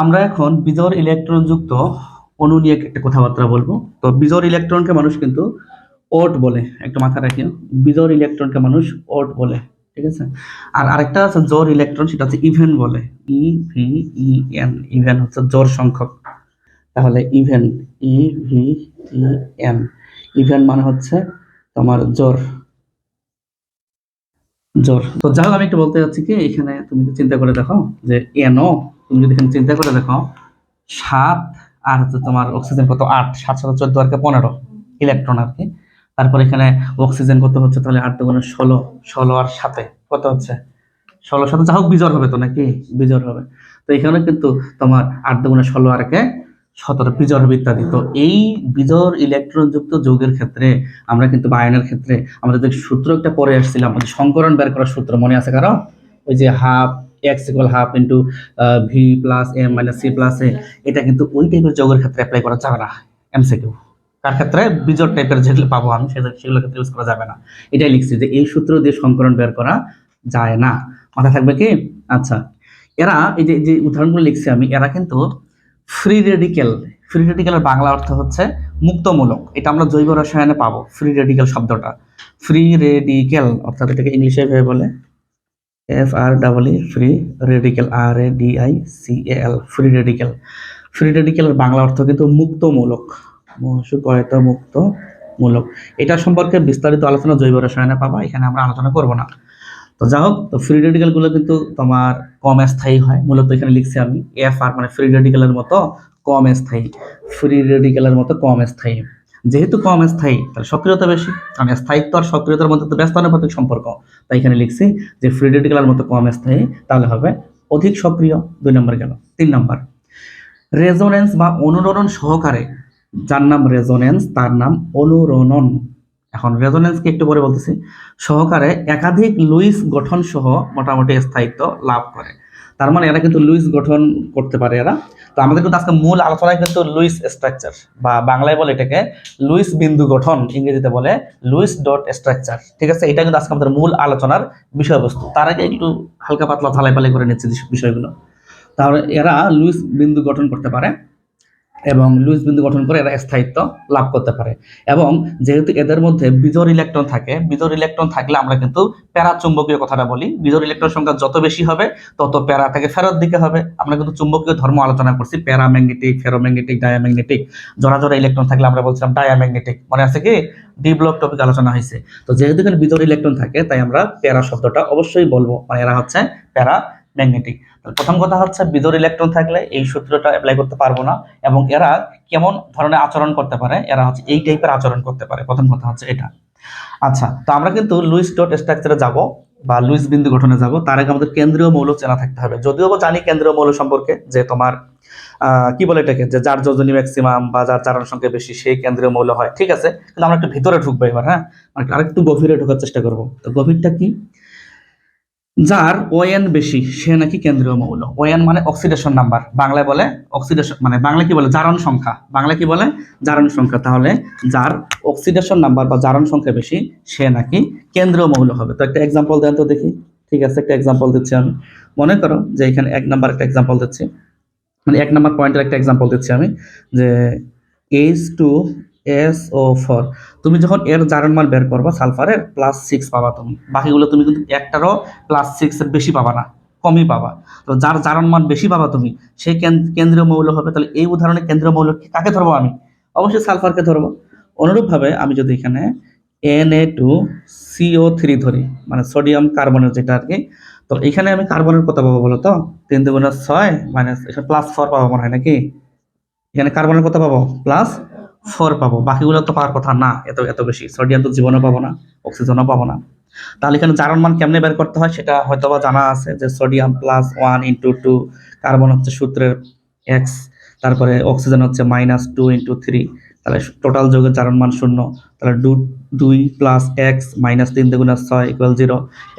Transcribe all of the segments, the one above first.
আমরা এখন বিজোড় ইলেকট্রন যুক্ত অণু নিয়ে একটা কথাবার্তা বলবো। তো বিজোড় ইলেকট্রনকে মানুষ কিন্তু ওট বলে, একটু মাথা রাখিও। বিজোড় ইলেকট্রনকে মানুষ ওট বলে, ঠিক আছে। আর আরেকটা আছে জোড় ইলেকট্রন, সেটা হচ্ছে ইভেন বলে, ইভিএন। ইভেন হচ্ছে জোড় সংখ্যক। তাহলে ইভেন, ইভিএন, ইভেন মানে হচ্ছে তোমার জোড়। জোর। তো যাই হোক, আমি একটু বলতে যাচ্ছি কি, এখানে তুমি চিন্তা করে দেখো যে এনও, তুমি যদি এখানে চিন্তা করে দেখো 7 আর হচ্ছে তোমার অক্সিজেন কত 8, 7 7 14 আর 15 ইলেকট্রন আর কি। তারপর এখানে অক্সিজেন কত হচ্ছে, তাহলে 8 দুগুণে 16, 16 আর 7 কত হচ্ছে 16, 7 যা হোক বিজোড় হবে তো নাকি, বিজোড় হবে। তো এখানে কিন্তু তোমার 8 দুগুণে 16 আর 17 বিজোড় হবে ইত্যাদি। তো এই বিজোড় ইলেকট্রন যুক্ত যৌগের ক্ষেত্রে আমরা কিন্তু বা আয়নের ক্ষেত্রে আমরা যে সূত্র একটা পরে আসছিলাম, ওই সংকরণ বের করার সূত্র মনে আছে কারো? ওই যে half x equal half into V plus M minus C plus A, এটা কিন্তু ওই টাইপের যৌগের ক্ষেত্রে অ্যাপ্লাই করা যাবে না। এমসিকিউ তার ক্ষেত্রে বিজোড় টাইপের যেগুলো পাবো আমি সেগুলোর ক্ষেত্রে ইউজ করা যাবে না। এটাই লিখছি যে এই সূত্র দিয়ে সংকরণ বের করা যায় না। মাথা থাকবে কি? আচ্ছা, এরা এই যে যে উদাহরণগুলো লিখছি আমি, এরা কিন্তু ফ্রি রেডিক্যাল। ফ্রি রেডিক্যালের বাংলা অর্থ হচ্ছে মুক্তমূলক। এটা আমরা জৈব রসায়নে পাবো ফ্রি রেডিক্যাল শব্দটা। ফ্রি রেডিক্যাল অর্থাৎ এটাকে ইংলিশে ভাবে বলে FREE, free radical, RADICAL, free radical. Free রেডিক্যালের বাংলা অর্থ কিন্তু মুক্তমূলক, মুক্তমূলক। এটা সম্পর্কে বিস্তারিত আলোচনা জৈব রসায়নে পাবা, এখানে আমরা আলোচনা করব না। তো যাই হোক, তো ফ্রি রেডিক্যাল গুলো কিন্তু তোমার কম স্থায়ী হয়। মূলত এখানে লিখছি আমি FR মানে ফ্রি রেডিক্যালের মতো কম স্থায়ী। ফ্রি রেডিক্যালের মতো কম স্থায়ী। যেহেতু কম স্থায়ী তাহলে সক্রিয়তা বেশি, কারণ স্থায়িত্ব আর সক্রিয়তার মধ্যে তো ব্যস্তানুপাতিক সম্পর্ক। তাই এখানে লিখছি যে ফ্রি রেডিক্যালের মতো কম স্থায়ী, তাহলে হবে অধিক সক্রিয়। 2 নম্বর গেল। 3 নম্বর, রেজোনেন্স বা অনুরণন সহকারে, যার নাম রেজোনেন্স তার নাম অনুরণন। এখন রেজোনেন্সকে একটু পরে বলতেছি। সহকারে একাধিক লুইস গঠন সহ মোটামুটি স্থায়িত্ব লাভ করে। তার মানে এরা কিন্তু লুইস গঠন করতে পারে এরা। তো আমাদের কিন্তু আজকে মূল আলোচনায় কিন্তু লুইস স্ট্রাকচার, বা বাংলায় বলে এটাকে লুইস বিন্দু গঠন, ইংরেজিতে বলে লুইস ডট স্ট্রাকচার, ঠিক আছে। এটা কিন্তু আজকে আমাদের মূল আলোচনার বিষয়বস্তু। তার আগে একটু হালকা পাতলা ঝালাই পালাই করে নিচ্ছি বিষয়গুলো। তাহলে এরা লুইস বিন্দু গঠন করতে পারে, এবং লুইস বিন্দু গঠন করে এরা স্থায়িত্ব লাভ করতে পারে। এবং যেহেতু এদের মধ্যে বিজোড় ইলেকট্রন থাকে, বিজোড় ইলেকট্রন থাকলে আমরা কিন্তু প্যারা চুম্বকীয় কথাটা বলি। বিজোড় ইলেকট্রন সংখ্যা যত বেশি হবে তত প্যারা থেকে ফেরত দিকে হবে। আমরা কিন্তু চুম্বকীয় ধর্ম আলোচনা করছি, প্যারাম্যাগনেটিক, ফেরোম্যাগনেটিক, ডায়াম্যাগনেটিক। জোড়া জোড়া ইলেকট্রন থাকলে আমরা বলছিলাম ডায়াম্যাগনেটিক, মনে আছে কি? ডি ব্লক টপিক আলোচনা হয়েছে। তো যেহেতু এখানে বিজোড় ইলেকট্রন থাকে তাই আমরা প্যারা শব্দটা অবশ্যই বলবো, মানে এরা হচ্ছে প্যারা ম্যাগনেটিক। প্রথম কথা হচ্ছে বিজোড় ইলেকট্রন থাকলে এই সূত্রটা অ্যাপ্লাই করতে পারবো না। এবং এরা কেমন ধরনের আচরণ করতে পারে, এরা হচ্ছে এই টাইপের আচরণ করতে পারে। প্রথম কথা হচ্ছে এটা। আচ্ছা, তো আমরা কিন্তু লুইস ডট স্ট্রাকচারে যাব বা লুইস বিন্দু গঠনে যাব। তার আগে আমাদের কেন্দ্রীয় মৌল চেনা থাকতে হবে। যদিও বা জানি কেন্দ্রীয় মৌল সম্পর্কে, যে তোমার কি বলে এটাকে, যে যার যোজনী ম্যাক্সিমাম বা যার চারণ সংখ্যা বেশি সেই কেন্দ্রীয় মৌল হয়, ঠিক আছে। কিন্তু আমরা একটু ভিতরে ঢুকবো এবার, হ্যাঁ, আরেকটু গভীরে ঢোকার চেষ্টা করবো। তো গভীরটা কি? যার ON বেশি সে নাকি কেন্দ্রীয় মৌল। ON মানে অক্সিডেশন নাম্বার, বাংলায় বলে অক্সিডেশন, মানে বাংলা কি বলে, জারণ সংখ্যা। বাংলা কি বলে? জারণ সংখ্যা। তাহলে যার অক্সিডেশন নাম্বার বা জারণ সংখ্যা বেশি সে নাকি কেন্দ্রীয় মৌল হবে। তো একটা এক্সাম্পল দেন তো দেখি। ঠিক আছে, একটা এক্সাম্পল দিচ্ছি আমি। মনে করো যে এখানে 1 নাম্বার একটা এক্সাম্পল দিচ্ছি, মানে 1 নাম্বার পয়েন্টের একটা এক্সাম্পল দিচ্ছি আমি, যে H2SO4। তুমি যখন এর জারণ মান বের করবা সালফারের +6 পাবা তুমি। বাকিগুলো তুমি কিন্তু একটারও +6 এর বেশি পাবা না, কমই পাবা। তো যার জারণ মান বেশি পাবা তুমি, সেই কেন্দ্রীয় মৌল হবে। তাহলে এই উদাহরণে কেন্দ্রীয় মৌল কাকে ধরবো আমি? অবশ্যই সালফারকে ধরবো। অনুরূপভাবে আমি যদি এখানে Na2CO3 ধরি, মানে সোডিয়াম কার্বনের যেটা আর কি, তো এখানে আমি কার্বনের কত পাবো বলো তো? 3 দুগুণে 6 মাইনাস এখানে +4 পাবো মনে হয় নাকি? এখানে কার্বনের কত পাবো? +4 পাবো। বাকিগুলো তো পাওয়ার কথা না, এত এত বেশি। সোডিয়াম তো জীবনও পাবো না, অক্সিজেনও পাবো না। তাহলে এখানে জারণ মান কেমনে বের করতে হয় সেটা হয়তোবা জানা আছে, যে সোডিয়াম +1 × 2, কার্বন হচ্ছে সূত্রের x, তারপরে অক্সিজেন হচ্ছে -2 × 3। তাহলে টোটাল যৌগের জারণ মান 0। তাহলে 2 + x -3 দুগুণে 6 = 0।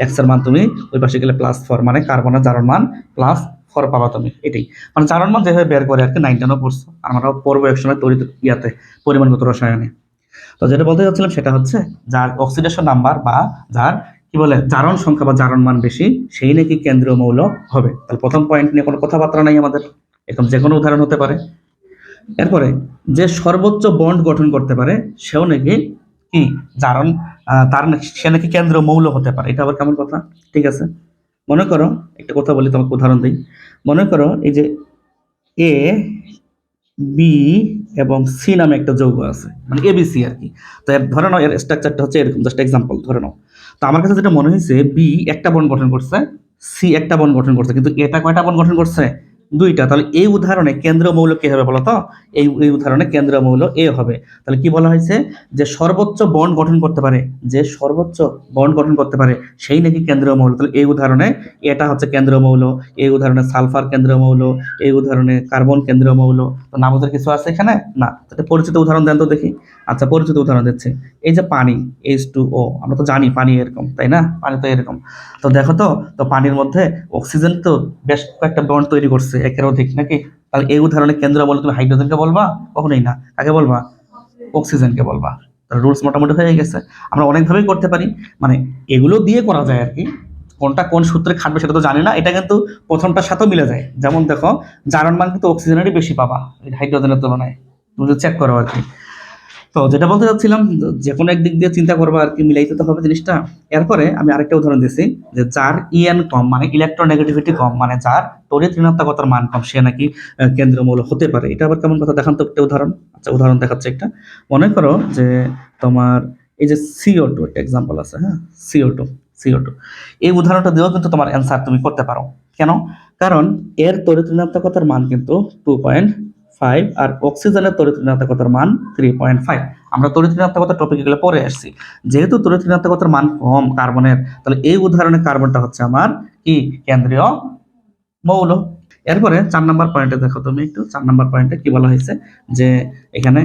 x এর মান তুমি ওই পাশে গেলে +4, মানে কার্বনের জারণ মান +4 পাবা তুমি। এটাই মানে জারণ মান যেভাবে বের করে আর কি, 9 টেনও পড়ছো, আমরাও পড়বো একসময় তড়িৎ ইয়াতে, পরিমাণগত রসায়নে। তো যেটা বলতে চাচ্ছিলাম সেটা হচ্ছে যার অক্সিডেশন নাম্বার বা যার কি বলে জারণ সংখ্যা বা জারণ মান বেশি সেই নাকি কেন্দ্রীয় মৌল হবে। তাহলে প্রথম পয়েন্ট নিয়ে কোনো কথাবার্তা নাই আমাদের। এরকম যে কোনো উদাহরণ হতে পারে। এরপরে যে সর্বোচ্চ বন্ড গঠন করতে পারে সেও নাকি কি জারণ, সে নাকি কেন্দ্রীয় মৌল হতে পারে। এটা আবার কেমন কথা? ঠিক আছে, মনে করো একটা কথা বলি, তোমাকে উদাহরণ দিই। মনে করো এই যে এ, বি এবং সি নামে একটা যৌগ আছে, মানে এবিসি আর কি। তো ধরে নাও এর স্ট্রাকচারটা হচ্ছে এরকম, জাস্ট এক্সাম্পল ধরে নাও। তো আমার কাছে যেটা মনে হয়েছে, বি একটা বন্ড গঠন করছে, সি একটা বন্ড গঠন করছে, কিন্তু এটা কয়টা বন্ড গঠন করছে? দুইটা। তাহলে এই উদাহরণে কেন্দ্রীয় মৌল কি হবে বলো তো? এই উদাহরণে কেন্দ্রীয় মৌল এ হবে। তাহলে কি বলা হয়েছে? যে সর্বোচ্চ বন্ড গঠন করতে পারে, যে সর্বোচ্চ বন্ড গঠন করতে পারে সেই নাকি কেন্দ্রীয় মৌল। তাহলে এই উদাহরণে এটা হচ্ছে কেন্দ্রীয় মৌল, এই উদাহরণে সালফার কেন্দ্রীয় মৌল, এই উদাহরণে কার্বন কেন্দ্রীয় মৌল। তো নামকের কিছু আছে এখানে না? একটা পরিচিত উদাহরণ দেন তো দেখি। আচ্ছা, পরিচিত উদাহরণ দিচ্ছে, এই যে পানি H2O, আমরা তো জানি পানি এরকম, তাই না? পানি তো এরকম। তো দেখো তো, তো পানির মধ্যে অক্সিজেন তো বেশ কয়েকটা বন্ড তৈরি করছে, একের অধিক নাকি? তাহলে এই উদাহরণে কেন্দ্র বলে তুমি হাইড্রোজেনকে বলবা? কখনোই না। কাকে বলবা? অক্সিজেনকে বলবা। রুলস মোটামুটি হয়ে গেছে। আমরা অনেকভাবেই করতে পারি, মানে এগুলো দিয়ে করা যায় আর কি। কোনটা কোন সূত্রে খাটবে সেটা তো জানি না, এটা কিন্তু প্রথমটার সাথেও মিলে যায়। যেমন দেখো, জারণ মান কিন্তু অক্সিজেনেরই বেশি পাবা হাইড্রোজেনের তুলনায়, তুমি চেক করো আর কি। তো যেটা বলতে চাচ্ছিলাম, যে কোনো একদিক দিয়ে চিন্তা করবা আর কি, মিলাইতে তো হবে জিনিসটা। এরপরে আমি আরেকটা উদাহরণ দিচ্ছি, যে যার ইএন কম, মানে ইলেকট্রোনেগেটিভিটি কম, মানে যার তড়িৎ ঋণাত্মকতার মান কম, সে নাকি কেন্দ্রীয় মৌল হতে পারে। এটা আবার কেমন কথা? দেখান তো একটা উদাহরণ। আচ্ছা, উদাহরণ দেখাচ্ছে একটা। মনে করো যে তোমার এই যে CO2 একটা এক্সাম্পল আছে, হ্যাঁ, CO2, CO2 এই উদাহরণটা দিয়েও কিন্তু তোমার অ্যান্সার তুমি করতে পারো। কেন? কারণ এর তড়িৎ ঋণাত্মকতার মান কিন্তু 2.5, আর অক্সিজেনের তড়িৎ ঋণাত্মকতার মান 3.5। আমরা তড়িৎ ঋণাত্মকতার টপিক এগুলো পরে আসছি। যেহেতু তড়িৎ ঋণাত্মকতার মান কম কার্বনের, তাহলে এই উদাহরণে কার্বনটা হচ্ছে আমার কি কেন্দ্রীয় মৌল। এরপরে 4 নম্বর পয়েন্টে দেখো তুমি একটু, 4 নম্বর পয়েন্টে কি বলা হয়েছে, যে এখানে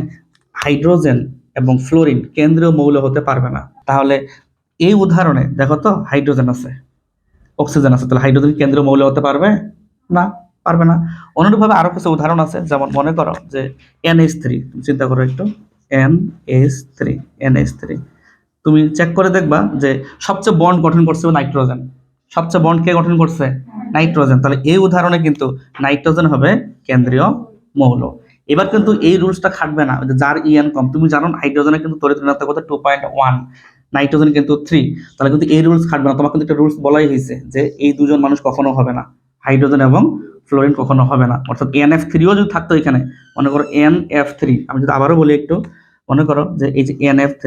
হাইড্রোজেন এবং ফ্লোরিন কেন্দ্রীয় মৌল হতে পারবে না। তাহলে এই উদাহরণে দেখো তো, হাইড্রোজেন আছে, অক্সিজেন আছে, তাহলে হাইড্রোজেন কেন্দ্রীয় মৌল হতে পারবে না? পারবে না। অনুরূপভাবে আরো কিছু উদাহরণ আছে, যেমন মনে করো যে NH3, তুমি চিন্তা করো একটু, NH3, NH3 তুমি চেক করে দেখবা যে সবচেয়ে বন্ড গঠন করছে নাইট্রোজেন। সবচেয়ে বন্ড কে গঠন করছে? নাইট্রোজেন। তাহলে এই উদাহরণে কিন্তু নাইট্রোজেন হবে কেন্দ্রীয় মৌল। এবার কিন্তু এই রুলসটা খাটবে না, যার ইএন কম। তুমি জানো হাইড্রোজেনের কিন্তু তড়িৎ ঋণাত্মকতা 2.1, নাইট্রোজেন কিন্তু 3। তাহলে কিন্তু এই রুলস খাটবে না। তোমার কিন্তু একটা রুলস বলাই হয়েছে যে এই দুজন মানুষ কখনো হবে না, হাইড্রোজেন এবং ফ্লোরিন কখনো হবে না। অর্থাৎ NF3ও যদি থাকতো এখানে, মনে করো NF3, আমি যদি আবারও বলি একটু, মনে করো যে এই যে NF3,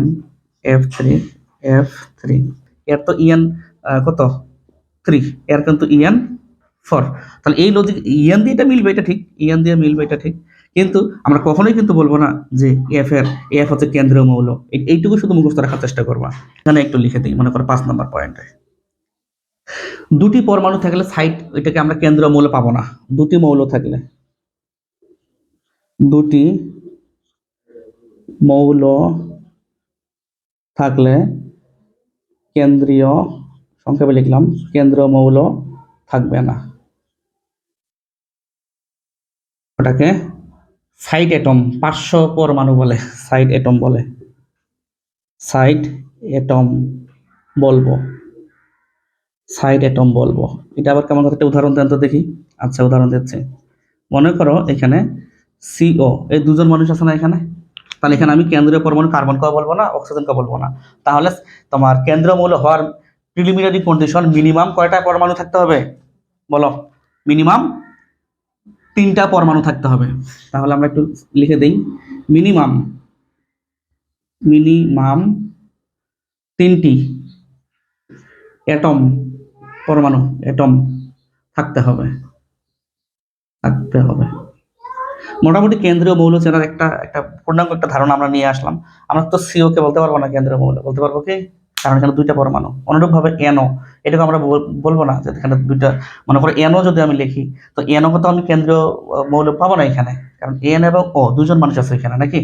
NF3, F3, এর তো ইএন কত? 3, এর কিন্তু ইএন 4। তাহলে এই লজিক ইএন দিয়ে এটা মিলবে, এটা ঠিক, ইএন দিয়ে মিলবে, এটা ঠিক। কিন্তু আমরা কখনোই কিন্তু বলবো না যে এফ হচ্ছে কেন্দ্রীয় মৌল। এইটুকু শুধু মুখস্থ রাখার চেষ্টা করবা। এখানে একটু লিখে দিই, মনে করো 5 নম্বর পয়েন্টে, দুটি পরমাণু থাকলে সাইট, এটাকে আমরা কেন্দ্রীয় মৌল পাবো না। দুটি মৌল থাকলে, দুটি মৌল থাকলে কেন্দ্রীয়, সংক্ষেপে লিখলাম, কেন্দ্রীয় মৌল থাকবে না। ওটাকে সাইড এটম, 500 পরমাণু বলে, সাইড এটম বলে, সাইড এটম বলবো, সাইড এটম বলবো। এটা আবার কেমন কথা? একটা উদাহরণ দেন তো দেখি। আচ্ছা, উদাহরণ দিচ্ছে, মনে করো এখানে CO, এই দুজন মানুষ আছে না এখানে? তাহলে এখানে আমি কেন্দ্রীয় পরমাণু কার্বনকে বলবো না, অক্সিজেনকে বলবো না। তাহলে তোমার কেন্দ্রীয় মৌল হওয়ার প্রিলিমিনারি কন্ডিশন, মিনিমাম কয়টা পরমাণু থাকতে হবে বলো? মিনিমাম 3টা পরমাণু থাকতে হবে। তাহলে আমরা একটু লিখে দেই, মিনিমাম, মিনিমাম 3টি অ্যাটম, পরমাণু, অ্যাটম থাকতে হবে, থাকতে হবে। মোটামুটি কেন্দ্রীয় মৌল চেনার একটা একটা পূর্ণাঙ্গ একটা ধারণা আমরা নিয়ে আসলাম। আমরা তো CO কে বলতে পারবো না কেন্দ্রীয় মৌল, বলতে পারবো কি? কারণ এখানে 2টা পরমাণু। অনুরূপভাবে NO, এটাকে আমরা বলবো না যে এখানে 2টা, মনে করো NO যদি আমি লিখি, তো NO তো আমি কেন্দ্রীয় মৌল পাবো না এখানে, কারণ N এবং O দুজন মানুষ আছে এখানে নাকি?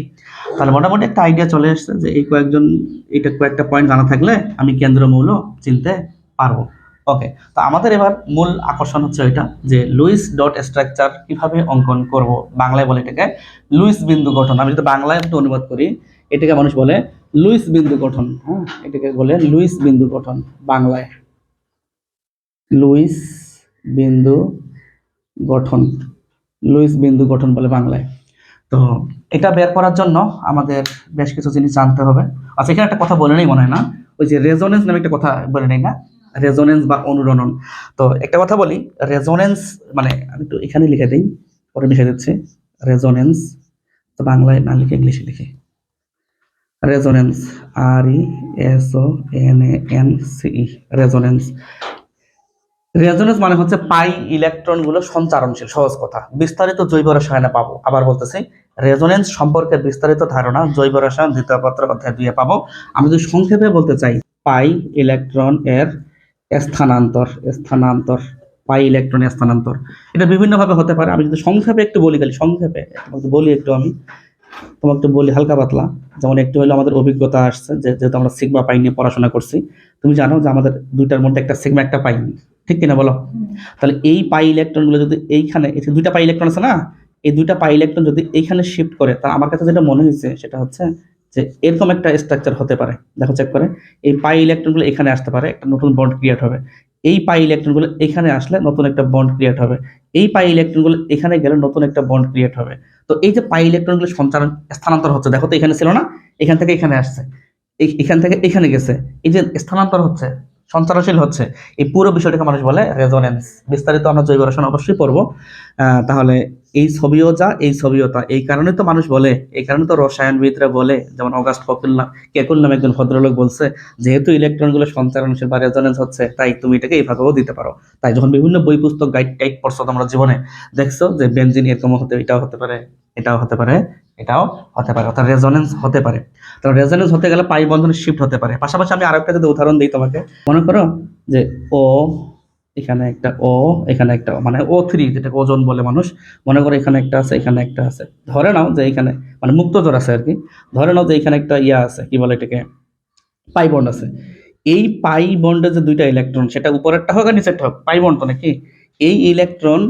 তাহলে মোটামুটি একটা আইডিয়া চলে এসেছে যে এই কয়েকজন, এটা কয়েকটা পয়েন্ট জানা থাকলে আমি কেন্দ্রীয় মৌল চিনতে পারবো। ওকে, তো আমাদের এবার মূল আকর্ষণ হচ্ছে এটা, যে লুইস ডট স্ট্রাকচার কিভাবে অঙ্কন করব। বাংলায় বলে এটাকে লুইস বিন্দু গঠন। আমি যদি বাংলায় একটু অনুবাদ করি, এটাকে মানুষ বলে লুইস বিন্দু গঠন। হ্যাঁ, এটাকে বলে লুইস বিন্দু গঠন বাংলায়, লুইস বিন্দু গঠন। লুইস বিন্দু গঠন বলে বাংলায়। তো এটা বের করার জন্য আমাদের বেশ কিছু জিনিস জানতে হবে। আচ্ছা, এখানে একটা কথা বলে নেই মনে হয় না, ওই যে রেজোনেন্স নামে একটা কথা বলে নেই না, রেজোনেন্স বা অনুরণন। তো একটা কথা বলি, রেজোনেন্স মানে আমি তো এখানে লিখে দিই, পরে লিখে দিচ্ছি রেজোনেন্স, তো বাংলায় না লিখে ইংলিশে লিখে রেজোনেন্স, RESONANCE, রেজোনেন্স। রেজোনেন্স মানে হচ্ছে পাই ইলেকট্রন গুলো সঞ্চারণশীল, সহজ কথা। বিস্তারিত জৈব রসায়নে পাবো, আবার বলতেছি, রেজোনেন্স সম্পর্কে বিস্তারিত ধারণা জৈব রসায়ন দ্বিতীয় পত্র অধ্যায় 2 পাবো। আমি যদি সংক্ষেপে বলতে চাই, পাই ইলেকট্রন এর স্থানান্তর, স্থানান্তর, পাই ইলেকট্রন স্থানান্তর, এটা বিভিন্ন ভাবে হতে পারে। আমি যদি সংক্ষেপে একটু বলি, খালি সংক্ষেপে বলি একটু, আমি তোমাকে একটু বলি হালকা পাতলা। যেমন একটু হলো আমাদের অভিজ্ঞতা আসছে, যেহেতু আমরা সিগমা পাই নিয়ে পড়াশোনা করছি, তুমি জানো যে আমাদের দুইটার মধ্যে একটা সিগমা একটা পাই, ঠিক কিনা বলো? তাহলে এই পাই ইলেকট্রন গুলো যদি এইখানে, এই যে দুইটা পাই ইলেকট্রন আছে না, এই দুইটা পাই ইলেকট্রন যদি এইখানে শিফট করে, তাহলে আমার কাছে যেটা মনে হয়েছে সেটা হচ্ছে যে এরকম একটা স্ট্রাকচার হতে পারে। দেখো চেক করে, এই পাই ইলেকট্রন গুলো এখানে আসতে পারে, একটা নতুন বন্ড ক্রিয়েট হবে। এই পাই ইলেকট্রন গুলো এখানে আসলে নতুন একটা বন্ড ক্রিয়েট হবে। এই পাই ইলেকট্রন গুলো এখানে গেলে নতুন একটা বন্ড ক্রিয়েট হবে। তো এই যে পাই ইলেকট্রন গুলো সঞ্চালন, স্থানান্তর হচ্ছে, দেখো তো এখানে ছিল না, এখান থেকে এখানে আসছে, এখান থেকে এখানে গেছে, এই যে স্থানান্তর হচ্ছে, সঞ্চারনশীল হচ্ছে, এই পুরো বিষয়টাকে মানুষ বলে রেজোনেন্স। বিস্তারিত আমরা জৈব রসায়ন অবশ্যই পড়বো। তাহলে এই ছবিও যা, এই ছবিও তা, এই কারণে তো মানুষ বলে, এই কারণে তো রসায়নবিদরা বলে, যেমন অগাস্ট কেকুল নামে একজন ভদ্রলোক বলছে, যেহেতু ইলেকট্রন গুলো সঞ্চারনশীল বা রেজোনেন্স হচ্ছে, তাই তুমি এটাকে এইভাবেও দিতে পারো। তাই যখন বিভিন্ন বই পুস্তক গাইড টাইড পড়ছো তোমরা জীবনে, দেখছো যে বেনজিন এরকম হতে, এটাও হতে পারে, এটাও হতে পারে, এটাও হতে পারে, অর্থাৎ রেজোনেন্স হতে পারে। তো রেজোনেন্স হতে গেলে পাই বন্ধনের শিফট হতে পারে। পাশাপাশি আমি আরেকটা যদি উদাহরণ দিই তোমাকে, মনে করো যে ও, এখানে একটা ও, এখানে একটা ও, মানে O3 যেটা ওজন বলে মানুষ, মনে করো এখানে একটা আছে, এখানে একটা আছে, ধরে নাও যে এখানে মানে মুক্ত জোর আছে আর কি, ধরে নাও যে এখানে একটা ইয়া আছে, কি বলে এটাকে, পাই বন্ড আছে। এই পাই বন্ডে যে দুইটা ইলেকট্রন, সেটা উপরেরটা হোক আর নিচেরটা হোক, পাই বন্ড তো নাকি, এই ইলেকট্রন,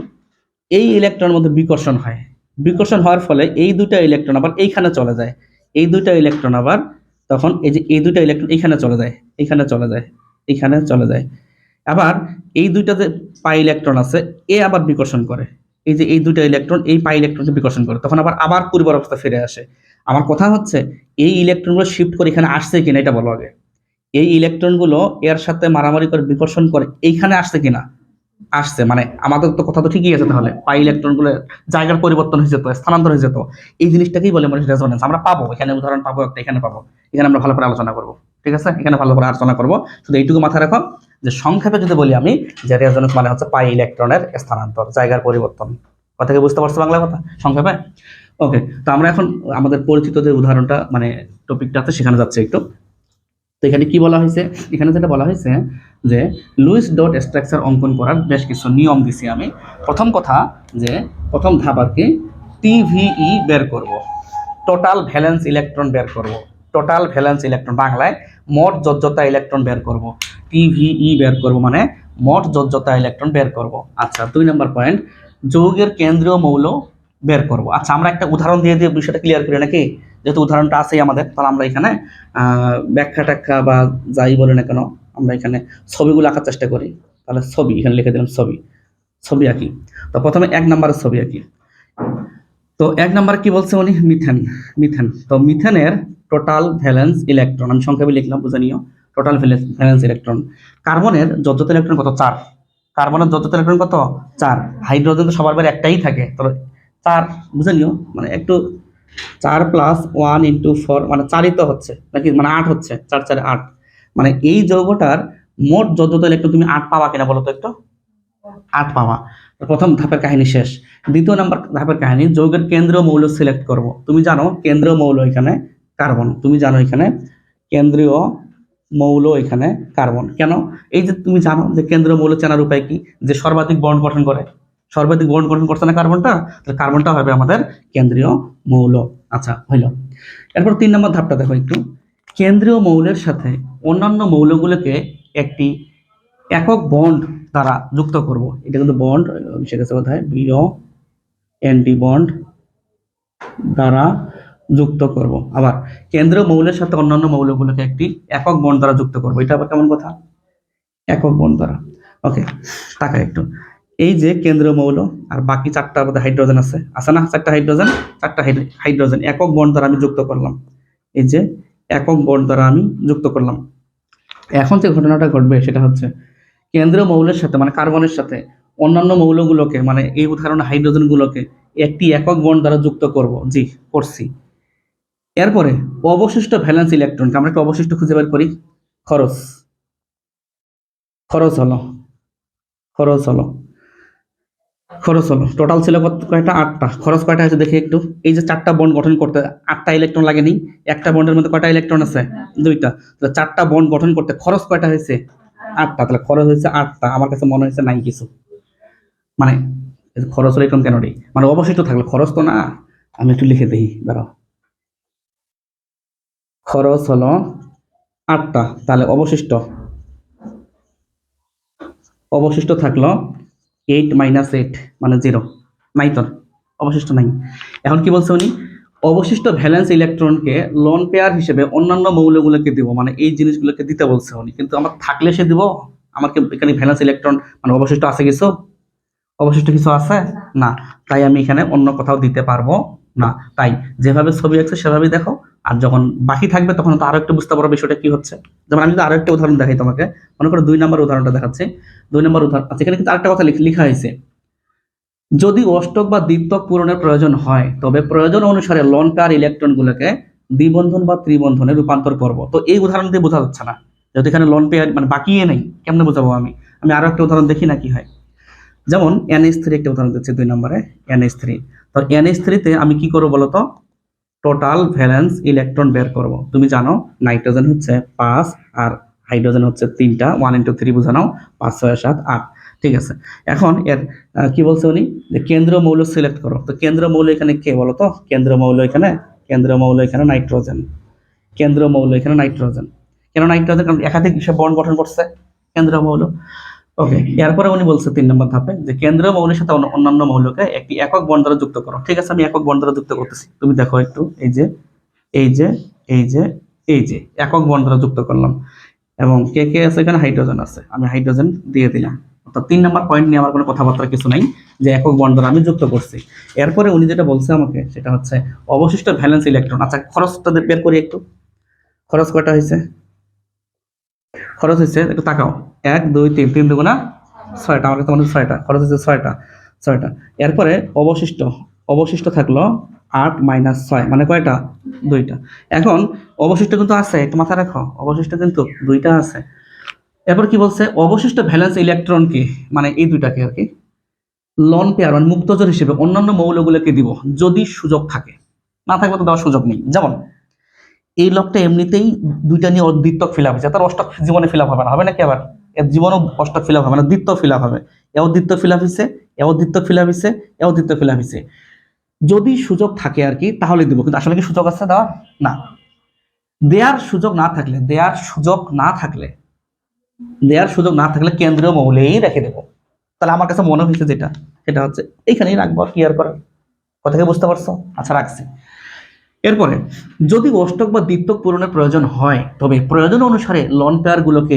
এই ইলেকট্রনের মধ্যে বিকর্ষণ হয়। বিকর্ষণ হওয়ার ফলে এই দুইটা ইলেকট্রন আবার এইখানে চলে যায়। এই দুইটা ইলেকট্রন আবার তখন এই যে এই দুইটা ইলেকট্রন এইখানে চলে যায়, এইখানে চলে যায়, এইখানে চলে যায়। আবার এই দুইটা যে পাই ইলেকট্রন আছে, এ আবার বিকর্ষণ করে। এই যে এই দুইটা ইলেকট্রন এই পাই ইলেকট্রনকে বিকর্ষণ করে, তখন আবার আবার পূর্ব অবস্থা ফিরে আসে। আমার কথা হচ্ছে, এই ইলেকট্রনগুলো শিফট করে এখানে আসছে কিনা এটা বলো আগে। এই ইলেকট্রনগুলো এর সাথে মারামারি করে বিকর্ষণ করে এইখানে আসছে কিনা, আসছে, মানে আমাদের তো কথা তো ঠিকই আছে। তাহলে পাই ইলেকট্রন গুলো জায়গার পরিবর্তন হয়ে যেত, স্থানান্তর হয়ে যেত, এই জিনিসটাকেই বলে মানুষ রেজোনেন্স। আমরা পাবো এখানে উদাহরণ পাবো একটা, এখানে পাবো, এখানে আমরা ভালো করে আলোচনা করবো, ঠিক আছে? এখানে ভালো করে আলোচনা করবো। শুধু এইটুকু মাথায় রাখো যে সংক্ষেপে যদি বলি আমি, যে রেজোনেন্স মানে হচ্ছে পাই ইলেকট্রনের স্থানান্তর, জায়গার পরিবর্তন। কথা কি বুঝতে পারছো বাংলা কথা সংক্ষেপে? ওকে, তো আমরা এখন আমাদের পরিচিত যে উদাহরণটা মানে টপিকটা আছে সেখানে যাচ্ছে একটু। তো এখানে কি বলা হয়েছে, এখানে যেটা বলা হয়েছে যে লুইস ডট স্ট্রাকচার অঙ্কন করার বেশ কিছু নিয়ম দিছি আমি। প্রথম কথা, যে প্রথম ধাপ আর কি, টিভিই বের করব, টোটাল ভ্যালেন্স ইলেকট্রন বের করব। টোটাল ভ্যালেন্স ইলেকট্রন বাংলায় মোট যোজ্যতা ইলেকট্রন বের করব। টিভিই বের করব মানে মোট যোজ্যতা ইলেকট্রন বের করব। আচ্ছা, 2 নম্বর পয়েন্ট, যৌগের কেন্দ্রীয় মৌল বের করব। আচ্ছা, আমরা একটা উদাহরণ দিয়ে দিয়ে বিষয়টা ক্লিয়ার করি নাকি? যেহেতু উদাহরণটা আছেই আমাদের, তাহলে আমরা এখানে ব্যাখ্যা ট্যাখ্যা বা যাই বলে না কেন, আমরা এখানে ছবিগুলো আঁকার চেষ্টা করি। তাহলে ছবি এখানে লিখে দিলাম, ছবি, ছবি আঁকি। তো প্রথমে 1 নম্বরের ছবি আঁকি। তো 1 নাম্বার কি বলছে উনি, মিথেন। মিথেন, তো মিথেনের টোটাল ভ্যালেন্স ইলেকট্রন আমি সংক্ষেপে লিখলাম, বুঝে নিও। টোটাল ভ্যালেন্স ইলেকট্রন, কার্বনের যোজ্যতা ইলেকট্রন কত, 4। কার্বনের যোজ্যতা ইলেকট্রন কত, 4। হাইড্রোজেন তো সবার বাইরে একটাই থাকে, তো 4 বুঝে নিও, মানে একটু 4 + 1 × 4 মানে 4ই তো হচ্ছে নাকি, মানে 8 হচ্ছে, 4 4 8। মানে এই যৌগটার মোট যোজ্যতা ইলেকট্রন তুমি 8 পাবা কিনা বলো তো একটু? 8 পাওয়া। প্রথম ধাপের কাহিনী শেষ। দ্বিতীয় নাম্বার ধাপের কাহিনী, যৌগের কেন্দ্রীয় মৌল সিলেক্ট করব। তুমি জানো কেন্দ্রীয় মৌল এখানে কার্বন, তুমি জানো এখানে কেন্দ্রীয় মৌল এখানে কার্বন। কেন? এই যে তুমি জানো যে কেন্দ্রীয় মৌল চেনার উপায় কি, যে সর্বাধিক বন্ড গঠন করে, সর্বাধিক বন্ড গঠন করছে না কার্বনটা, তাহলে কার্বনটা হবে আমাদের কেন্দ্রীয় মৌল। আচ্ছা, হইল। এরপর 3 নম্বর ধাপটা দেখো একটু, কেন্দ্রীয় মৌলের সাথে অন্যান্য মৌলগুলোকে একটি একক বন্ড দ্বারা যুক্ত করব। এটা কিন্তু বন্ড সেটা কোথায়, বিও এনডি বন্ড দ্বারা যুক্ত করব। আবার কেন্দ্রীয় মৌলের সাথে অন্যান্য মৌলগুলোকে একটি একক বন্ড দ্বারা যুক্ত করব। এটা আবার কেমন কথা, একক বন্ড দ্বারা। ওকে, তাকাই একটু, এই যে কেন্দ্রীয় মৌল আর বাকি চারটার মধ্যে হাইড্রোজেন আছে, আছে না? চারটা হাইড্রোজেন, চারটা হাইড্রোজেন একক বন্ড দ্বারা আমি যুক্ত করলাম। এই যে একক বন্ড দ্বারা আমি যুক্ত করলাম। এখন যে ঘটনাটা ঘটবে সেটা হচ্ছে কেন্দ্রীয় মৌলের সাথে মানে কার্বনের সাথে অন্যান্য মৌলগুলোকে মানে এই উদাহরণে হাইড্রোজেনগুলোকে একটি একক বন্ড দ্বারা যুক্ত করব। জি, করছি। এরপরে অবশিষ্ট ভ্যালেন্স ইলেকট্রনকে আমরা একটা অবশিষ্ট খুঁজে বের করি। খরচ, খরচ হলো, খরচ হলো, খরচ হলো টোটাল ছিল কয়টা? 8টা। খরচ কয়টা আছে দেখি একটু। এই যে 4টা বন্ড গঠন করতে 8টা ইলেকট্রন লাগেনি, একটা বন্ডের মধ্যে কয়টা ইলেকট্রন আছে? 2টা। তাহলে 4টা বন্ড গঠন করতে খরচ কয়টা হয়েছে? 8টা। তাহলে খরচ হয়েছে 8টা। আমার কাছে মনে হয়েছে নাই কিছু, মানে খরচ ইলেকট্রন কেন নেই, মানে অবশিষ্ট থাকলে খরচ তো না। আমি একটু লিখে দিই, দাঁড়াও। খরচ হলো 8টা, তাহলে অবশিষ্ট অবশিষ্ট থাকলো 8 - 8 মানে 0। নাই তো, অবশিষ্ট নাই। এখন কি বলছে উনি? অবশিষ্ট ভ্যালেন্স ইলেকট্রনকে লোন পেয়ার হিসেবে অন্যান্য মৌলগুলোকে দিব, মানে এই জিনিসগুলোকে দিতে বলছে উনি। কিন্তু আমার থাকলে সে দিব? আমাকে এখানে ভ্যালেন্স ইলেকট্রন মানে অবশিষ্ট আছে কিছু? অবশিষ্ট কিছু আছে না, তাই আমি এখানে অন্য কোথাও দিতে পারবো না। তাই যেভাবে ছবি আছে সেভাবেই দেখো। আর যখন বাকি থাকবে তখন তো আরো একটু বুঝতে পারবো বিষয়টা কি হচ্ছে। যেমন আমি যদি আরো একটা উদাহরণ দেখাই তোমাকে, মনে করো 2 নম্বর উদাহরণটা দেখাচ্ছি। 2 নম্বর উদাহরণ আছে, এখানে কিন্তু আরেকটা কথা লেখা হয়েছে, যদি অষ্টক বা দ্বিত্বক পূরণের প্রয়োজন হয় তবে প্রয়োজন অনুসারে লন পেয়ার ইলেকট্রনগুলোকে দ্বিবন্ধন বা ত্রিবন্ধনে রূপান্তর করব। তো এই উদাহরণ দিয়ে বোঝা যাচ্ছে না, যেহেতু এখানে লন পেয়ার মানে বাকিয়ে নেই, কেমনে বোঝাবো আমি? আমি আরো একটা উদাহরণ দেখি না কি হয়। যেমন NH3 একটা উদাহরণ দিচ্ছি 2 নম্বরে, NH3। তো NH3-তে আমি কি করবো বলতো? টোটাল ভ্যালেন্স ইলেকট্রন বের করব। তুমি জানো নাইট্রোজেন হচ্ছে 5 আর হাইড্রোজেন হচ্ছে 3টা, 1 × 3 বোঝানো, 5 6 7 8। ঠিক আছে। এখন এর কি বলছে উনি? যে কেন্দ্রীয় মৌল সিলেক্ট করো। তো কেন্দ্রীয় মৌল এখানে কে বলো তো? কেন্দ্রীয় মৌল এখানে নাইট্রোজেন। কেন্দ্রীয় মৌল এখানে নাইট্রোজেন। কেন নাইট্রোজেন? কারণ একাধিক সে বন্ড গঠন করছে কেন্দ্রীয় মৌল। ওকে, এরপরে উনি বলছে 3 নম্বর ধাপে যে কেন্দ্রীয় মৌলের সাথে অন্যান্য মৌলকে একটি একক বন্ড দ্বারা যুক্ত করো। ঠিক আছে, আমি একক বন্ড দ্বারা যুক্ত করতেছি। তুমি দেখো একটু, এই যে এই যে এই যে এই যে একক বন্ড দ্বারা যুক্ত করলাম। এবং কে কে আছে এখানে? হাইড্রোজেন আছে, আমি হাইড্রোজেন দিয়ে দিলাম। অর্থাৎ 3 নম্বর পয়েন্ট নিয়ে আমার কোনো কথাবার্তা কিছু নাই, যে একক বন্ড দ্বারা আমি যুক্ত করছি। এরপরে উনি যেটা বলছে আমাকে সেটা হচ্ছে অবশিষ্ট ভ্যালেন্স ইলেকট্রন। আচ্ছা, খরচটা বের করি একটু। খরচ কয়টা হয়েছে? খরচ হয়েছে, একটু তাকাও, 1 2 3, 3 দুগুণা 6টা। আমার কাছে মনে হচ্ছে 6টা। খরচ হচ্ছে 6টা, 6টা। এরপরে অবশিষ্ট অবশিষ্ট থাকলো 8 - 6 মানে কয়টা? 2টা। এখন অবশিষ্ট কিন্তু আছে, একটু মাথায় রাখো, অবশিষ্ট কিন্তু 2টা আছে। এরপর কি বলছে? অবশিষ্ট ভ্যালেন্স ইলেকট্রন কি, মানে এই 2টাকে আর কি লন পেয়ার মানে মুক্তজোড় হিসেবে অন্যান্য মৌলগুলোকে দিব যদি সুযোগ থাকে। না থাকলে তো দেওয়ার সুযোগ নেই। যেমন এই লকটা এমনিতেই 2টা নিয়ে দ্বিত্বক ফিল আপ হয়েছে, তার অষ্টক জীবনে ফিল আপ হবে না, হবে নাকি? আবার এর জীবনও অষ্টক ফিল আপ হবে না, দ্বিত্ব ফিল আপ হবে। এও দ্বিত্ব ফিল আপ হয়েছে, এও দ্বিত্ব ফিল আপ হয়েছে, এও দ্বিত্ব ফিল আপ হয়েছে। যদি সুযোগ থাকে আর কি তাহলে দিব, কিন্তু আসলে কি সুযোগ আছে দেওয়ার? না। দেওয়ার সুযোগ না থাকলে দেওয়ার সুযোগ না থাকলে কেন্দ্রীয় মৌলেই রেখে দেবো। তাহলে আমার কাছে মনে হয়েছে যেটা সেটা হচ্ছে এইখানেই রাখবো, আর কি আর করার। কথাকে বুঝতে পারছো? আচ্ছা, রাখছি। এরপরে যদি অষ্টক বা দ্বিত্বক পূরণের প্রয়োজন হয় তবে প্রয়োজন অনুসারে লন পেয়ার গুলোকে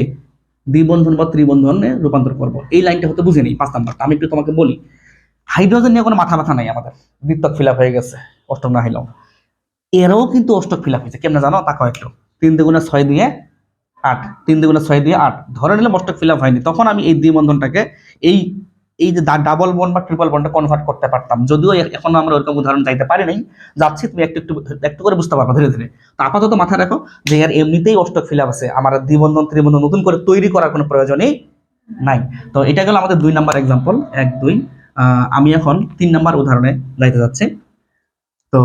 দ্বিবন্ধন বা ত্রিবন্ধনে রূপান্তর করব। এই লাইনটা হতে বুঝে নেই 5 নাম্বারটা। আমি একটু তোমাকে বলি, হাইড্রোজেন নিয়ে কোনো মাথা ব্যথা নাই আমাদের, দ্বিত্বক ফিল আপ হয়ে গেছে, অষ্টক না হইলেও। এরও কিন্তু অষ্টক ফিল আপ হয়েছে, কেমনে জানো? তাকাও একটু। 3 দুগুণে 6 দিয়ে 8, 3 দুগুণে 6 দিয়ে 8 ধরে নিলে অষ্টক ফিল আপ হয়নি, তখন আমি এই দ্বিবন্ধনটাকে এই এই যে ডাবল বন্ড বা ট্রিপল বন্ডে কনভার্ট করতে পারতাম। যদিও এখনো আমরা ওরকম উদাহরণ চাইতে পারি নাই, যাচ্ছি, তুমি একটু একটু একটু করে বুঝতে পারবো ধীরে ধীরে। তো আপাতত মাথায় রাখো যে এর এমনিতেই অষ্টক ফিল আপ আছে, আমার দ্বিবন্ধন ত্রিবন্ধন নতুন করে তৈরি করার কোনো প্রয়োজনই নাই। তো এটা গেল আমাদের 2 নাম্বার এক্সাম্পল, 1 2। আমি এখন 3 নাম্বার উদাহরণে যাইতে যাচ্ছি। তো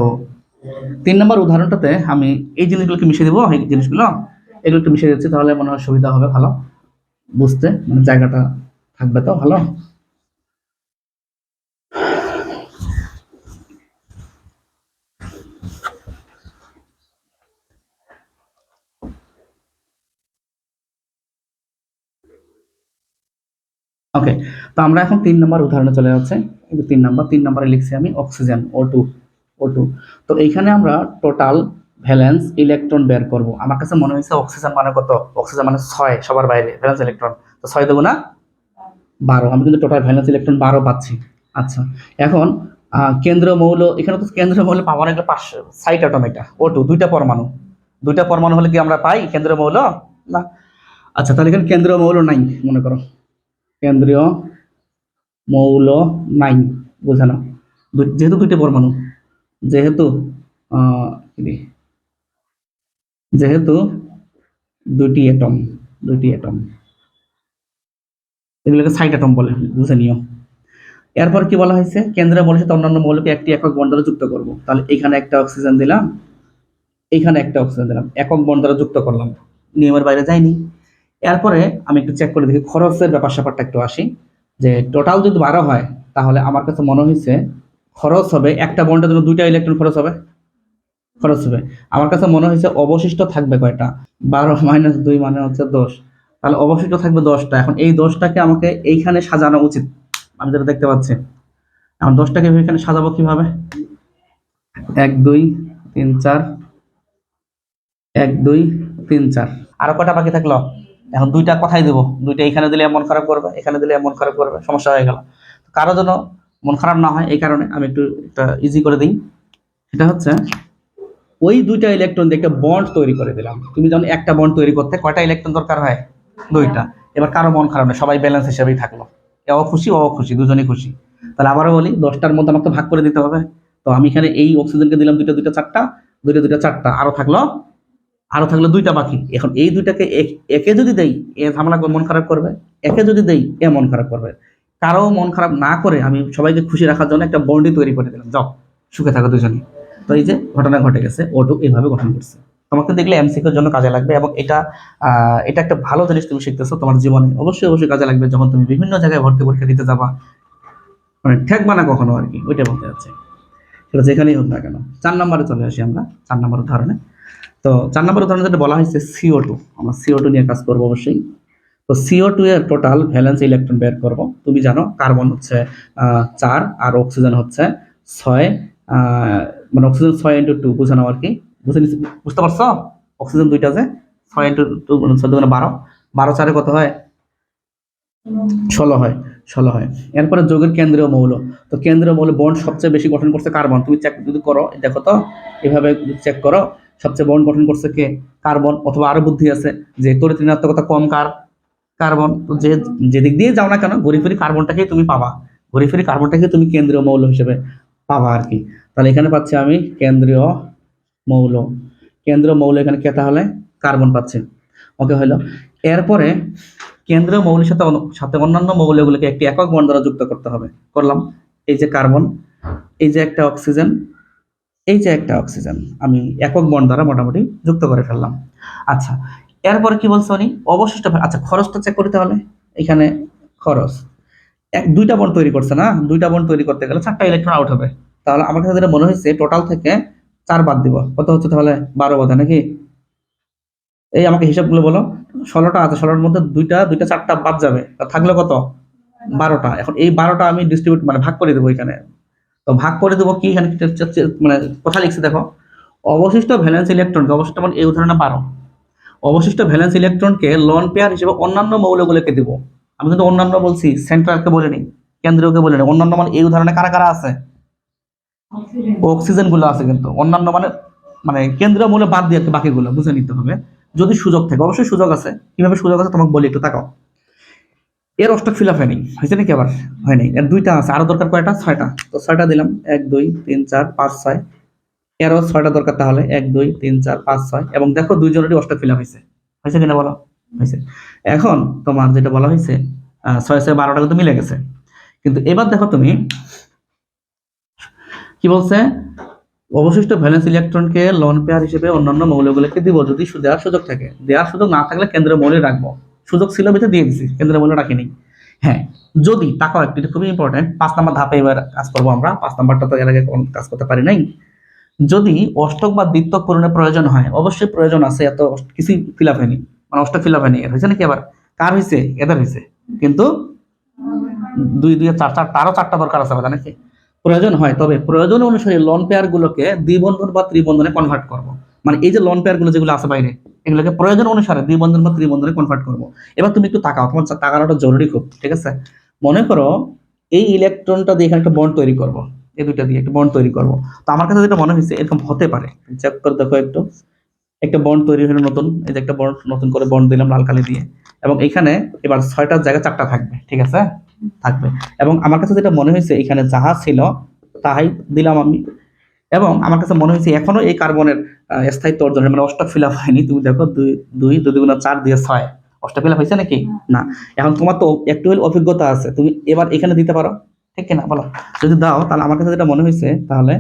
3 নাম্বার উদাহরণটাতে আমি এই জিনিসগুলোকে মিশিয়ে দেবো, এই জিনিসগুলো এগুলো একটু মিশিয়ে দিচ্ছি, তাহলে মনে হয় সুবিধা হবে ভালো বুঝতে, মানে জায়গাটা থাকবে তো ভালো। ওকে, তো আমরা এখন 3 নাম্বার উদাহরণে চলে যাচ্ছে। কিন্তু 3 নাম্বারে লিখছি আমি অক্সিজেন O2। তো এইখানে আমরা টোটাল ভ্যালেন্স ইলেকট্রন বের করব। আমার কাছে মনে হয়েছে অক্সিজেন মানে কত? অক্সিজেন মানে 6 সবার বাইরে ভ্যালেন্স ইলেকট্রন। তো 6 দেবো না 12, আমি কিন্তু টোটাল ভ্যালেন্স ইলেকট্রন 12 পাচ্ছি। আচ্ছা, এখন কেন্দ্রীয় মৌল, এখানে তো কেন্দ্রীয় মৌল পাওয়ার একটা 5 সাইট অ্যাটম, এটা O2, দুইটা পরমাণু হলে কি আমরা পাই কেন্দ্রীয় মৌল? না। আচ্ছা, তাহলে এখানে কেন্দ্রীয় মৌল নাই, মনে করো কেন্দ্রীয় মৌল নাই, বুঝে নাও। যেহেতু দুইটা পরমাণু, যেহেতু আহ, যেহেতু দুইটি অ্যাটম এগুলোকে সাইট অ্যাটম বলে, বুঝে নিও। এরপর কি বলা হয়েছে, কেন্দ্রীয় মৌলের সাথে অন্যান্য মৌলকে একটি একক বন্ধন দ্বারা যুক্ত করব। তাহলে এখানে একটা অক্সিজেন দিলাম, এখানে একটা অক্সিজেন দিলাম, একক বন্ধন দ্বারা যুক্ত করলাম, নিয়মের বাইরে যায়নি। এরপরে আমি একটু চেক করে দেখি খরচের ব্যাপার স্যাপারটা একটু আসি, যে টোটাল যদি 12 হয় তাহলে আমার কাছে মনে হয়েছে খরচ হবে, একটা বন্ডের জন্য 2টা ইলেকট্রন খরচ হবে। আমার কাছে মনে হয়েছে অবশিষ্ট থাকবে কয়টা, 12 - 2 মানে হচ্ছে 10, তাহলে অবশিষ্ট থাকবে 10টা। এখন এই 10টাকে আমাকে এইখানে সাজানো উচিত, আমি যেটা দেখতে পাচ্ছি। এখন 10টাকে এখানে সাজাবো কিভাবে, 1 2 3 4, 1 2 3 4, আরো কটা বাকি থাকলো? এখন দুইটা কথাই দেবো, দুইটা এখানে দিলে মন খারাপ করবে, এখানে দিলে মন খারাপ করবে, সমস্যা হয়ে গেল। কারো জন্য মন খারাপ না হয় এই কারণে আমি একটু একটা ইজি করে দিই। সেটা হচ্ছে ওই দুইটা ইলেকট্রন দিয়ে একটা বন্ড তৈরি করে দিলাম। তুমি যখন একটা বন্ড তৈরি করতে কয়টা ইলেকট্রন দরকার হয়? দুইটা। এবার কারো মন খারাপ নেই, সবাই ব্যালেন্স হিসেবেই থাকলো, এও খুশি ও খুশি, দুজনেই খুশি। তাহলে আবারও বলি, 10টার মধ্যে আমাকে ভাগ করে দিতে হবে। তো আমি এখানে এই অক্সিজেনকে দিলাম দুইটা দুইটা চারটা, দুইটা চারটা, আরো থাকলো দুইটা বাকি। এখন এই দুইটাকে একে যদি দেই এ ঝামেলা মন খারাপ করবে, একে যদি দেই এ মন খারাপ করবে। কারো মন খারাপ না করে আমি সবাইকে খুশি রাখার জন্য একটা বন্ডই তৈরি করে দিলাম, যাও সুখে থাকো দুজনে। তো এই যে ঘটনা ঘটে গেছে, O2 এইভাবে গঠন করছে। তোমাকে দেখলে এমসিকিউর জন্য কাজে লাগবে, এবং এটা একটা ভালো জিনিস তুমি শিখতেছো তোমার জীবনে, অবশ্যই কাজে লাগবে যখন তুমি বিভিন্ন জায়গায় ভর্তি পরীক্ষা দিতে যাবা, মানে ঠেকবা না কখনো আর কি, ওইটা বলতে যাচ্ছে। সেটা যেখানেই হোক না কেন। 4 নম্বরে চলে আসি আমরা, 4 নম্বর উদাহরণে। তো 4 নম্বর উদাহরণে যেটা বলা হয়েছে CO2, আমরা CO2 নিয়ে কাজ করবো অবশ্যই। তো CO2 এর টোটাল ভ্যালেন্স ইলেকট্রন বের করব। তুমি জানো কার্বন হচ্ছে 4 আর অক্সিজেন হচ্ছে 6, মানে অক্সিজেন 6 × 2, বুঝে নাও আর কি, বুঝতে পারছো? অক্সিজেন দুইটা যে 6 × 2 = 12, 12 কত হয়? 16 হয়, 16 হয়। এরপরে যৌগের কেন্দ্রীয় মৌল, তো কেন্দ্রীয় মৌল বন্ড সবচেয়ে বেশি গঠন করছে কার্বন। তুমি চেক যদি করো, দেখো তো এভাবে চেক করো, সবচেয়ে বন্ড গঠন করছে কে? কার্বন। অথবা আরো বুদ্ধি আছে যে তড়িৎ ঋণাত্মকতা কম কার্বন। তো যেদিক দিয়ে যাও না কেন ঘুরে ফিরে কার্বনটাকেই তুমি পাবা, ঘুরে ফিরে কার্বনটাকে তুমি কেন্দ্রীয় মৌল হিসেবে পাবা আর কি। তাহলে এখানে পাচ্ছি আমি মৌল কেন্দ্রীয় মৌল এখানে কে তাহলে? কার্বন পাচ্ছি। ওকে হলো। এরপরে কেন্দ্রীয় মৌলের সাথে সাথে অন্যান্য মৌলগুলোকে একটি একক বন্ড দ্বারা যুক্ত করতে হবে। করলাম, এই যে কার্বন, এই যে একটা অক্সিজেন, এই যে একটা অক্সিজেন, আমি একক বন্ড দ্বারা মোটামুটি যুক্ত করে ফেললাম। আচ্ছা, এরপরে কি বলছো উনি? অবশিষ্ট আচ্ছা খরচটা চেক করতে হলে এখানে খরচ, দুইটা বন্ড তৈরি করছে না, দুইটা বন্ড তৈরি করতে গেলে 4টা ইলেকট্রন আউট হবে। তাহলে আমার কাছে যেটা মনে হয়েছে টোটাল থেকে 4 বাদ দিব, কত হচ্ছে তাহলে? 12 বোধ হয় নাকি? এই আমাকে হিসাবগুলো বলো। 16টা আছে, 16টার মধ্যে দুইটা 4টা বাদ যাবে, থাকলে কত? 12টা। এখন এই 12টা আমি ডিস্ট্রিবিউট মানে ভাগ করে দেবো এখানে। তো ভাগ করে দেবো কি, এখানে মানে কথা লিখছে দেখো, অবশিষ্ট ভ্যালেন্স ইলেকট্রনকে, অবশিষ্ট মানে এই উদাহরণে 12, অবশিষ্ট ভ্যালেন্স ইলেকট্রনকে লন পেয়ার হিসেবে অন্যান্য মৌলগুলোকে দিব। আমি কিন্তু অন্যান্য বলছি, সেন্ট্রালকে বলিনি, কেন্দ্রীয়কে বলিনি। অন্যান্য মানে এই উদাহরণে কারা কারা আছে? অক্সিজেন গুলো আছে, কিন্তু অন্যান্য মানে মানে কেন্দ্রীয় মৌল বাদ দিয়ে বাকিগুলো বুঝে নিতে হবে যদি সুযোগ থাকে। অবশ্যই সুযোগ আছে, কিভাবে সুযোগ আছে তোমাকে বলি, একটু তাকাও। এর অষ্টক ফিল আপ হয়নি, হয়েছে নাকি? আবার হয়নি, এর দুইটা আছে, আরো দরকার কয়টা? 6টা। তো 6টা দিলাম, 1 2 3 4 5 6, এরও 6টা দরকার, তাহলে 1 2 3 4 5 6। এবং দেখো দুইজনেরই অষ্টক ফিল আপ হয়েছে, হয়েছে কিনা বলো? হয়েছে। এখন তোমার যেটা বলা হয়েছে 6 6 12টা কিন্তু মিলে গেছে। কিন্তু এবার দেখো তুমি কি বলছে, অবশিষ্ট ভ্যালেন্স ইলেকট্রনকে লন পেয়ার হিসেবে অন্যান্য মৌলগুলোকে দিব যদি দেওয়ার সুযোগ থাকে। দেওয়ার সুযোগ না থাকলে কেন্দ্রীয় মৌলে রাখবো। সুযোগ ছিল বেঁচে দিয়ে দিছি, কেন্দ্রীয় মৌল রাখিনি। হ্যাঁ, যদি তাকাও একটু, এটা খুবই ইম্পর্টেন্ট। 5 নম্বর ধাপে এবার কাজ করবো আমরা। 5 নম্বরটা তো এর আগে কাজ করতে পারি নাই। যদি অষ্টক বা দ্বিত্বক পূরণের প্রয়োজন হয়, অবশ্যই প্রয়োজন আছে, এত কিছুই ফিল আপ হয়নি, মানে অষ্টক ফিল আপ হয়নি। এর হয়েছে নাকি? আবার কার হয়েছে? এদের হয়েছে। কিন্তু 2 2 4 4, তারও 4টা দরকার আছে আমাদের নাকি? প্রয়োজন হয়, তবে প্রয়োজন অনুসারে লন পেয়ার গুলোকে দ্বিবন্ধন বা ত্রিবন্ধনে কনভার্ট করব। মানে এই যে লন পেয়ার গুলো যেগুলো আছে বাইরে, এগুলোকে প্রয়োজন অনুসারে দ্বিবন্ধন বা ত্রিবন্ধনে কনভার্ট করব। এবার তুমি একটু তাকাও, তোমার তাকানোটা জরুরি খুব, ঠিক আছে? মনে করো এই ইলেকট্রনটা দিয়ে এখানে একটা বন্ড তৈরি করব, এই দুইটা দিয়ে একটা বন্ড তৈরি করব। তো আমার কাছে যেটা মনে হয়েছে এরকম হতে পারে, চেক করে দেখো একটু। একটা বন্ড তৈরি হলো নতুন, এই যে একটা বন্ড নতুন করে বন্ড দিলাম লাল কালি দিয়ে, এবং এখানে এবার 6টার জায়গায় 4টা থাকবে, ঠিক আছে, থাকবে। এবং আমার কাছে যেটা মনে হয়েছে এখানে যাহা ছিল তাহাই দিলাম আমি। এবং আমার কাছে মনে হয়েছে এখনো এই কার্বনের স্থায়িত্ব অর্জন হয়, মানে অষ্টক ফিল আপ হয়নি। তুমি দেখো 2 2 4 দিয়ে 6 অষ্টক ফিল আপ হয়েছে নাকি না? এখন তোমার তো একটু হলে অভিজ্ঞতা আছে, তুমি এবার এখানে দিতে পারো, ঠিক কিনা বলো? যদি দাও তাহলে আমার কাছে যেটা মনে হয়েছে, তাহলে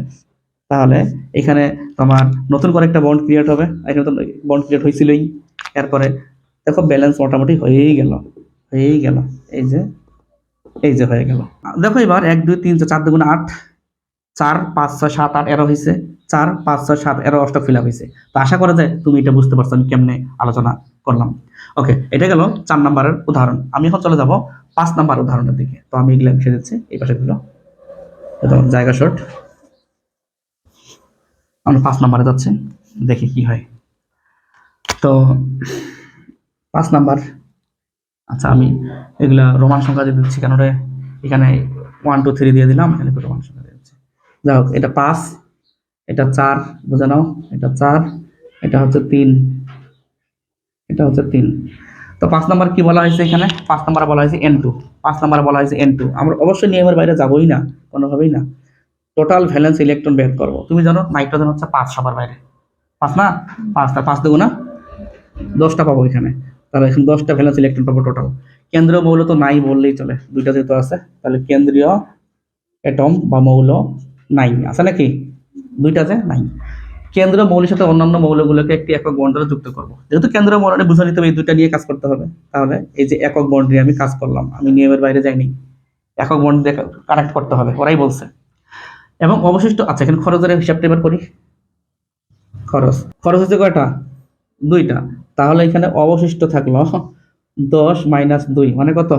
তাহলে এখানে তোমার নতুন করে একটা বন্ড ক্রিয়েট হবে, এখানে তো বন্ড ক্রিয়েট হয়েছিলই। এরপরে দেখো ব্যালেন্স মোটামুটি হয়েই গেল, হয়েই গেল, এই যে এই যে হয়ে গেল। দেখো এবার 1 2 3 4 2 8, 4 5 6 7 8 এরো হয়েছে, 4 5 6 7 এরো অষ্টক ফিল আপ হয়েছে। তো আশা করা যায় তুমি এটা বুঝতে পারছো আমি কেমনে আলোচনা করলাম। ওকে, এটা গেল 4 নাম্বারের উদাহরণ। আমি এখন চলে যাব 5 নাম্বার উদাহরণের দিকে। তো আমি এগুলো লিখে দিচ্ছি এই পাশে গুলো, তোমার জায়গা শর্ট। আমরা 5 নাম্বারে যাচ্ছি, দেখি কি হয়। তো 5 নাম্বার, আচ্ছা আমি এগুলা রোমান সংখ্যা দিয়ে দিচ্ছি, কেন রে এখানে 1 2 3 দিয়ে দিলাম, এখানে রোমান সংখ্যা দিয়ে দিচ্ছি। যাই হোক, এটা 5, এটা 4, বুঝে নাও, এটা 4, এটা হচ্ছে 3, এটা হচ্ছে 3। তো 5 নাম্বার কি বলা হয়েছে এখানে? 5 নাম্বার বলা হয়েছে N2, 5 নাম্বার বলা হয়েছে N2। আমরা অবশ্যই নিয়মের বাইরে যাবোই না, কোনোভাবেই না। টোটাল ভ্যালেন্স ইলেকট্রন বের করবো। তুমি জানো নাইট্রোজেন হচ্ছে 5 সবার বাইরে, 5 না, 5 তার 5 দেবো না, 10টা পাবো এখানে। তাহলে এখানে 10টা ভ্যালেন্স ইলেকট্রন পাবো টোটাল। কেন্দ্রীয় মৌল তো নাই বললেই চলে, দুইটা যেহেতু আছে, তাহলে কেন্দ্রীয় অ্যাটম বা মৌল নাই, আছে নাকি? দুইটা যে নাই। কেন্দ্রীয় মৌলের সাথে অন্যান্য মৌলগুলোকে একটি একক বন্ড দ্বারা যুক্ত করব। যেহেতু কেন্দ্রীয় মৌল বুঝে নিতে হবে এই দুইটা নিয়ে কাজ করতে হবে, তাহলে এই যে একক বন্ড নিয়ে আমি কাজ করলাম, আমি নিয়মের বাইরে যাইনি, একক বন্ড দিয়ে কানেক্ট করতে হবে, ওরাই বলছে। এবং অবশিষ্ট, আচ্ছা এখানে খরচের হিসাবটা এবার করি। খরচ, খরচ হচ্ছে কয়টা? 2টা। তাহলে এখানে অবশিষ্ট থাকলো 10 - 2 মানে কত?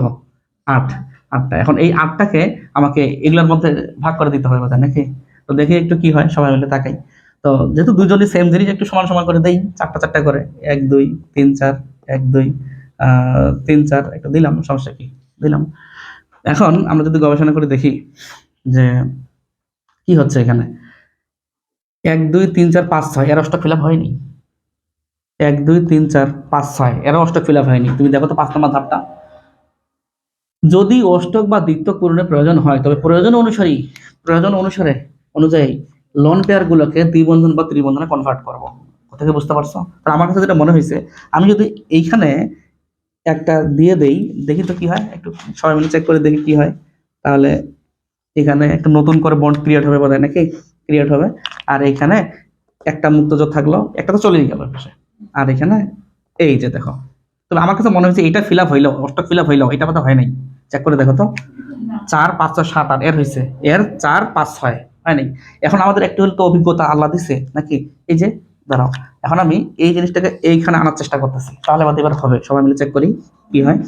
8, 8টা। এখন এই 8টাকে আমাকে এগুলোর মধ্যে ভাগ করে দিতে হবে তাই নাকি? তো দেখি একটু কি হয়, সবাই মিলে তাকাই। তো যেহেতু দুজনই সেম জিনিস, একটু সমান সমান করে দেই, 4টা 4টা করে, 1 2 3 4, 1 2 3 4, একটু দিলাম, সমস্যা কি, দিলাম। এখন আমরা যদি গবেষণা করে দেখি যে কি হচ্ছে এখানে, 1 2 3 4 5 6 এর অষ্টক ফিল আপ হয়নি, 1 2 3 4 5 6 এর অষ্টক ফিল আপ হয়নি। তুমি দেখো তো 5 নম্বর ধাপটা, যদি অষ্টক বা দ্বিত্বক পূরণের প্রয়োজন হয় তবে প্রয়োজন অনুযায়ী লোন পেয়ার গুলোকে দ্বিবন্ধন বা ত্রিবন্ধনে কনভার্ট করব। কথা কি বুঝতে পারছো? তাহলে আমার কাছে যেটা মনে হয়েছে, আমি যদি এইখানে একটা দিয়ে দেই, দেখি তো কি হয়, একটু সবাই মিলে চেক করে দেখি কি হয়। তাহলে এখানে একটা নতুন করে বন্ড ক্রিয়েট হবে বোধহয়, নাকি ক্রিয়েট হবে। আর এখানে একটা মুক্তজোট থাকলো, একটা তো চলেই গেল পাশে, আর এখানে এই যে দেখো। তবে আমার কাছে মনে হচ্ছে এটা ফিল আপ হইলো, অষ্টক ফিল আপ হইলো, এটা কথা হয় নাই। চেক করে দেখো তো, 4 5 6 7 8 এর হয়েছে, এর 4 5 6 হয় নাই। এখন আমাদের একটু হলে তো অভিজ্ঞতা আল্লাহ দিছে নাকি? এই যে দাঁড়াও, এখন আমি এই জিনিসটাকে এইখানে আনার চেষ্টা করতেছি, তাহলে আমাদের এবার হবে। সবাই মিলে চেক করি কি হয়।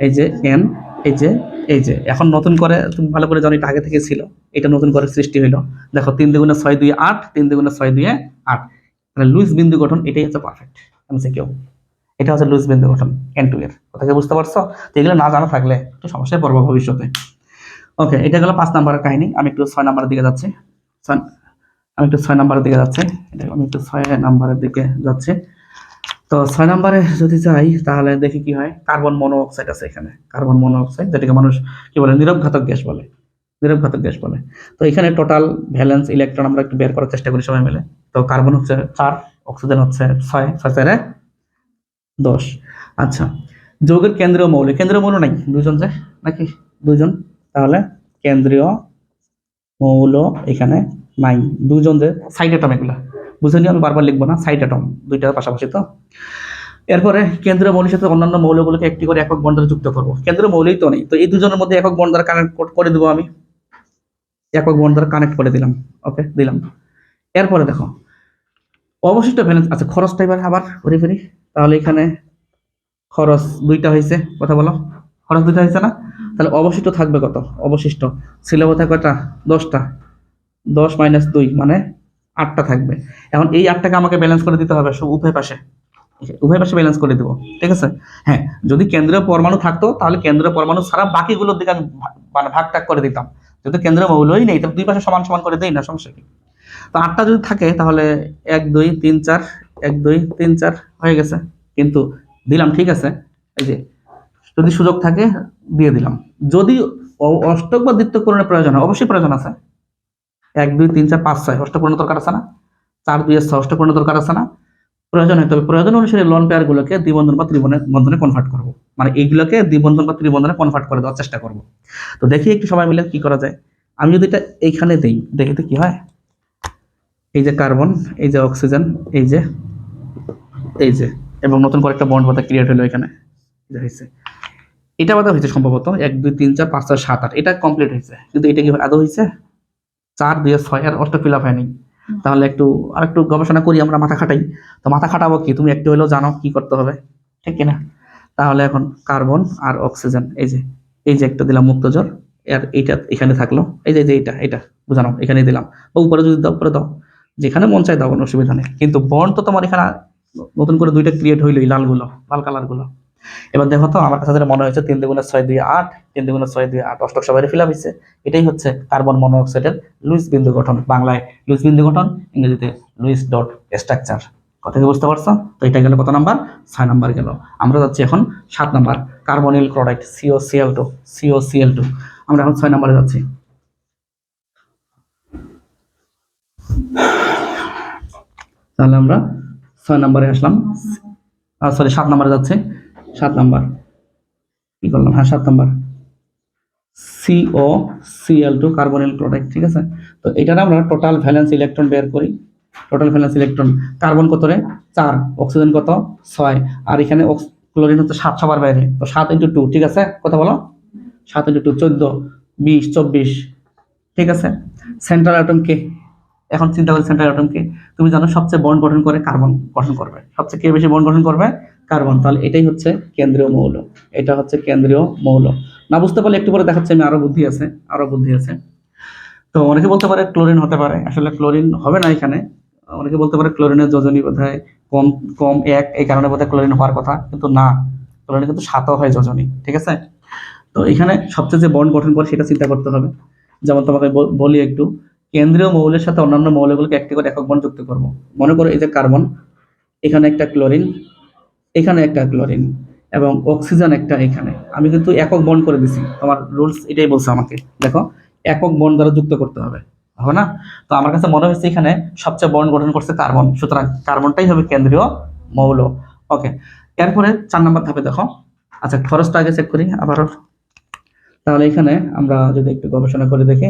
এই যে এন, এই যে এই যে এখন নতুন করে, তুমি ভালো করে জানো এটা আগে থেকে ছিল, এটা নতুন করে সৃষ্টি হইলো। দেখো 3 দুগুণে 6 2 8, 3 দুগুণে 6 2 8, মানে লুইস বিন্দু গঠন, এটাই হচ্ছে পারফেক্ট এমসিকিউ। এটা হচ্ছে লুইস বিন্দু গঠন N2 এর। কথা কি বুঝতে পারছো? তো এগুলো না জানা থাকলে একটু সমস্যায় পড়বো ভবিষ্যতে। ওকে, এটা গেল 5 নাম্বারের কাহিনী। আমি একটু 6 নাম্বারের দিকে যাচ্ছি। আমি একটু 6 নাম্বারের দিকে যাচ্ছি, আমি একটু 6 নাম্বারের দিকে যাচ্ছি। তো 6 নাম্বারে যদি যাই তাহলে দেখি কি হয়। কার্বন মনোঅক্সাইড আছে এখানে, কার্বন মনোঅক্সাইড, যেটাকে মানুষ কি বলে, নীরবঘাতক গ্যাস বলে, নীরবঘাতক গ্যাস বলে। তো এখানে টোটাল ভ্যালেন্স ইলেকট্রন আমরা একটু বের করার চেষ্টা করি সবাই মিলে। তো কার্বন হচ্ছে 4, অক্সিজেন হচ্ছে 6, 6 4 10। আচ্ছা, যৌগের কেন্দ্রীয় মৌল নাই, দুজন যে নাকি, দুজন। তাহলে কেন্দ্রীয় মৌল এখানে নাই, দুজন যে সাইড অ্যাটম, এগুলা বুঝে নিও, আমি বারবার লিখবো না, সাইড অ্যাটম দুইটার পাশাপাশি। তো এরপরে কেন্দ্রীয় মৌলের সাথে অন্যান্য মৌলগুলোকে একটি করে একক বন্ড দ্বারা যুক্ত করবো। কেন্দ্রীয় মৌলই তো নেই, তো এই দুজনের মধ্যে একক বন্ড দ্বারা কানেক্ট করে দেবো আমি, একক বন্ড দ্বারা কানেক্ট করে দিলাম। ওকে, দিলাম। এরপরে দেখো অবশিষ্ট ভ্যালেন্স, আচ্ছা খরচটা এবার আবার ঘুরে ফিরি। তাহলে এখানে খরচ 2টা হয়েছে, কথা বলো, খরচ 2টা হয়েছে না? তাহলে অবশিষ্ট থাকবে কত? অবশিষ্ট ছিল বোধহয় কয়টা? 10টা। 10 - 2 মানে 8টা থাকবে। এখন এই 8টাকে আমাকে ব্যালেন্স করে দিতে হবে সব উভয় পাশে। উভয় পাশে ব্যালেন্স করে দেবো, ঠিক আছে। হ্যাঁ, যদি কেন্দ্রীয় পরমাণু থাকতো তাহলে কেন্দ্রীয় পরমাণু ছাড়া বাকিগুলোর দিকে আমি মানে ভাগ টাগ করে দিতাম। যেহেতু কেন্দ্রীয় মৌলই নেই তাহলে দুই পাশে সমান সমান করে দেই না, সমস্যা কি। তো 8টা যদি থাকে তাহলে 1 2 3 4 1 2 3 4 হয়ে গেছে, কিন্তু দিলাম, ঠিক আছে। এই যে যদি সুযোগ থাকে দিয়ে দিলাম। যদি অষ্টক বা দ্বিতীয় পূরণের প্রয়োজন হয়, অবশ্যই প্রয়োজন আছে। 1 2 3 4 5 6 অষ্টক পূরণের দরকার আছে না? 4 2 6 অষ্টক পূরণের দরকার আছে না? প্রয়োজন হয়, তবে প্রয়োজন অনুসারে লোন পেয়ার গুলোকে দ্বিবন্ধন বা ত্রিবন্ধনে বন্ধনে কনভার্ট করব, মানে এইগুলোকে দ্বিবন্ধন বা ত্রিবন্ধনে কনভার্ট করে দেওয়ার চেষ্টা করব। তো দেখি একটু সবাই মিলে কি করা যায়। আমি যদি এটা এইখানে দেই, দেখি তো কি হয়। এই যে কার্বন, এই যে অক্সিজেন, এই যে এই যে এবং নতুন করে একটা বন্ড বাতা ক্রিয়েট হলো এখানে, এটা হয়েছে, এটা বাদা হয়েছে সম্ভবত 1 2 3 4 5 6 7 8, এটা কমপ্লিট হয়েছে, কিন্তু এটা কি আদৌ হয়েছে? 4 2 6 আর অষ্ট ফিল আপ হয়নি। তাহলে আরেকটু গবেষণা করি, আমরা মাথা খাটাই। তো মাথা খাটাবো কি, তুমি একটু হলেও জানো কি করতে হবে, ঠিক কিনা? তাহলে এখন কার্বন আর অক্সিজেন, এই যে একটা দিলাম মুক্তজোর, আর এইটা এখানে থাকলো, এই যে এটা বুঝানো, এখানে দিলাম, বা উপরে যদি দাও উপরে দাও, যেখানে মন চাই দাও, কোনো অসুবিধা নেই। কিন্তু বন্ড তো তোমার এখানে নতুন করে দুইটা ক্রিয়েট হইলোই, লাল কালার গুলো। এবার দেখো তো, আমার কাছে যেটা মনে হয়েছে 3 দুগুণে 6 2 8, 3 দুগুণে 6 2 8, অষ্টক সবাই ফিল আপ হয়েছে। এটাই হচ্ছে কার্বন মনোঅক্সাইডের লুইস বিন্দু গঠন, বাংলায় লুইস বিন্দু গঠন, ইংরেজিতে লুইস ডট স্ট্রাকচার। কথা কি বুঝতে পারছো? তো এটা গেল কত নাম্বার? 6 নাম্বার গেল। আমরা যাচ্ছি এখন 7 number, carbonyl chloride COCl2, COCl2। আমরা এখন 6 নাম্বারে যাচ্ছি। তাহলে আমরা 6 নাম্বারে আসলাম, সরি 7 নাম্বারে যাচ্ছে। 7 নাম্বার কি করলাম, হ্যাঁ 7 নাম্বার COCl2 কার্বনিল ক্লোরাইড, ঠিক আছে। তো এটার আমরা টোটাল ভ্যালেন্স ইলেকট্রন বের করি। টোটাল ভ্যালেন্স ইলেকট্রন, কার্বন কত রে? 4, অক্সিজেন কত? 6, আর এখানে ক্লোরিন হচ্ছে 7 সবার বাইরে, তো 7 × 2, ঠিক আছে, কথা বলো। 7 × 2 14, 20 24, ঠিক আছে। সেন্ট্রাল অ্যাটম কে? এখন চিন্তা করি সেন্ট্রাল অ্যাটম কে। তুমি জানো সবচেয়ে বন্ড গঠন করে কার্বন গঠন করবে, সবচেয়ে কে বেশি বন্ড গঠন করবে? কার্বন। তাহলে এটাই হচ্ছে কেন্দ্রীয় মৌল, এটা হচ্ছে কেন্দ্রীয় মৌল। না বুঝতে পারলে একটু পরে দেখাচ্ছি আমি, আরো বুদ্ধি আছে, আরো বুদ্ধি আছে। তো অনেকে বলতে পারে ক্লোরিন হতে পারে, আসলে ক্লোরিন হবে না এখানে। অনেকে বলতে পারে ক্লোরিনের যোজনী বোধহয় কম কম 1, এই কারণে বোধহয় ক্লোরিন হওয়ার কথা, কিন্তু না, ক্লোরিন কিন্তু 7ও হয় যোজনী, ঠিক আছে। তো এখানে সবচেয়ে যে বন্ড গঠন করে সেটা চিন্তা করতে হবে। যেমন তোমাকে বলি একটু, কেন্দ্রীয় মৌলের সাথে অন্যান্য মৌলগুলোকে একটি করে একক বন্ড যুক্ত করব। মনে করো এই যে কার্বন, এখানে একটা ক্লোরিন, এখানে একটা ক্লোরিন, এবং অক্সিজেন একটা এখানে, আমি কিন্তু একক বন্ড করে দিছি, তোমার রুলস এটাই বলছে আমাকে, দেখো একক বন্ড দ্বারা যুক্ত করতে হবে, হবে না? তো আমার কাছে মনে হচ্ছে এখানে সবচেয়ে বন্ড গঠন করছে কার্বন, সুতরাং কার্বনটাই হবে কেন্দ্রীয় মৌল। ওকে, এরপরে 4 নম্বর ধাপে দেখো। আচ্ছা, খরচটা আগে চেক করি আবারও। তাহলে এখানে আমরা যদি একটু গবেষণা করে দেখি,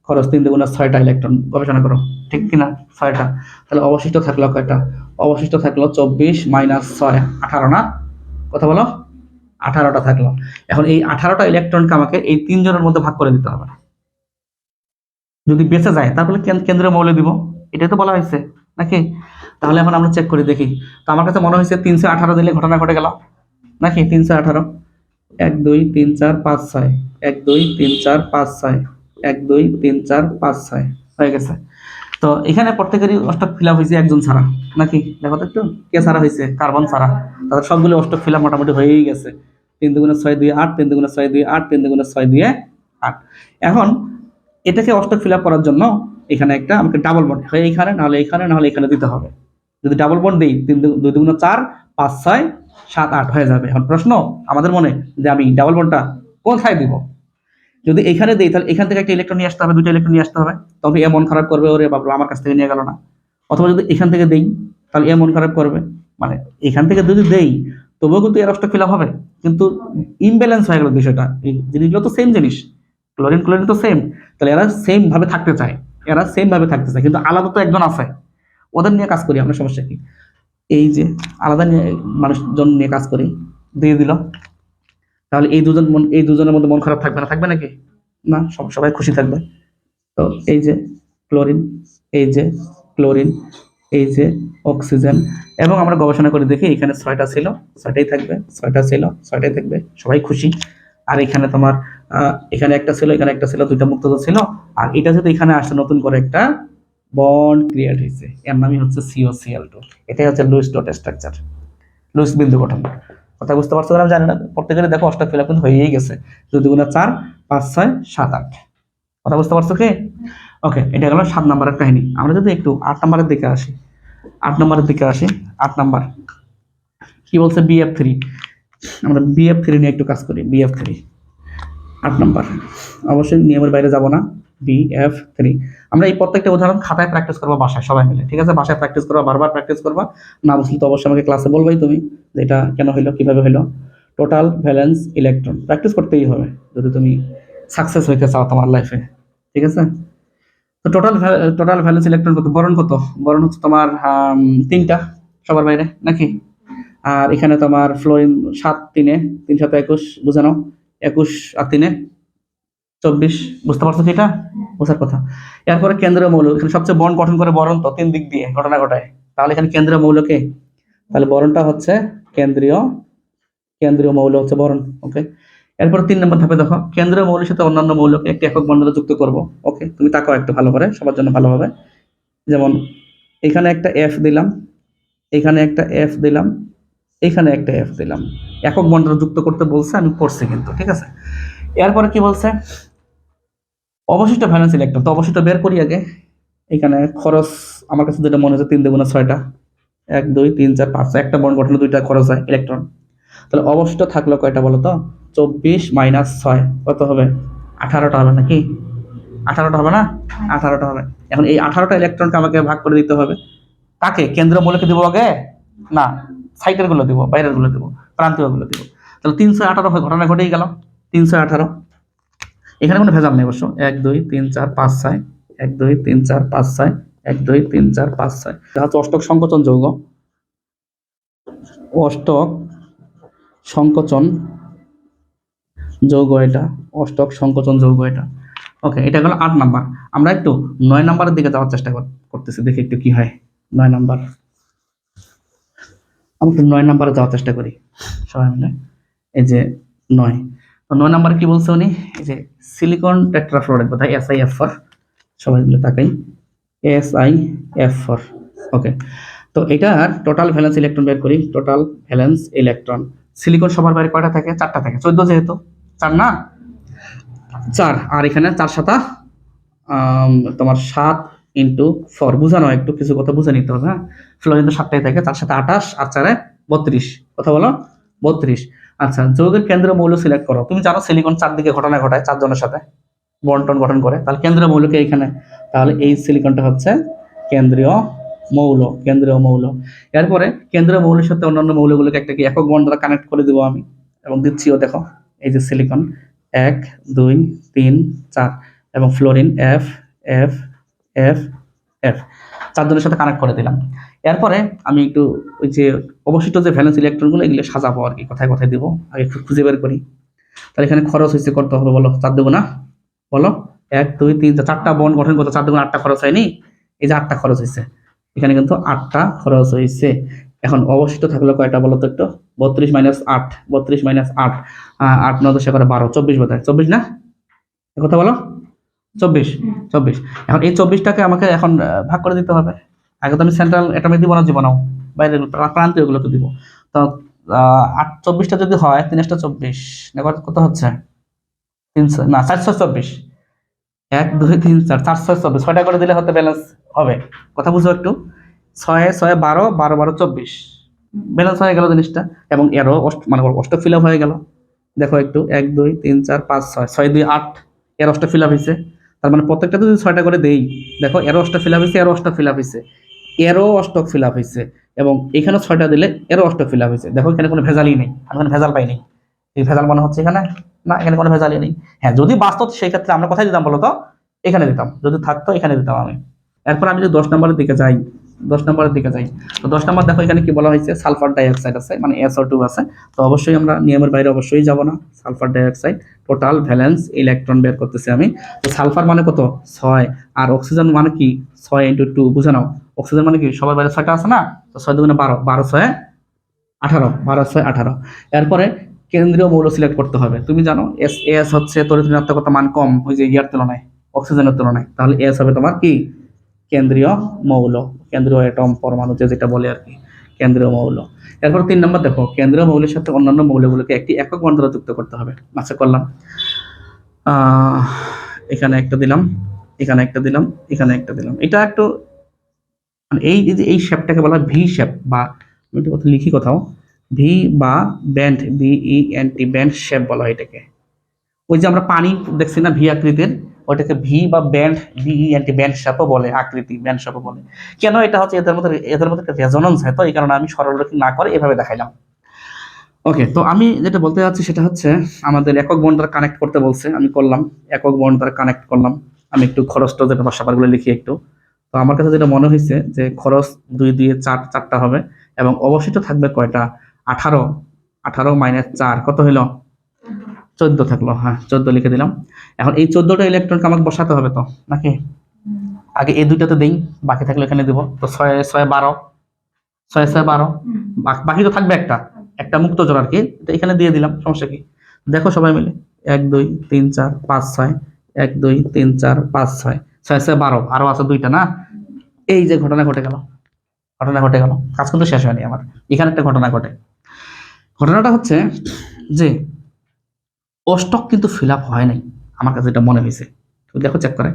খরচ 3 দুগুণে 6টা ইলেকট্রন, গবেষণা করো ঠিক কিনা, 6টা। তাহলে অবশিষ্ট থাকলো কয়টা? অবশিষ্ট থাকলো 24 - 6 18 না, কথা বলো, 18টা থাকলো। এখন এই 18টা ইলেকট্রনকে আমাকে এই 3 জনের মধ্যে ভাগ করে দিতে হবে। যদি বেঁচে যায় তারপরে কেন্দ্রীয় মৌল দিব, এটাই তো বলা হয়েছে নাকি? তাহলে এখন আমরা চেক করে দেখি। তো আমার কাছে মনে হয়েছে 318 দিলে ঘটনা ঘটে গেল নাকি? 318, 1 2 3 4 5 6, 1 2 3 4 5 6, 1 2 3 4 5 6 হয়ে গেছে। তো এখানে প্রত্যেকেরই অষ্টক ফিল আপ হয়েছে একজন ছাড়া নাকি? দেখো তো একটু, কে ছাড়া হয়েছে? কার্বন ছাড়া। তাদের সবগুলো অষ্টক ফিল আপ মোটামুটি হয়েই গেছে। 3 দুগুণে 6 2 8, 3 দুগুণে 6 2 8, 3 দুগুণে 6 2 8। এখন এটাকে অষ্টক ফিল আপ করার জন্য এখানে একটা আমাকে ডাবল বন্ড হয়, এইখানে নাহলে এখানে নাহলে এখানে দিতে হবে। যদি ডাবল বন্ড দিই 3 2 দুগুণে 4, 5 6 7 8 হয়ে যাবে। এখন প্রশ্ন আমাদের মনে যে আমি ডাবল বন্ডটা কোথায় দিব? যদি এখানে দেই তাহলে এখান থেকে একটা ইলেকট্রন নিয়ে আসতে হবে, দুটো ইলেকট্রন নিয়ে আসতে হবে, তবে এ মন খারাপ করবে, ওরে বাবা আমার কাছ থেকে নিয়ে গেল না। অথবা যদি এখান থেকে দেই তাহলে এ মন খারাপ করবে, মানে এখান থেকে যদি দেই তবুও কিন্তু এর অষ্টক ফিল আপ হবে, কিন্তু ইমব্যালেন্স হয়ে গেল বিষয়টা। এই জিনিসগুলো তো সেম জিনিস, ক্লোরিন ক্লোরিন তো সেম, তাহলে এরা সেম ভাবে থাকতে চায়, এরা সেম ভাবে থাকতে চায়, কিন্তু আলাদা তো একজন আছে, ওদের নিয়ে কাজ করি আমরা, সমস্যা কি? এই যে আলাদা নিয়ে মানুষজন নিয়ে কাজ করি, দিয়ে দিল, তাহলে এই দুজনের মধ্যে মন খারাপ থাকবে না? থাকবে নাকি? না, সবাই খুশি থাকবে। তো এই যে ক্লোরিন, এই যে ক্লোরিন, এই যে অক্সিজেন, এবং আমরা গবেষণা করে দেখি এখানে 6টা ছিল, 6টাই থাকবে, 6টা ছিল, 6টাই থাকবে, সবাই খুশি। আর এখানে তোমার এখানে একটা ছিল, এখানে একটা ছিল, দুইটা মুক্ততা ছিল, আর এটা যদি এখানে আসে নতুন করে একটা বন্ড ক্রিয়েট হয়েছে, এর নামই হচ্ছে COCl2। এটাই হচ্ছে লুইস ডট স্ট্রাকচার। লুইস বিন্দু গঠন। কথা বুঝতে পারছো আমি জানি না, প্রত্যেকেরই দেখো অষ্টক ফিল আপ কিন্তু হয়েই গেছে। 2 × 4 5 6 7 8। কথা বুঝতে পারছো কি? ওকে, এটা গেল 7 নম্বরের কাহিনী। আমরা যদি একটু 8 নম্বরের দিকে আসি, 8 নম্বরের দিকে আসি। 8 নম্বর কি বলছে? BF3। আমরা BF3 নিয়ে একটু কাজ করি। BF3 8 নম্বর, অবশ্যই নিয়মের বাইরে যাব না। BF3 আমরা এই প্রত্যেকটা উদাহরণ খাতায় প্র্যাকটিস করবো বাসায় সবাই মিলে, ঠিক আছে? বাসায় প্র্যাকটিস করবা, বারবার প্র্যাকটিস করবা। না বুঝলে তো অবশ্যই আমাকে ক্লাসে বলবাই তুমি যে এটা কেন হইলো, কিভাবে হইলো। টোটাল ভ্যালেন্স ইলেকট্রন প্র্যাকটিস করতেই হবে যদি তুমি সাকসেস হইতে চাও তোমার লাইফে, ঠিক আছে? তো টোটাল ভ্যালেন্স ইলেকট্রন কত? বরণ কত? বরণ হচ্ছে তোমার 3টা সবার বাইরে নাকি? আর এখানে তোমার ফ্লোরিন 7 3 3 7 21 বুঝে নাও। 21 আর 3 24, বুঝতে পারছো কি? এটা বোঝার কথা। এরপরে কেন্দ্রীয় মৌল, এখানে সবচেয়ে বন্ড গঠন করে বরণ তো 3 দিক দিয়ে ঘটনা ঘটায়, তাহলে এখানে কেন্দ্রীয় মৌলকে, তাহলে বরণটা হচ্ছে কেন্দ্রীয় মৌল হচ্ছে বরণ। ওকে, এরপর 3 নম্বর ধাপে দেখো কেন্দ্রীয় মৌলের সাথে অন্যান্য মৌলকে একটি একক বন্ধনে যুক্ত করব। ওকে, তুমি তাকাও একটু ভালো করে সবার জন্য ভালো হবে। যেমন এখানে একটা F দিলাম, এখানে একটা F দিলাম, এখানে একটা F দিলাম, একক বন্ধনে যুক্ত করতে বলছে, আমি করছি কিন্তু, ঠিক আছে? এরপরে কি বলছে? অবশিষ্ট ভ্যালেন্স ইলেকট্রন, তো অবশিষ্ট বের করি আগে। এখানে খরচ আমার কাছে যেটা মনে হচ্ছে 3 2 6টা, 1 2 3 4 5 একটা বন্ড গঠনে 2টা খরচ হয় ইলেকট্রন। তাহলে অবশিষ্ট থাকলো কয়টা বলো তো? 24 - 6 কত হবে? 18টা হবে নাকি? 18টা হবে না? 18টা হবে। এখন এই 18টা ইলেকট্রনকে আমাকে ভাগ করে দিতে হবে। কাকে? কেন্দ্র মৌলকে দিব আগে না, সাইটের গুলো দিব, বাইরের গুলো দিব, প্রান্তীয় গুলো দিব। তাহলে 318 ঘটনা ঘটেই গেল। 318 এখানে কোনো ভেজাল নেই অবশ্য। 1 2 3 4 5 6, 1 2 3 4 5 6, 1 2 3 4 5 6। এটা হচ্ছে অষ্টক সংকোচন যৌগ, অষ্টক সংকোচন যৌগ এটা, অষ্টক সংকোচন যৌগ এটা। ওকে, এটা হলো 8 নাম্বার। আমরা একটু 9 নাম্বারের দিকে যাওয়ার চেষ্টা করতেছি, দেখি একটু কি হয়। 9 নাম্বার, আমরা একটু 9 নাম্বারে যাওয়ার চেষ্টা করি সবাই মিলে। এই যে 9, তো 9 নাম্বারে কি বলছে উনি? এই যে সিলিকন টেট্রাফ্লোরাইড, বোধহয় SiF4, সবাই মিলে তাকাই, SiF4। ওকে, তো এটার টোটাল ভ্যালেন্স ইলেকট্রন বের করি। টোটাল ভ্যালেন্স ইলেকট্রন, সিলিকন সবার বাইরে কয়টা থাকে? 4টা থাকে। 14 যেহেতু 4 না 4, আর এখানে 4 7 তোমার 7 × 4 বুঝানো, একটু কিছু কথা বুঝে নিতে হবে। হ্যাঁ, ফ্লোরিন তো 7টাই থাকে, 4 7 28 আর 4 32, কথা বলো 32। আচ্ছা, যৌগের কেন্দ্রীয় মৌল সিলেক্ট করো। তুমি জানো সিলিকন 4 দিকে ঘটনা ঘটায় 4 জনের সাথে বন্টন গঠন করে, তাহলে কেন্দ্রীয় মৌলকে এখানে, তাহলে এই সিলিকনটা হচ্ছে কেন্দ্রীয় মৌল, কেন্দ্রীয় মৌল। এরপরে কেন্দ্রীয় মৌলের সাথে অন্যান্য মৌলগুলোকে একটা কি একক বন্ড দ্বারা কানেক্ট করে দিব আমি, এবং দিচ্ছিও দেখো। এই যে সিলিকন 1 2 3 4 এবং fluorine F F F F, 4 জনের সাথে কানেক্ট করে দিলাম। এরপরে আমি একটু ওই যে অবশিষ্ট যে ভ্যালেন্স ইলেকট্রনগুলো এগুলো সাজাবো আর কি, কোথায় কোথায় দিব আগে একটু খুঁজে বের করি। তাহলে এখানে খরচ হয়েছে করতে হবে বলো, 4 দেবো না? বলো 1 2 3 4টা বন্ড গঠন করতে 4 2 8টা খরচ হয়নি? এই যে 8টা খরচ হয়েছে, এখানে কিন্তু 8টা খরচ হয়েছে। এখন অবশিষ্ট থাকলো কয়টা বলো তো একটু? 32 - 8, 32 - 8, 8 9 10 12, 24 বোধহয়, 24 না? কথা বলো 24 24। এখন এই 24টাকে আমাকে এখন ভাগ করে দিতে হবে। আগে তো আমি সেন্ট্রাল অ্যাটমিক দিব না, জীবনাও বাইরে প্রান্তীয় গুলো তো দিব। তো 24টা যদি হয় 3 24 না, কত হচ্ছে? 300 না 424, 1 2 3 4 424, 6টা করে দিলে হতে ব্যালেন্স হবে। কথা বুঝো একটু। 6 6 12 12 12 24 ব্যালেন্স হয়ে গেল জিনিসটা, এবং এরও মানে অষ্ট ফিল আপ হয়ে গেল। দেখো একটু 1 2 3 4 5 6, 6 2 8, এর অষ্ট ফিল আপ হয়েছে। তার মানে প্রত্যেকটা যদি 6টা করে দেই, দেখো এরও অষ্ট ফিল আপ হয়েছে, এরও অষ্ট ফিল আপ হয়েছে, এরও অষ্টক ফিল আপ হয়েছে, এবং এখানে 6টা দিলে এরও অষ্ট ফিল আপ হয়েছে। দেখো এখানে কোনো ভেজালই নেই, আমি কোনো ভেজাল পাইনি। এই ভেজাল মনে হচ্ছে এখানে না, এখানে কোনো ভেজালই নেই। হ্যাঁ, যদি বাস্তব সেই ক্ষেত্রে আমরা কোথায় দিতাম বলো তো? এখানে দিতাম, যদি থাকতো এখানে দিতাম আমি। এরপর আমি যদি 10 নম্বরের দিকে যাই, 10 নম্বরের দিকে যাই, তো 10 নম্বর দেখো এখানে কি বলা হয়েছে? সালফার ডাইঅক্সাইড আছে, মানে SO2 আছে। তো অবশ্যই আমরা নিয়মের বাইরে অবশ্যই যাব না। Sulphur dioxide total valence electron বের করতেছি আমি। তো সালফার মানে কত? 6, আর অক্সিজেন মানে কি? 6 × 2, বুঝে নাও। অক্সিজেন মানে কি? সবার বাইরে 6টা আছে না, তো 6 2 12, 12 6 18, 12 6 18। এরপরে কেন্দ্রীয় মৌল সিলেক্ট করতে হবে। তুমি জানো এস হচ্ছে তড়িৎ ঋণাত্মকতা মান কম ওই যে ইয়ার তুলনায়, অক্সিজেনের তুলনায়, তাহলে এস হবে তোমার কি? কেন্দ্রীয় মৌল, কেন্দ্রীয় অ্যাটম, পরমাণু যেটা বলে আর কি, কেন্দ্রীয় মৌল। এরপর 3 নম্বর দেখো, কেন্দ্রীয় মৌলের সাথে অন্যান্য মৌলগুলোকে একটি একক বন্ধন দ্বারা যুক্ত করতে হবে। আচ্ছা, করলাম। এখানে একটা দিলাম, এখানে একটা দিলাম, এখানে একটা দিলাম। এটা একটু মানে এই শেপটাকে বলা হয় ভি শেপ, বা আমি একটু কথা লিখি কোথাও, ভি বা ব্যান্ড, BENT ব্যান্ড শেপ বলা হয় এটাকে। ওই যে আমরা পানি দেখছি না ভি আকৃতির, ওইটাকে ভি বা ব্যান্ড, BENT ব্যান্ড শেপও বলে, আকৃতি ব্যান্ড শেপও বলে। কেন? এটা হচ্ছে এদের মধ্যে একটা রেজোনেন্স হয়, তো এই কারণে আমি সরলরেখা না করে এভাবে দেখাইলাম। ওকে, তো আমি যেটা বলতে যাচ্ছি সেটা হচ্ছে আমাদের একক বন্ড দ্বারা কানেক্ট করতে বলছে, আমি করলাম, একক বন্ড দ্বারা কানেক্ট করলাম। আমি একটু খরচটা যেটা ব্যাপারগুলো লিখি একটু। তো আমার কাছে যেটা মনে হয়েছে যে খরচ 2 দিয়ে 4টা হবে, এবং অবশিষ্ট থাকবে কয়টা? 18, 18 মাইনাস 4 কত হইলো? 14 থাকলো। হ্যাঁ, 14 লিখে দিলাম। এখন এই 14টা ইলেকট্রনকে আমাকে বসাতে হবে তো, নাকি? আগে এই দুইটাতে দেই, বাকি থাকলে এখানে দিব। তো 6 6 12, 6 6 12, বাকি তো থাকবে একটা, একটা মুক্ত জোড় আর কি। তো এখানে দিয়ে দিলাম, সমস্যা কি? দেখো সবাই মিলে, 1 2 3 4 5 6, 1 2 3 4 5 6, 6 6 12, আরো আছে দুইটা না? এই যে ঘটনা ঘটে গেল, ঘটনা ঘটে গেল, কাজ কিন্তু শেষ হয়নি আমার। এখানে একটা ঘটনা ঘটে। ঘটনাটা হচ্ছে যে অষ্টক কিন্তু ফিল আপ হয় নাই, আমার কাছে এটা মনে হয়েছে। তো দেখো চেক করে,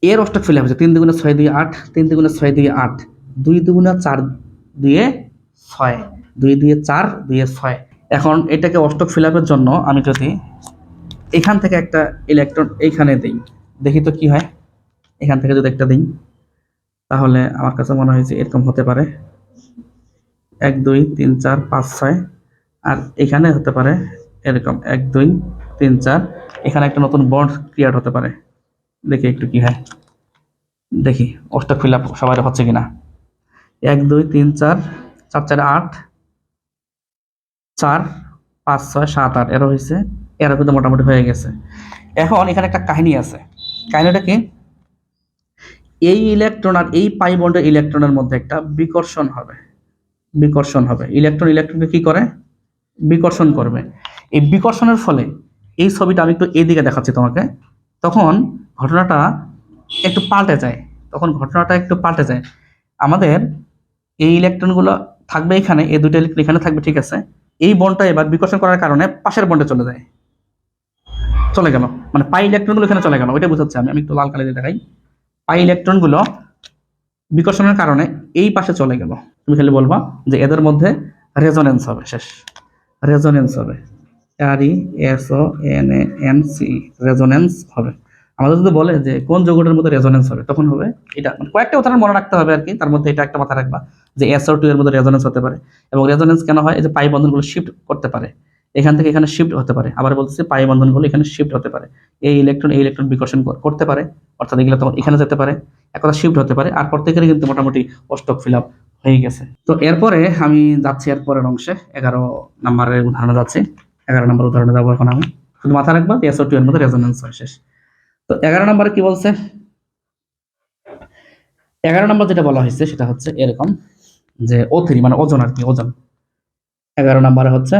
এর অষ্টক ফিল আপ হয়েছে 3 দুগুণে 6 দিয়ে 8, 3 দুগুণে 6 দিয়ে 8, 2 দুগুণে 4 দিয়ে 6, 2 দিয়ে 4 দিয়ে 6। এখন এটাকে অষ্টক ফিল আপের জন্য আমি যদি এখান থেকে একটা ইলেকট্রন এইখানে দিই, দেখি তো কি হয়। এখান থেকে যদি একটা দিই, তাহলে আমার কাছে মনে হয়েছে এরকম হতে পারে 1 2 3 4 5 6, আর এখানে হতে পারে এরকম 1 2 3 4। এখানে একটা নতুন বন্ড ক্রিয়েট হতে পারে, দেখি একটু কি হয়। দেখি অষ্টক ফিল আপ সবার হচ্ছে কিনা। 1 2 3 4, 4 4 8, 4 5 6 7 8, এরও হয়েছে, এরও কিন্তু মোটামুটি হয়ে গেছে। এখন এখানে একটা কাহিনী আছে। কাহিনীটা কি? এই ইলেকট্রন আর এই পাই বন্ডের ইলেকট্রনের মধ্যে একটা বিকর্ষণ হবে, বিকর্ষণ হবে। ইলেকট্রন ইলেকট্রনকে কি করে? বিকর্ষণ করবে। এই বিকর্ষণের ফলে এই ছবিটা আমি একটু এইদিকে দেখাচ্ছি তোমাকে, তখন ঘটনাটা একটু পাল্টে যায়, তখন ঘটনাটা একটু পাল্টে যায়। আমাদের এই ইলেকট্রনগুলো থাকবে এখানে, এই দুটো ইলেকট্রন এখানে থাকবে, ঠিক আছে। এই বন্ডটা এবার বিকর্ষণ করার কারণে পাশের বন্ডে চলে যায়, চলে গেল, মানে পাই ইলেকট্রনগুলো এখানে চলে গেল, ওইটা বুঝাচ্ছি আমি। একটু লাল কালি দিয়ে দেখাই। পাই ইলেকট্রনগুলো বিকর্ষণের কারণে এই পাশে চলে গেল। তুমি খালি বলবা যে এদের মধ্যে রেজোনেন্স হবে, শেষ। রেজোনেন্স হবে, RESONANC, রেজোনেন্স হবে। আমাদের যদি বলে যে কোন যৌগটার মধ্যে রেজোনেন্স হবে, তখন হবে এটা। মানে কয়েকটা উদাহরণ মনে রাখতে হবে আর কি, তার মধ্যে এটা একটা মাথা রাখবা যে SO2 এর মধ্যে রেজোনেন্স হতে পারে। এবং রেজোনেন্স কেন হয়? এই যে পাই বন্ধনগুলো শিফট করতে পারে, এখান থেকে এখানে শিফট হতে পারে। আবার বলতেছি পাই বন্ধনগুলো এখানে শিফট হতে পারে, এই ইলেকট্রন বিকর্ষণ করতে পারে, অর্থাৎ এগুলো তখন এখানে যেতে পারে, এক কথা শিফট হতে পারে। আর প্রত্যেকেরই কিন্তু মোটামুটি অষ্টক ফিল আপ হয়ে গেছে। তো এরপরে আমি যাচ্ছি এরপরের অংশে, 11 নম্বরের উদাহরণে যাচ্ছি। 11 নম্বর উদাহরণে যাবো এখন আমি। শুধু মাথা রাখবা SO2 এর মধ্যে রেজোনেন্স হয়, শেষ। তো 11 নম্বরে কি বলছে? 11 নম্বর যেটা বলা হয়েছে সেটা হচ্ছে এরকম যে O3 মানে ওজন আর কি, ওজন। 11 নম্বরে হচ্ছে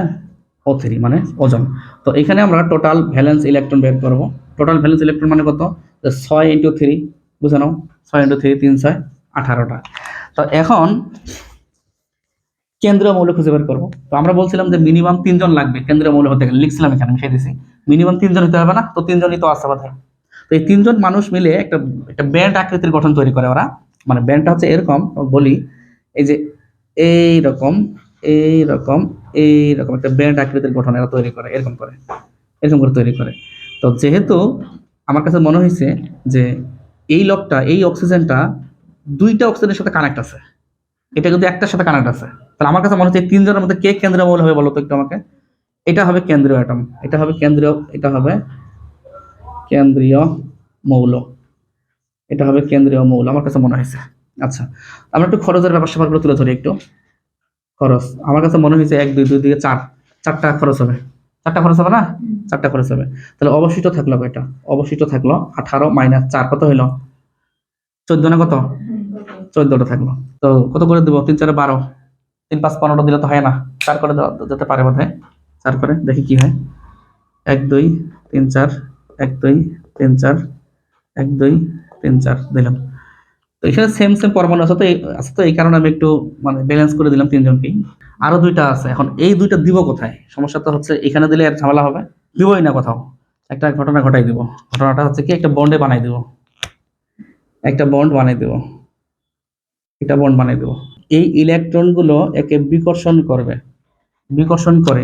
O3 মানে ওজন। তো এখানে আমরা টোটাল ভ্যালেন্স ইলেকট্রন বের করব। টোটাল ভ্যালেন্স ইলেকট্রন মানে কত? 6 × 3, বুঝে নাও, 6 × 3 3 6 18টা। তো এখন কেন্দ্রীয় মৌল খুঁজে বের করবো। তো আমরা বলছিলাম যে মিনিমাম 3 জন লাগবে কেন্দ্রীয় মৌল হতে গেলে, লিখছিলাম এখানে, মিশিয়ে দিছি। মিনিমাম 3 জন হতে হবে না? তো 3 জনই তো আছে বোধহয়। তো এই 3 জন মানুষ মিলে একটা একটা ব্যান্ড আকৃতির গঠন তৈরি করে ওরা। মানে ব্যান্ডটা হচ্ছে এরকম, বলি এই যে এইরকম এইরকম এইরকম একটা ব্যান্ড আকৃতির গঠন এরা তৈরি করে, এরকম করে, এরকম করে তৈরি করে। তো যেহেতু আমার কাছে মনে হয়েছে যে এই লোকটা, এই অক্সিজেনটা 2টা অক্সিজেনের সাথে কানেক্ট আছে, এটা কিন্তু একটার সাথে কানেক্ট আছে, তাহলে আমার কাছে মনে হচ্ছে 3 জনের মধ্যে কে কেন্দ্রীয় মৌল হবে বলো তো একটু আমাকে। এটা হবে কেন্দ্রীয় অ্যাটম, এটা হবে কেন্দ্রীয়, এটা হবে কেন্দ্রীয় মৌল, এটা হবে কেন্দ্রীয় মৌল আমার কাছে মনে হয়েছে। আচ্ছা, আমরা একটু খরচের ব্যাপারগুলো তুলে ধরি একটু। খরচ আমার কাছে মনে হয়েছে 1 2 2 দিয়ে 4, 4টা খরচ হবে, 4টা খরচ হবে না? 4টা খরচ হবে। তাহলে অবশিষ্ট থাকলো কয়টা? অবশিষ্ট থাকলো 18 মাইনাস 4, কত হইলো? 14 না কত? 14টা থাকলো। তো কত করে দেবো? 3 4 12, 3 5 15 দিলে তো হয় না, 4 করে যেতে পারে বোধহয়। 4 করে দেখি কি হয়। 1 2 3 4, 1 2 3 4, 1 2 3 4 দিলাম। তো এখানে সেম সেম পরমাণু আছে, তো এই কারণে আমি একটু মানে ব্যালেন্স করে দিলাম তিনজনকেই। আরো দুইটা আছে, এখন এই দুইটা দিব কোথায়? সমস্যা তো হচ্ছে এখানে দিলে আর ঝামেলা হবে, দিবই না কোথাও। একটা ঘটনা ঘটাই দিব। ঘটনাটা হচ্ছে কি, একটা বন্ডে বানাই দিব, একটা বন্ড বানাই দিব, একটা বন্ড বানাই দিব। এই ইলেকট্রন গুলো একে বিকর্ষণ করবে, বিকর্ষণ করে,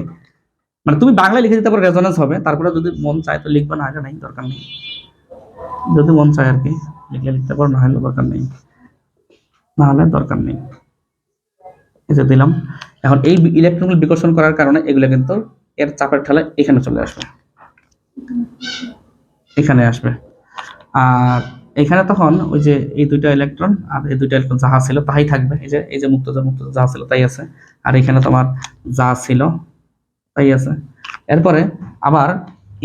মানে তুমি বাংলায় লিখে দিতে পারো রেজোনেন্স হবে, তারপরে যদি মন চায় তো লিখবে, না আগে নাই, দরকার নেই। যদি মন চায় আর কি লিখলে লিখতে পারো, না হলে দরকার নেই, না হলে দরকার নেই। এই যে দিলাম। এখন এই ইলেকট্রনগুলো বিকর্ষণ করার কারণে এগুলো কিন্তু এর চাপের ঠেলায় এখানে চলে আসবে, এখানে আসবে। আর এখানে তখন ওই যে এই দুইটা ইলেকট্রন আর এই দুইটা ইলেকট্রন যাহা ছিল তাই থাকবে, এই যে মুক্ত যাহা ছিল তাই আছে, আর এখানে তোমার যা ছিল তাই আছে। এরপরে আবার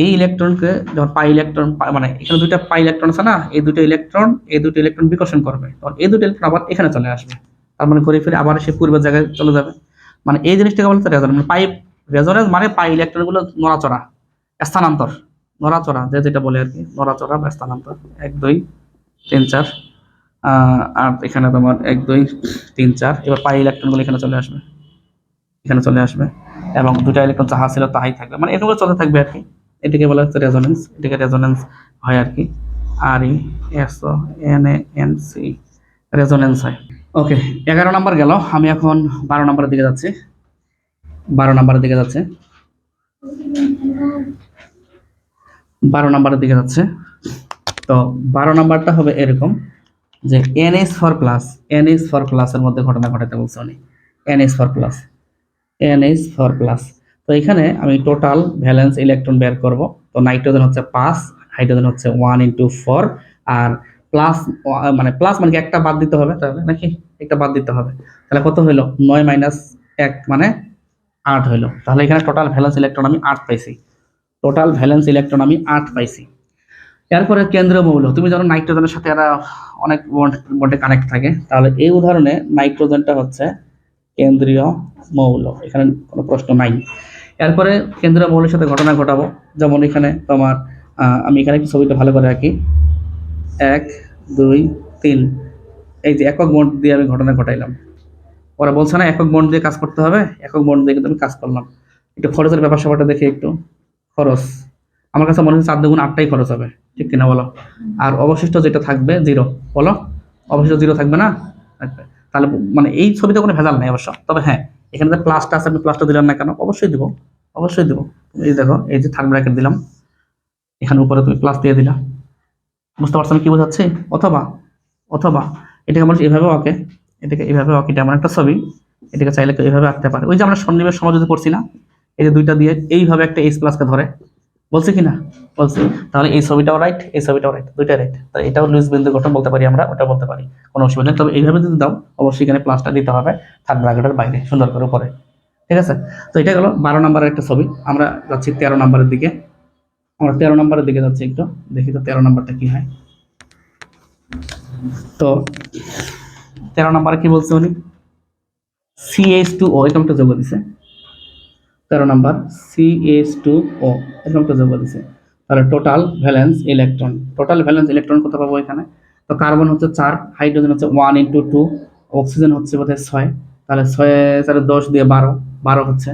এই ইলেকট্রনকে যখন পাই ইলেকট্রন, মানে এখানে দুইটা পাই ইলেকট্রন আছে না, এই দুটো ইলেকট্রন বিকর্ষণ করবে, তখন এই দুটো ইলেকট্রন আবার এখানে চলে আসবে, তার মানে ঘুরে ফিরে আবার সে পূর্বের জায়গায় চলে যাবে। মানে এই জিনিসটাকে বলতে রেজোনেন্স, মানে পাই রেজোনেন্স মানে পাই ইলেকট্রন গুলো নড়াচড়া, স্থানান্তর, নড়াচড়া যে যেটা বলে আর কি, নড়াচড়া বা স্থানান্তর। 1 2 3 4, আর এখানে তোমার 1 2 3 4, এবার পাই ইলেকট্রন গুলো এখানে চলে আসবে, এখানে চলে আসবে, এবং দুটা ইলেকট্রন যাহা ছিল তাই থাকবে, মানে এগুলো চলতে থাকবে আর কি। এটাকে বলা হচ্ছে রেজোনেন্স, এটাকে রেজোনেন্স হয় আর কি, R E S O N A N C, resonance হয়। ওকে, 11 নাম্বার গেল, আমি এখন 12 নাম্বারের দিকে যাচ্ছি, 12 নাম্বারের দিকে যাচ্ছে, 12 নাম্বারের দিকে যাচ্ছে। তো 12 নাম্বারটা হবে এরকম যে N S for plus, N S for প্লাসের মধ্যে ঘটনা ঘটাতে বলছে উনি, N S for plus, N S for plus. তো এখানে আমি টোটাল ভ্যালেন্স ইলেকট্রন বের করব। তো নাইট্রোজেন হচ্ছে 5, হাইড্রোজেন হচ্ছে 1 × 4, আর প্লাস মানে প্লাস মানে কি একটা বাদ দিতে হবে তাহলে, নাকি একটা বাদ দিতে হবে, তাহলে কত হইলো? 9 - 1 মানে 8 হইলো। তাহলে এখানে টোটাল ভ্যালেন্স ইলেকট্রন আমি 8 পাইছি, টোটাল ভ্যালেন্স ইলেকট্রন আমি 8 পাইছি। এরপরে কেন্দ্রীয় মৌল, তুমি জানো নাইট্রোজেনের সাথে এরা অনেক বন্ডে কানেক্ট থাকে, তাহলে এই উদাহরণে নাইট্রোজেনটা হচ্ছে কেন্দ্রীয় মৌল, এখানে কোনো প্রশ্ন নাই। এরপরে কেন্দ্রীয় মৌলের সাথে ঘটনা ঘটাবো, যেমন এখানে তোমার আমি এখানে একটু ছবিটা ভালো করে রাখি, 1 2 3, এই যে একক বন্ড দিয়ে আমি ঘটনা ঘটাইলাম। ওরা বলছে না একক বন্ড দিয়ে কাজ করতে হবে, একক বন্ড দিয়ে কিন্তু আমি কাজ করলাম। একটু খরচের ব্যাপার স্যাপারটা দেখি একটু। খরচ আমার কাছে মনে হচ্ছে 4 2 8টাই খরচ হবে, ঠিক কিনা বলো? আর অবশিষ্ট যেটা থাকবে 0, বলো অবশিষ্ট 0 থাকবে না? থাকবে। তাহলে মানে এই ছবিতে কোনো ভেজাল নাই অবশ্য, তবে হ্যাঁ এখানে যে প্লাসটা আছে, আমি প্লাসটা দিলাম না কেন? অবশ্যই দিব, অবশ্যই দিব। এই দেখো, এই যে থার্ড ব্র্যাকেট দিলাম, এখানে উপরে তুমি প্লাস দিয়ে দিলা, বুঝতে পারছো আমি কি বোঝাচ্ছি? অথবা অথবা এটাকে আমরা এভাবে ওকে, এটাকে এভাবে ওকে, এটা এমন একটা ছবি, এটাকে চাইলে কেউ এভাবে আঁকতে পারে। ওই যে আমরা সন্নিবেশ সমঝোতা করছি না, এই যে দুইটা দিয়ে এইভাবে একটা এইচ প্লাসকে ধরে, বলছি কি না? বলছি। তাহলে এই ছবিটাও রাইট, এই ছবিটাও রাইট, দুইটাই রাইট। তাহলে এটাও লুইস বিন্দু গঠন বলতে পারি আমরা, ওটা বলতে পারি, কোনো অসুবিধা নেই। তবে এইভাবে যদি দাও অবশ্যই এখানে প্লাসটা দিতে হবে থার্ড ব্র্যাকেটের বাইরে, সুন্দর করে উপরে, ঠিক আছে? তো এটা গেল 12 নম্বরের একটা ছবি। আমরা যাচ্ছি 13 নম্বরের দিকে, আমরা 13 নম্বরের দিকে যাচ্ছি, একটু দেখি তো 13 নম্বরটা কি হয়। তো 13 নম্বরে কি বলছে উনি? CH2O এরকম একটা যোগ দিছে, 13 নাম্বার CH2O এরকম একটা যোগ দিছে। তাহলে total valence electron, total valence electron কত পাবো এখানে? তো কার্বন হচ্ছে 4, হাইড্রোজেন হচ্ছে 1 × 2, অক্সিজেন হচ্ছে বোধহয় 6, তাহলে 6 4 10 দিয়ে 12, 12 হচ্ছে।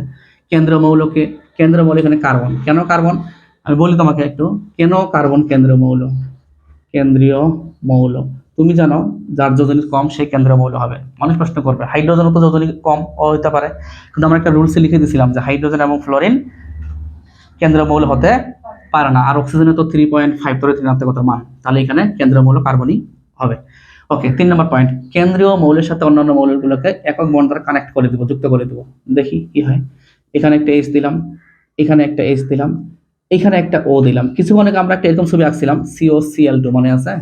কেন্দ্রীয় মৌলকে, কেন্দ্রীয় মৌল এখানে কার্বন, কেন কার্বন আমি বলি তোমাকে একটু, কেন কার্বন কেন্দ্রীয় মৌল? কেন্দ্রীয় মৌল তুমি জানো যার যোজনী কম সে কেন্দ্রীয় মৌল হবে। মানুষ প্রশ্ন করবে হাইড্রোজেন তো যোজনী কম হতে পারে, কিন্তু আমরা একটা রুলসে লিখে দিয়েছিলাম যে হাইড্রোজেন এবং ফ্লোরিন কেন্দ্রীয় মৌল হতে পারে না, আর অক্সিজেনে তো 3.5 ধরে 3 কত মান, তাহলে এখানে কেন্দ্রীয় মৌল কার্বনই হবে। ওকে, 3 নম্বর পয়েন্ট, কেন্দ্রীয় মৌলের সাথে অন্যান্য মৌলগুলোকে একক বন্ড দ্বারা কানেক্ট করে দিব, যুক্ত করে দিব। দেখি কি হয়। এখানে একটা H দিলাম, এখানে একটা H দিলাম, এখানে একটা O দিলাম। কিছুক্ষণ আগে আমরা একটা এরকম ছবি আঁকছিলাম COCl2, মনে আছে?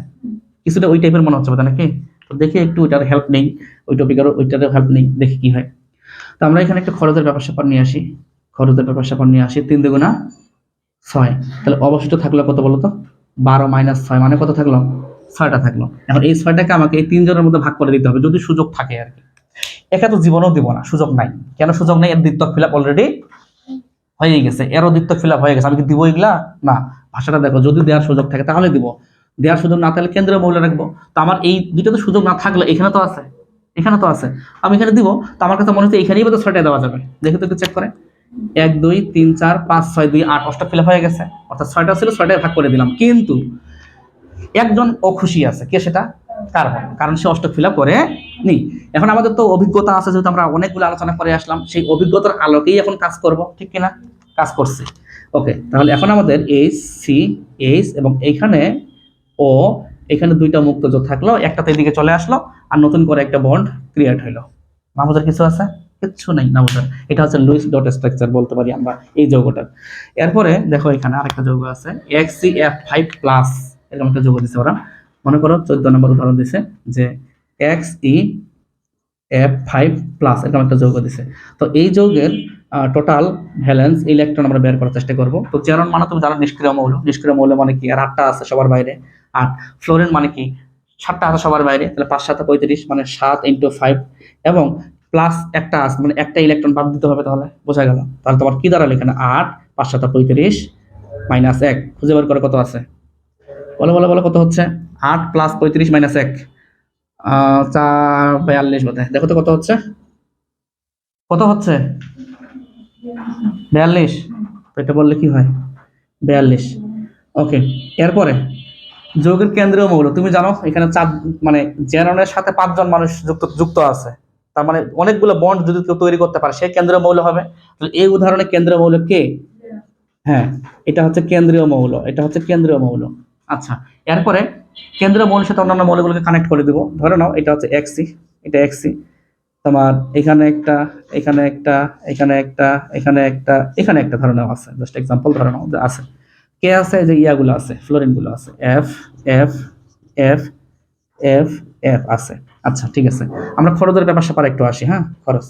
কিছুটা ওই টাইপের মনে হচ্ছে, নাকি? তো দেখি একটু ওইটার হেল্প নেই, ওই টপিকেরও ওইটারও হেল্প নেই, দেখি কি হয়। তো আমরা এখানে একটা খরচের ব্যাপার স্যাপার নিয়ে আসি, খরচের ব্যাপার স্যাপার নিয়ে আসি, 3 2 6, তাহলে অবশিষ্ট থাকলো কত বলো তো? 12 - 6 মানে কত থাকলো? 6টা থাকলো। এখন এই 6টাকে আমাকে এই 3 জনের মধ্যে ভাগ করে দিতে হবে, যদি সুযোগ থাকে আর কি। একা তো জীবনেও দিব না, সুযোগ নাই। কেন সুযোগ নাই? এর দ্বিত্বক ফিল আপ অলরেডি হয়ে গেছে, এরও দ্বিত্বক ফিল আপ হয়ে গেছে, আমি কি দিব এগুলা? না। ভাষাটা দেখো, যদি দেওয়ার সুযোগ থাকে তাহলে দিব, দেওয়ার সুযোগ না থাকলে কেন্দ্রীয় মৌল রাখবো। তো আমার এই দুইটা তো সুযোগ না থাকলে এখানে তো আছে, এখানে তো আছে, আমি এখানে দিব। তো আমার কাছে মনে হচ্ছে এখানেই বোধহয় 6টা দেওয়া যাবে। দেখে তো একটু চেক করে। 1 2 3 4 5 6 2 8 অষ্টক ফিল হয়ে গেছে, অর্থাৎ 6টা ছিল 6টায় ভাগ করে দিলাম। কিন্তু একজন অখুশি আছে, কে সেটা? কার্বন, কারণ সে অষ্টক ফিল করে নি। এখন আমাদের তো অভিজ্ঞতা আছে, যেহেতু আমরা অনেকগুলো আলোচনা করে আসলাম, সেই অভিজ্ঞতার আলোকেই এখন কাজ করব, ঠিক কিনা? কাজ করছি। ওকে, তাহলে এখন আমাদের এইচ সি এইচ এবং এইখানে ও, এখানে দুইটা মুক্ত যোগ থাকলো, একটা তো এদিকে চলে আসলো, আর নতুন করে একটা বন্ড ক্রিয়েট হইলো। নামুজার কিছু আছে? কিচ্ছু নেই নামুজার। এটা হচ্ছে লুইস ডট স্ট্রাকচার বলতে পারি আমরা এই যৌগটার। এরপরে দেখো এখানে আরেকটা যৌগ আছে XeF5 প্লাস, এরকম একটা যৌগ দিছে ওরা। মনে করো 14 নম্বর উদাহরণ দিছে যে XeF5 প্লাস, এরকম একটা যৌগ দিছে। তো এই যৌগের টোটাল ভ্যালেন্স ইলেকট্রন আমরা বের করার চেষ্টা করব। তো চেরন মানে তুমি জানো নিষ্ক্রিয় মৌল, নিষ্ক্রিয় মৌল মানে কি? আর 8টা আছে সবার বাইরে। আর ফ্লোরিন মানে কি? 7টা আছে সবার বাইরে। তাহলে 5 7 35 মানে 7 × 5, এবং প্লাস একটা আছে মানে একটা ইলেকট্রন বাদ দিতে হবে, তাহলে বোঝা গেল। তাহলে তোমার কি দাঁড়ালো এখানে? 8 5 7 35 মাইনাস 1, খুঁজে বের করে কত আছে? বলো বলো বলো, কত হচ্ছে? 8 + 35 - 1, 4 42 বোধ হয়। দেখো তো কত হচ্ছে, কত হচ্ছে? 42। তো এটা বললে কি হয়? 42। ওকে, এরপরে যৌগের কেন্দ্রীয় মৌল তুমি জানো এখানে 4, মানে জেননের সাথে 5 জন মানুষ যুক্ত যুক্ত আছে, তার মানে অনেকগুলো বন্ড যদি কেউ তৈরি করতে পারে সে কেন্দ্রীয় মৌল হবে। তাহলে এই উদাহরণে কেন্দ্রীয় মৌল কে? হ্যাঁ, এটা হচ্ছে কেন্দ্রীয় মৌল, এটা হচ্ছে কেন্দ্রীয় মৌল। আচ্ছা, এরপরে কেন্দ্রীয় মৌলের সাথে অন্যান্য মৌলগুলোকে কানেক্ট করে দিব। ধরে নাও এটা হচ্ছে Xc, এটা Xc, তোমার এখানে একটা, এখানে একটা, এখানে একটা, এখানে একটা, এখানে একটা ধরে নাও আছে, জাস্ট এক্সাম্পল ধরে নাও যে আছে। কে আছে? যে ইয়াগুলো আছে, ফ্লোরিন গুলো আছে, F F F F F আছে। আচ্ছা ঠিক আছে, আমরা খরচের ব্যাপার স্যাপার একটু আসি। হ্যাঁ, খরচ,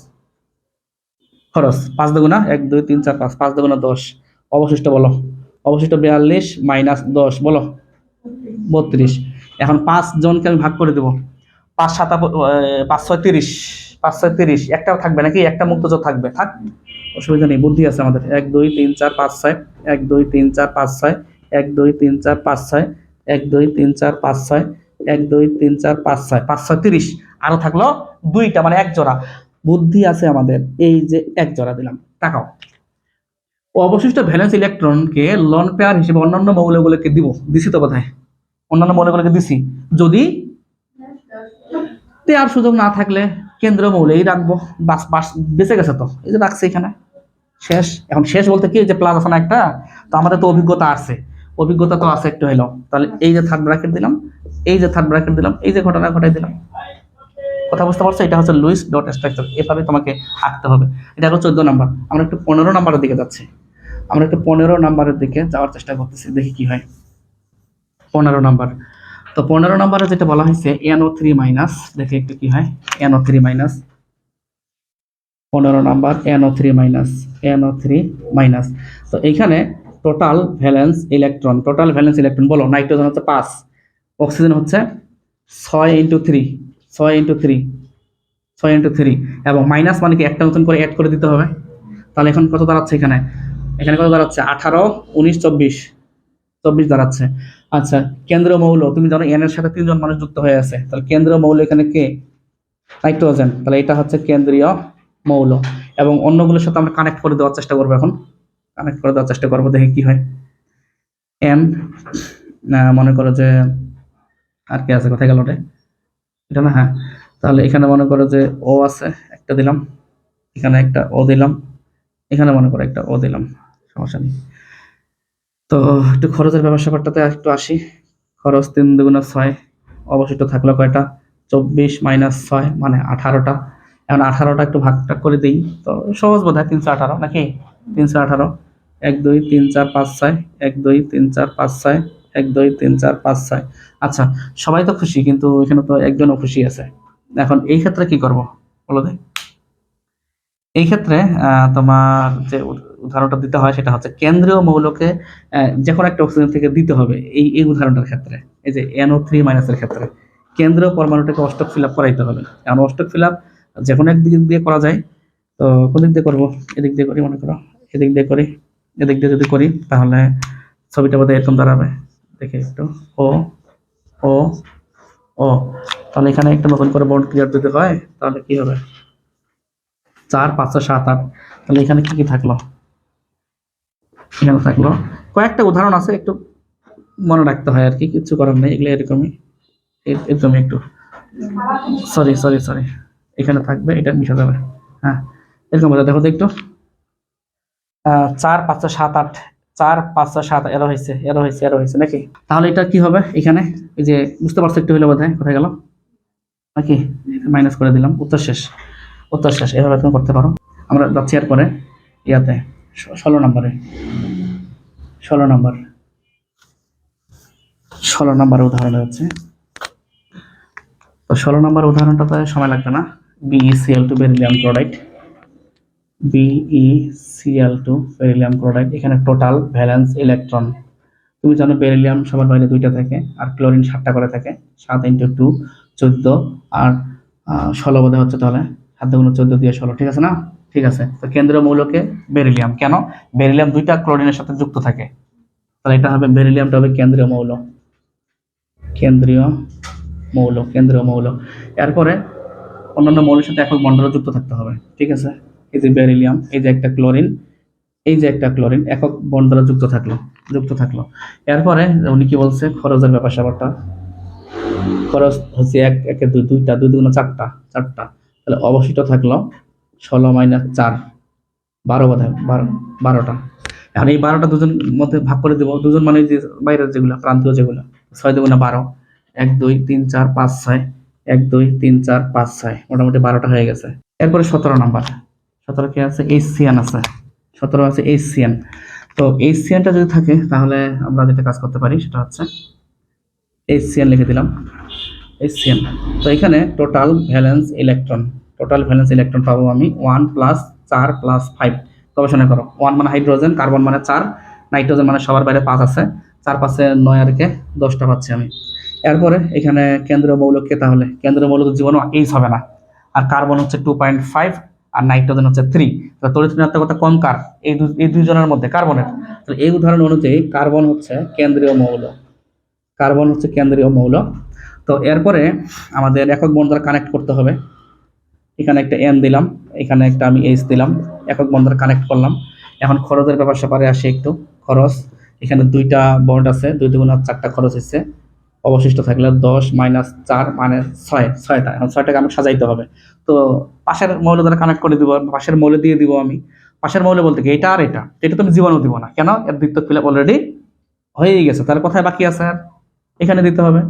খরচ 5 দুগুণা 1 2 3 4 5, 5 দুগুণা 10, অবশিষ্ট বলো, অবশিষ্ট 42 - 10 বলো 32। এখন 5 জনকে আমি ভাগ করে দেব, 5 7 5 6 30, 5 6 30, একটাও থাকবে নাকি? একটা মুক্ত যোগ থাকবে, থাক, অসুবিধা নেই, বুদ্ধি আছে আমাদের। 1 2 3 4 5 6, 1 2 3 4 5 6, 1 2 3 4 5 6, 1 2 3 4 5 6, 1 2 3 4 5 6, 5 6 30, আরো থাকলো দুইটা মানে এক জোড়া। বুদ্ধি আছে আমাদের, এই যে এক জোড়া দিলাম, তাকাও। অবশিষ্ট ভ্যালেন্স ইলেকট্রনকে লন পেয়ার হিসেবে অন্যান্য মৌলগুলোকে দিব, দিছি তো বোধহয়, অন্যান্য মৌলগুলোকে দিছি। যদি দেওয়ার সুযোগ না থাকলে কেন্দ্রীয় মৌলেই রাখবো, বাস বাস বেঁচে গেছে তো, এই যে রাখছে এখানে। শেষ, এখন শেষ বলতে কি, যে প্লাস আছে না একটা, তো আমাদের তো অভিজ্ঞতা আছে, অভিজ্ঞতা তো আছে একটু হইলো। তাহলে এই যে থার্ড ব্র্যাকেট দিলাম, এই যে থার্ড ব্র্যাকেট দিলাম, এই যে ঘটনা ঘটাই দিলাম। কথা বুঝতে পারছো? এটা হচ্ছে লুইস ডট স্ট্রাকচার, এভাবে তোমাকে আঁকতে হবে। এটা হলো 14 নাম্বার। আমরা একটু 15 নাম্বারের দিকে যাচ্ছি, আমরা একটু 15 নাম্বারের দিকে যাওয়ার চেষ্টা করতেছি, দেখি কি হয়। 15 নাম্বার, তো 15 নাম্বারে যেটা বলা হয়েছে NO3 মাইনাস, দেখি একটু কি হয়। NO3 minus, 15 number NO3 minus, NO3 minus. তো এইখানে total valence electron, total valence electron বলো, নাইট্রোজেন হচ্ছে 5, অক্সিজেন হচ্ছে 6 × 3, 6 × 3, 6 × 3, এবং মাইনাস মানে কি একটা নতুন করে অ্যাড করে দিতে হবে। তাহলে এখন কত দাঁড়াচ্ছে এখানে? এখানে কত দাঁড়াচ্ছে? 18 19 24, 24 দাঁড়াচ্ছে। আচ্ছা, কেন্দ্রীয় মৌল তুমি জানো এন এর সাথে 3 জন মানুষ যুক্ত হয়ে আছে, তাহলে কেন্দ্রীয় মৌল এখানে কে? নাইট্রোজেন, তাহলে এটা হচ্ছে কেন্দ্রীয় মৌল। এবং অন্যগুলোর সাথে আমরা কানেক্ট করে দেওয়ার চেষ্টা করবো, এখন কানেক্ট করে দেওয়ার চেষ্টা করবো, দেখি কি হয়। এন, মনে করো যে আর কি আছে, কোথায় গেল ওটা, এটা না, হ্যাঁ। তাহলে এখানে মনে করো যে ও আছে, একটা দিলাম, এখানে একটা ও দিলাম, এখানে মনে করো একটা ও দিলাম, সমস্যা নেই। তো একটু খরচের ব্যাপার স্যাপারটাতে একটু আসি। খরচ 3 দুগুণা 6, অবশিষ্ট থাকলো কয়টা? 24 - 6 মানে 18টা। এখন 18টা একটু ভাগটা করে দিই, তো সহজ বোধ হয় 318 নাকি? 318, 1 2 3 4 5 6, 1 2 3 4 5 6, 1 2 3 4 5 6। আচ্ছা, সবাই তো খুশি, কিন্তু এখানে তো একজনও খুশি আছে। এখন এই ক্ষেত্রে কি করব বলো দেখি। এই ক্ষেত্রে তোমার যে উদাহরণটা দিতে হয় সেটা হচ্ছে কেন্দ্রীয় মৌলকে যে কোনো একটা অক্সিজেন থেকে দিতে হবে। এই এই উদাহরণটার ক্ষেত্রে, এই যে NO3 মাইনাসের ক্ষেত্রে কেন্দ্রীয় পরমাণুটাকে অষ্টক ফিল আপ করাইতে হবে। কারণ অষ্টক ফিল আপ যে কোনো একদিক দিয়ে করা যায়। তো কোন দিক দিয়ে করবো? এদিক দিয়ে করি, মনে করো এদিক দিয়ে করি, এদিক দিয়ে যদি করি তাহলে ছবিটা বোধহয় এরকম দাঁড়াবে। দেখে একটু, ও ও ও, তাহলে এখানে একটা নতুন করে বন্ড ক্রিয়েট দিতে হয়, তাহলে কি হবে 4 5 7 8, তাহলে এখানে কি কি থাকলো, এখানে থাকলো কয়েকটা উদাহরণ আছে, একটু মনে রাখতে হয় আর কি, কিছু করার নেই, এগুলো এরকমই এরকমই একটু, সরি সরি সরি, এখানে থাকবে, এটা মিশে যাবে। হ্যাঁ, এরকম হচ্ছে, দেখো তো একটু 4 5 7 8, 4 5 7 এরো হয়েছে নাকি? তাহলে এটা কি হবে এখানে, এই যে বুঝতে পারছো একটু হলে বোধহয়, কোথায় গেল নাকি, মাইনাস করে দিলাম, উত্তর শেষ এভাবে তুমি করতে পারো। আমরা যাচ্ছি এরপরে ইয়াতে 16 নম্বরে, 16 নম্বর, 16 নম্বর উদাহরণ হচ্ছে, তো 16 নম্বর উদাহরণটাতে সময় লাগবে না। BeCl2 beryllium chloride, BeCl2 beryllium chloride, এখানে টোটাল ভ্যালেন্স ইলেকট্রন, তুমি জানো বেরিলিয়াম সবার বাইরে 2টা থাকে, আর ক্লোরিন 7টা করে থাকে, 7 × 2 14, আর 16 বোধ হচ্ছে, তাহলে 7 × 14 দিয়ে 16, ঠিক আছে না? ঠিক আছে, তো কেন্দ্রীয় মৌলকে বেরিলিয়াম, কেন বেরিলিয়াম 2টা ক্লোরিনের সাথে যুক্ত থাকে, তাহলে এটা হবে বেরিলিয়ামটা হবে কেন্দ্রীয় মৌল, কেন্দ্রীয় কেন্দ্রীয় মৌল। এরপরে অন্যান্য মৌলের সাথে একক বন্ধন যুক্ত থাকতে হবে, ঠিক আছে? এই যে বেরিলিয়াম, এই যে একটা ক্লোরিন, এই যে একটা ক্লোরিন, একক বন্ড দ্বারা যুক্ত থাকলো। এরপরে উনি কি বলছে, খরচের ব্যাপার স্যাপারটা, খরচ হচ্ছে 1 1 2 2টা, 2 2 4টা, তাহলে অবশিষ্ট থাকলো 16 - 4, 12 বোধ হয়, 12টা। এখন এই 12টা দুজন মধ্যে ভাগ করে দেবো, দুজন মানে যে বাইরের যেগুলো প্রান্তীয় যেগুলো, 6 2 12, 1 2 3 4 5 6, 1 2 3 4 5 6, মোটামুটি 12টা হয়ে গেছে। এরপরে 17 নম্বর, 17 কি আছে, HCN আছে, 17 আছে HCN। তো HCNটা যদি থাকে তাহলে আমরা যেটা কাজ করতে পারি সেটা হচ্ছে HCN লিখে দিলাম, HCN। তো এখানে টোটাল ভ্যালেন্স ইলেকট্রন পাবো আমি 1 + 4 + 5, গবেষণা করো। 1 মানে হাইড্রোজেন, কার্বন মানে 4, নাইট্রোজেন মানে সবার বাইরে 5 আছে, 4 5 এ 9 আর কে 10টা পাচ্ছি আমি। এরপরে এখানে কেন্দ্রীয় মৌলকে, তাহলে কেন্দ্রীয় মৌল জীবাণু H হবে না, আর কার্বন হচ্ছে 2.5, আর নাইট্রোজেন হচ্ছে 3, তাহলে তড়িৎ ঋণাত্মকতা কম কার, এই দুইজনের মধ্যে কার্বনের। তাহলে এই উদাহরণ অনুযায়ী কার্বন হচ্ছে কেন্দ্রীয় মৌল। তো এরপরে আমাদের একক বন্ধন দ্বারা কানেক্ট করতে হবে, এখানে একটা N দিলাম, এখানে একটা আমি H দিলাম, একক বন্ধন দ্বারা কানেক্ট করলাম। এখন খরচের ব্যাপার স্যাপারে আসে একটু, খরচ এখানে 2টা বন্ড আছে, 2 2 4টা খরচ হচ্ছে, অবশিষ্ট থাকলে 10 - 4 মানে 6টা। এখন 6টাকে আমি সাজাইতে হবে, তো পাশের মৌল দ্বারা কানেক্ট করে দিব, পাশের মৌল দিয়ে দিব আমি। পাশের মৌল বলতে কি, এটা আর এটা তুমি জীবাণু দিব না, কেন এর দ্বিতীয় ফিল অলরেডি হয়েই গেছে, তার কথায় বাকি আছে আর এখানে দিতে হবে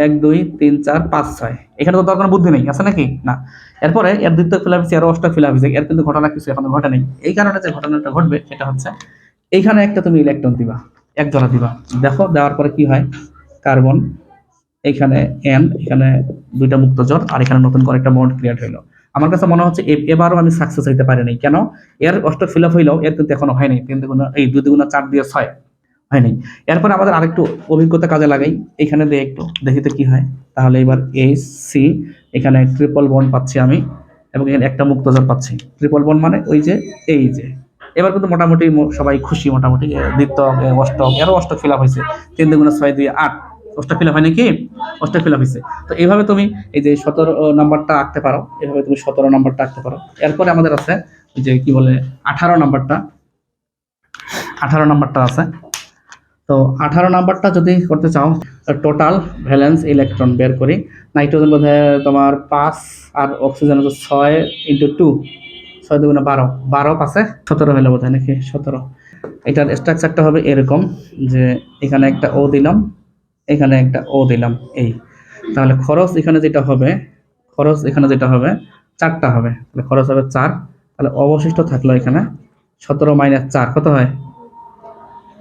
1 2 3 4 5 6, এখানে তো কোনো বুদ্ধি নেই আছে নাকি, না। এরপরে এর দ্বিতীয় ফিলাফিস এর অষ্ট ফিলাফিস, এর কিন্তু ঘটনা কিছু এখনো ঘটে নেই। এই কারণে যে ঘটনাটা ঘটবে সেটা হচ্ছে, এইখানে একটা তুমি ইলেকট্রন দিবা, এক জোড়া দিবা, দেখো দেওয়ার পরে কি হয়, কার্বন, এখানে N, এখানে 2টা মুক্ত জোড়, আর এখানে নতুন করে একটা বন্ড ক্রিয়েট হইলো। আমার কাছে মনে হচ্ছে এবারও আমি সাকসেস হইতে পারিনি, কেন এর অষ্ট ফিলাপ হইলেও এর কিন্তু এখনো হয়নি, 3 2 এই 2 2 4 দিয়ে 6 হয়নি। এরপরে আমাদের আরেকটু অভিজ্ঞতা কাজে লাগাই, এখানে দিয়ে একটু দেখি তো কি হয়। তাহলে এবার HC, এখানে ট্রিপল বন্ড পাচ্ছি আমি, এবং এখানে একটা মুক্তজোড় পাচ্ছি। ট্রিপল বন্ড মানে ওই যে এই যে, এবার কিন্তু মোটামুটি সবাই খুশি, মোটামুটি দ্বিতীয় অষ্টক, এরও অষ্টক ফিল আপ হয়েছে, 3 2 6 2 8, অষ্টক ফিল আপ হয় নাকি, অষ্টক ফিল আপ হয়েছে। তো এইভাবে তুমি এই যে 17 নাম্বারটা আঁকতে পারো, এভাবে তুমি 17 নাম্বারটা আঁকতে পারো। এরপরে আমাদের আছে ওই যে কি বলে 18 নাম্বারটা, 18 নাম্বারটা আছে। তো 18 নাম্বারটা যদি করতে চাও, টোটাল ভ্যালেন্স ইলেকট্রন বের করি। নাইট্রোজেন বোধ হয় তোমার 5, আর অক্সিজেন হচ্ছে 6 × 2, 6 2 12, 12 5 17 হলো বোধ হয় নাকি 17। এটার স্ট্রাকচারটা হবে এরকম যে এখানে একটা ও দিলাম, এখানে একটা ও দিলাম, এই। তাহলে খরচ এখানে যেটা হবে, 4টা হবে, তাহলে খরচ হবে 4, তাহলে অবশিষ্ট থাকলো এখানে 17 - 4 কত হয়,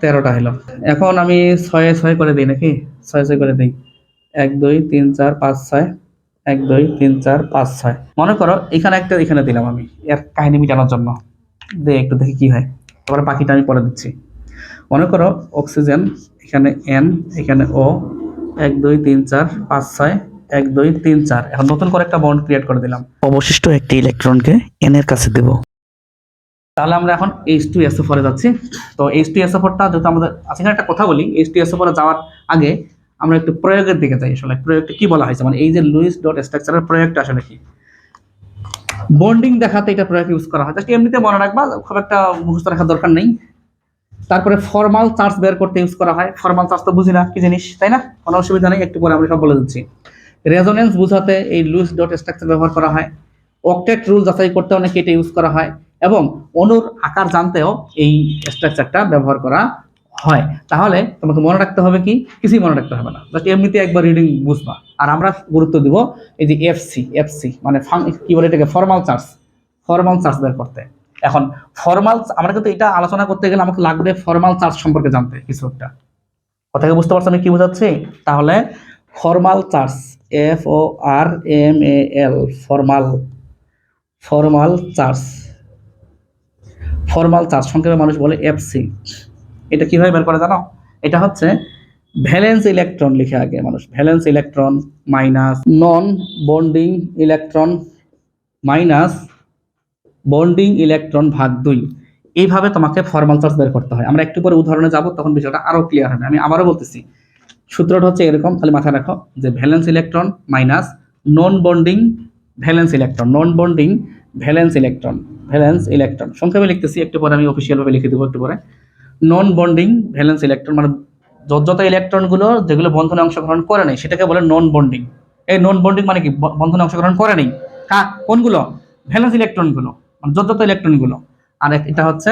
13টা হলো। এখন আমি 6 6 করে দিই নাকি, 6 6 করে দিই, 1 2 3 4 5 6, 1 2 3 4 5 6। মনে করো এখানে একটা, এখানে দিলাম আমি এর কাহিনী মেটানোর জন্য, একটু দেখি কি হয়, তারপরে বাকিটা আমি পরে দিচ্ছি। মনে করো অক্সিজেন, এখানে N, এখানে O, 1 2 3 4 5 6, 1 2 3 4। এখন নতুন করে একটা বন্ড ক্রিয়েট করে দিলাম, অবশিষ্ট একটি ইলেকট্রনকে N এর কাছে দেব। তাহলে আমরা এখন H2SO4 যাচ্ছি। তো H2SO4টা যেহেতু আমাদের, আচ্ছা এখানে একটা কথা বলি, H2SO4 যাওয়ার আগে আমরা একটু প্রয়োগের দিকে যাই। আসলে প্রয়োগটা কি বলা হয়েছে, মানে এই যে লুইস ডট স্ট্রাকচারের প্রয়োগটা আসলে কি, বন্ডিং দেখাতে এটা প্রয়োগ ইউজ করা হয়। জাস্ট এমনিতে মনে রাখবা, খুব একটা মুখস্থ রাখার দরকার নেই। তারপরে ফর্মাল চার্জ বের করতে ইউজ করা হয়। ফর্মাল চার্জ তো বুঝি না কি জিনিস, তাই না? কোনো অসুবিধা নেই, একটু পরে আমি সব বলে দিচ্ছি। রেজোনেন্স বোঝাতে এই লুইস ডট স্ট্রাকচার ব্যবহার করা হয়। অক্টেট রুল যাচাই করতে অনেক এটা ইউজ করা হয়, এবং অণুর আকার জানতেও এই স্ট্রাকচারটা ব্যবহার করা হয়। তাহলে তোমাকে মনে রাখতে হবে কি, কিছুই মনে রাখতে হবে না, জাস্ট এমনিতে একবার রিডিং বুঝবা। আর আমরা গুরুত্ব দিব এই যে এফসি মানে কি বলে এটাকে, ফর্মাল চার্জ বের করতে। এখন ফর্মাল, আমরা কিন্তু এটা আলোচনা করতে গেলে আমাকে লাগবে ফর্মাল চার্জ সম্পর্কে জানতে কিছু একটা। কথাকে বুঝতে পারছো আমি কি বোঝাচ্ছি? তাহলে formal charge, FORMAL, formal charge সংক্ষেপে মানুষ বলে এফসি। এটা কিভাবে বের করে জানো? এটা হচ্ছে ভ্যালেন্স ইলেকট্রন লিখে আগে মানুষ, valence electron minus non bonding electron minus bonding electron ভাগ 2। এইভাবে তোমাকে ফর্মাল চার্জ বের করতে হয়। আমরা একটু পরে উদাহরণে যাব, তখন বিষয়টা আরো ক্লিয়ার হবে। আমি আবারও বলতেছি, সূত্রটা হচ্ছে এরকম, খালি মাথায় রাখো যে valence electron minus non bonding valence electron সংক্ষেপে লিখতেছি, একটু পরে আমি অফিসিয়াল ভাবে লিখে দেবো একটু পরে। নন বন্ডিং ভ্যালেন্স ইলেকট্রন মানে যত ইলেকট্রনগুলো যেগুলো বন্ধনে অংশগ্রহণ করে নাই সেটাকে বলে নন বন্ডিং। এই নন বন্ডিং মানে কি, বন্ধনে অংশগ্রহণ করে নাই। কোনগুলো? ভ্যালেন্স ইলেকট্রনগুলো, মানে যত ইলেকট্রনগুলো। আর এটা হচ্ছে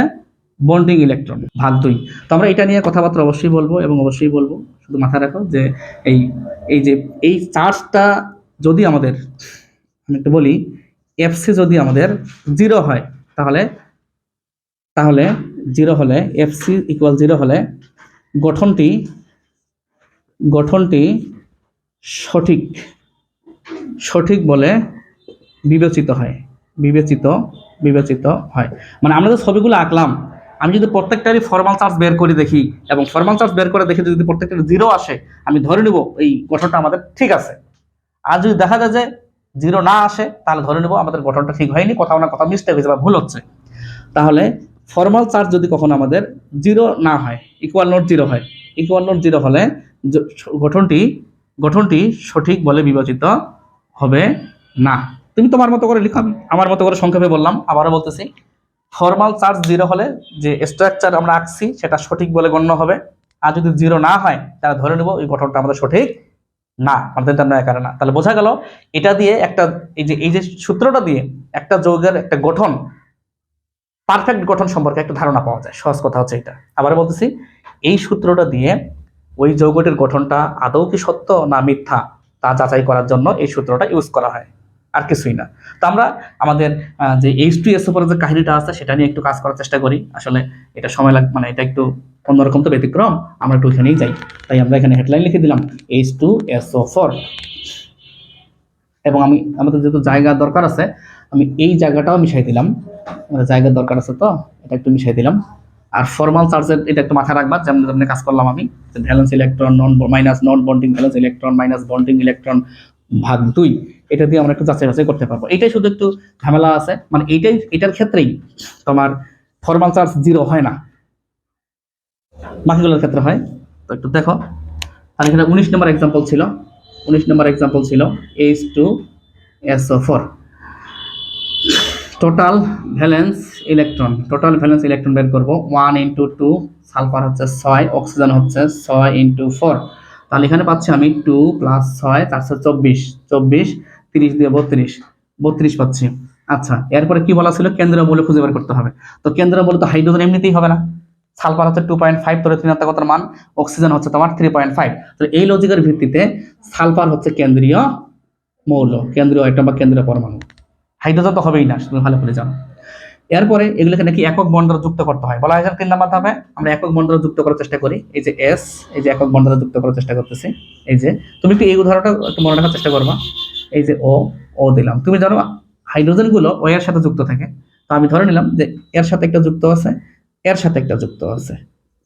বন্ডিং ইলেকট্রন ভাগ 2। তো আমরা এটা নিয়ে কথাবার্তা অবশ্যই বলবো, এবং অবশ্যই বলবো, শুধু মাথায় রাখো যে এই চার্জটা যদি আমাদের, আমি একটু বলি, এফসি যদি আমাদের 0 হয়, তাহলে 0 হলে, এফসি ইকুয়াল 0 হলে গঠনটি সঠিক বলে বিবেচিত হয়। মানে আমরা যে ছবিগুলো আঁকলাম, আমি যদি প্রত্যেকটারই ফর্মাল চার্জ বের করে দেখি, এবং ফর্মাল চার্জ বের করে দেখি যদি প্রত্যেকটা 0 আসে, আমি ধরে নিব এই গঠনটা আমাদের ঠিক আছে। আর যদি দেখা যায় যে 0 না আসে, তাহলে ধরে নেব আমাদের গঠনটা ঠিক হয়নি, কোথাও না কোথাও মিস্টেক হয়েছে বা ভুল হচ্ছে। তাহলে ফর্মাল চার্জ যদি কখনো আমাদের 0 না হয়, ইকুয়াল নট 0 হয়, হলে গঠনটি সঠিক বলে বিবেচিত হবে না। তুমি তোমার মতো করে লিখো, আমি আমার মতো করে সংক্ষেপে বললাম। আবারও বলতেছি, ফর্মাল চার্জ 0 হলে যে স্ট্রাকচার আমরা আঁকছি সেটা সঠিক বলে গণ্য হবে। আর যদি 0 না হয়, তাহলে ধরে নেব এই গঠনটা আমাদের সঠিক না, আমাদের কারণে না। তাহলে বোঝা গেল, এটা দিয়ে একটা এই যে সূত্রটা দিয়ে একটা যৌগের একটা গঠন, পারফেক্ট গঠন সম্পর্কে একটা ধারণা পাওয়া যায়। সহজ কথা হচ্ছে এটা। আবার বলতেছি, এই সূত্রটা দিয়ে ওই যৌগটির গঠনটা আদৌ কি সত্য না মিথ্যা তা যাচাই করার জন্য এই সূত্রটা ইউজ করা হয়, আর কিছুই না। তো আমরা আমাদের যে H2SO4 যে কাহিনীটা আছে সেটা নিয়ে একটু কাজ করার চেষ্টা করি। আসলে এটা সময় লাগে, মানে এটা একটু অন্যরকম, তো ব্যতিক্রম, আমরা একটু ওইখানেই যাই। তাই আমরা এখানে হেডলাইন লিখে দিলাম H2SO4, এবং আমাদের যেহেতু জায়গা দরকার আছে, আমি এই জায়গাটাও মিশাই দিলাম, আমাদের জায়গার দরকার আছে তো এটা একটু মিশাই দিলাম। আর ফর্মাল চার্জের এটা একটু মাথায় রাখবা, যেমন কাজ করলাম আমি, valence electron minus non bonding valence electron minus bonding electron ভাগ 2, এটা দিয়ে আমরা একটু যাচাই করতে পারবো। এটাই শুধু একটু ঝামেলা আছে, মানে এটার ক্ষেত্রেই তোমার ফর্মাল চার্জ 0 হয় না, বাকিগুলোর ক্ষেত্রে হয়। তো একটু দেখো, আর এখানে 19 নম্বর এক্সাম্পল ছিল H2SO4। টোটাল ভ্যালেন্স ইলেকট্রন বের করবো। 1 × 2, সালফার হচ্ছে 6, অক্সিজেন হচ্ছে 6 × 4। তাহলে এখানে পাচ্ছি আমি 2 + 6 424, 30 দিয়ে 32 পাচ্ছি। আচ্ছা, এরপরে কি বলা ছিল, কেন্দ্রীয় মৌল খুঁজে বের করতে হবে। তো কেন্দ্রীয় মৌল তো হাইড্রোজেন এমনিতেই হবে না, সালফার হচ্ছে 2.5, তোর ঋণাত্মকতার মান, অক্সিজেন হচ্ছে তোমার 3.5। তো এই লজিকের ভিত্তিতে সালফার হচ্ছে কেন্দ্রীয় মৌল, কেন্দ্রীয় আইটেম বা কেন্দ্রীয় পরমাণু। হাইড্রোজেন তো হবেই না, তুমি ভালো করে জানো। এরপরে এগুলোকে নাকি একক বন্ড দ্বারা যুক্ত করতে হয়। বলা হয়েছে 3 নাম্বার ধাপে আমরা একক বন্ড দ্বারা যুক্ত করার চেষ্টা করি। এই যে এস, এই যে একক বন্ড দ্বারা যুক্ত করার চেষ্টা করতেছি। এই যে তুমি একটু এই উদাহরণটা একটু মনে রাখার চেষ্টা করবা। এই যে ও দিলাম, তুমি জানো হাইড্রোজেন গুলো ও এর সাথে যুক্ত থাকে, তো আমি ধরে নিলাম যে এর সাথে একটা যুক্ত আছে, এর সাথে একটা যুক্ত আছে।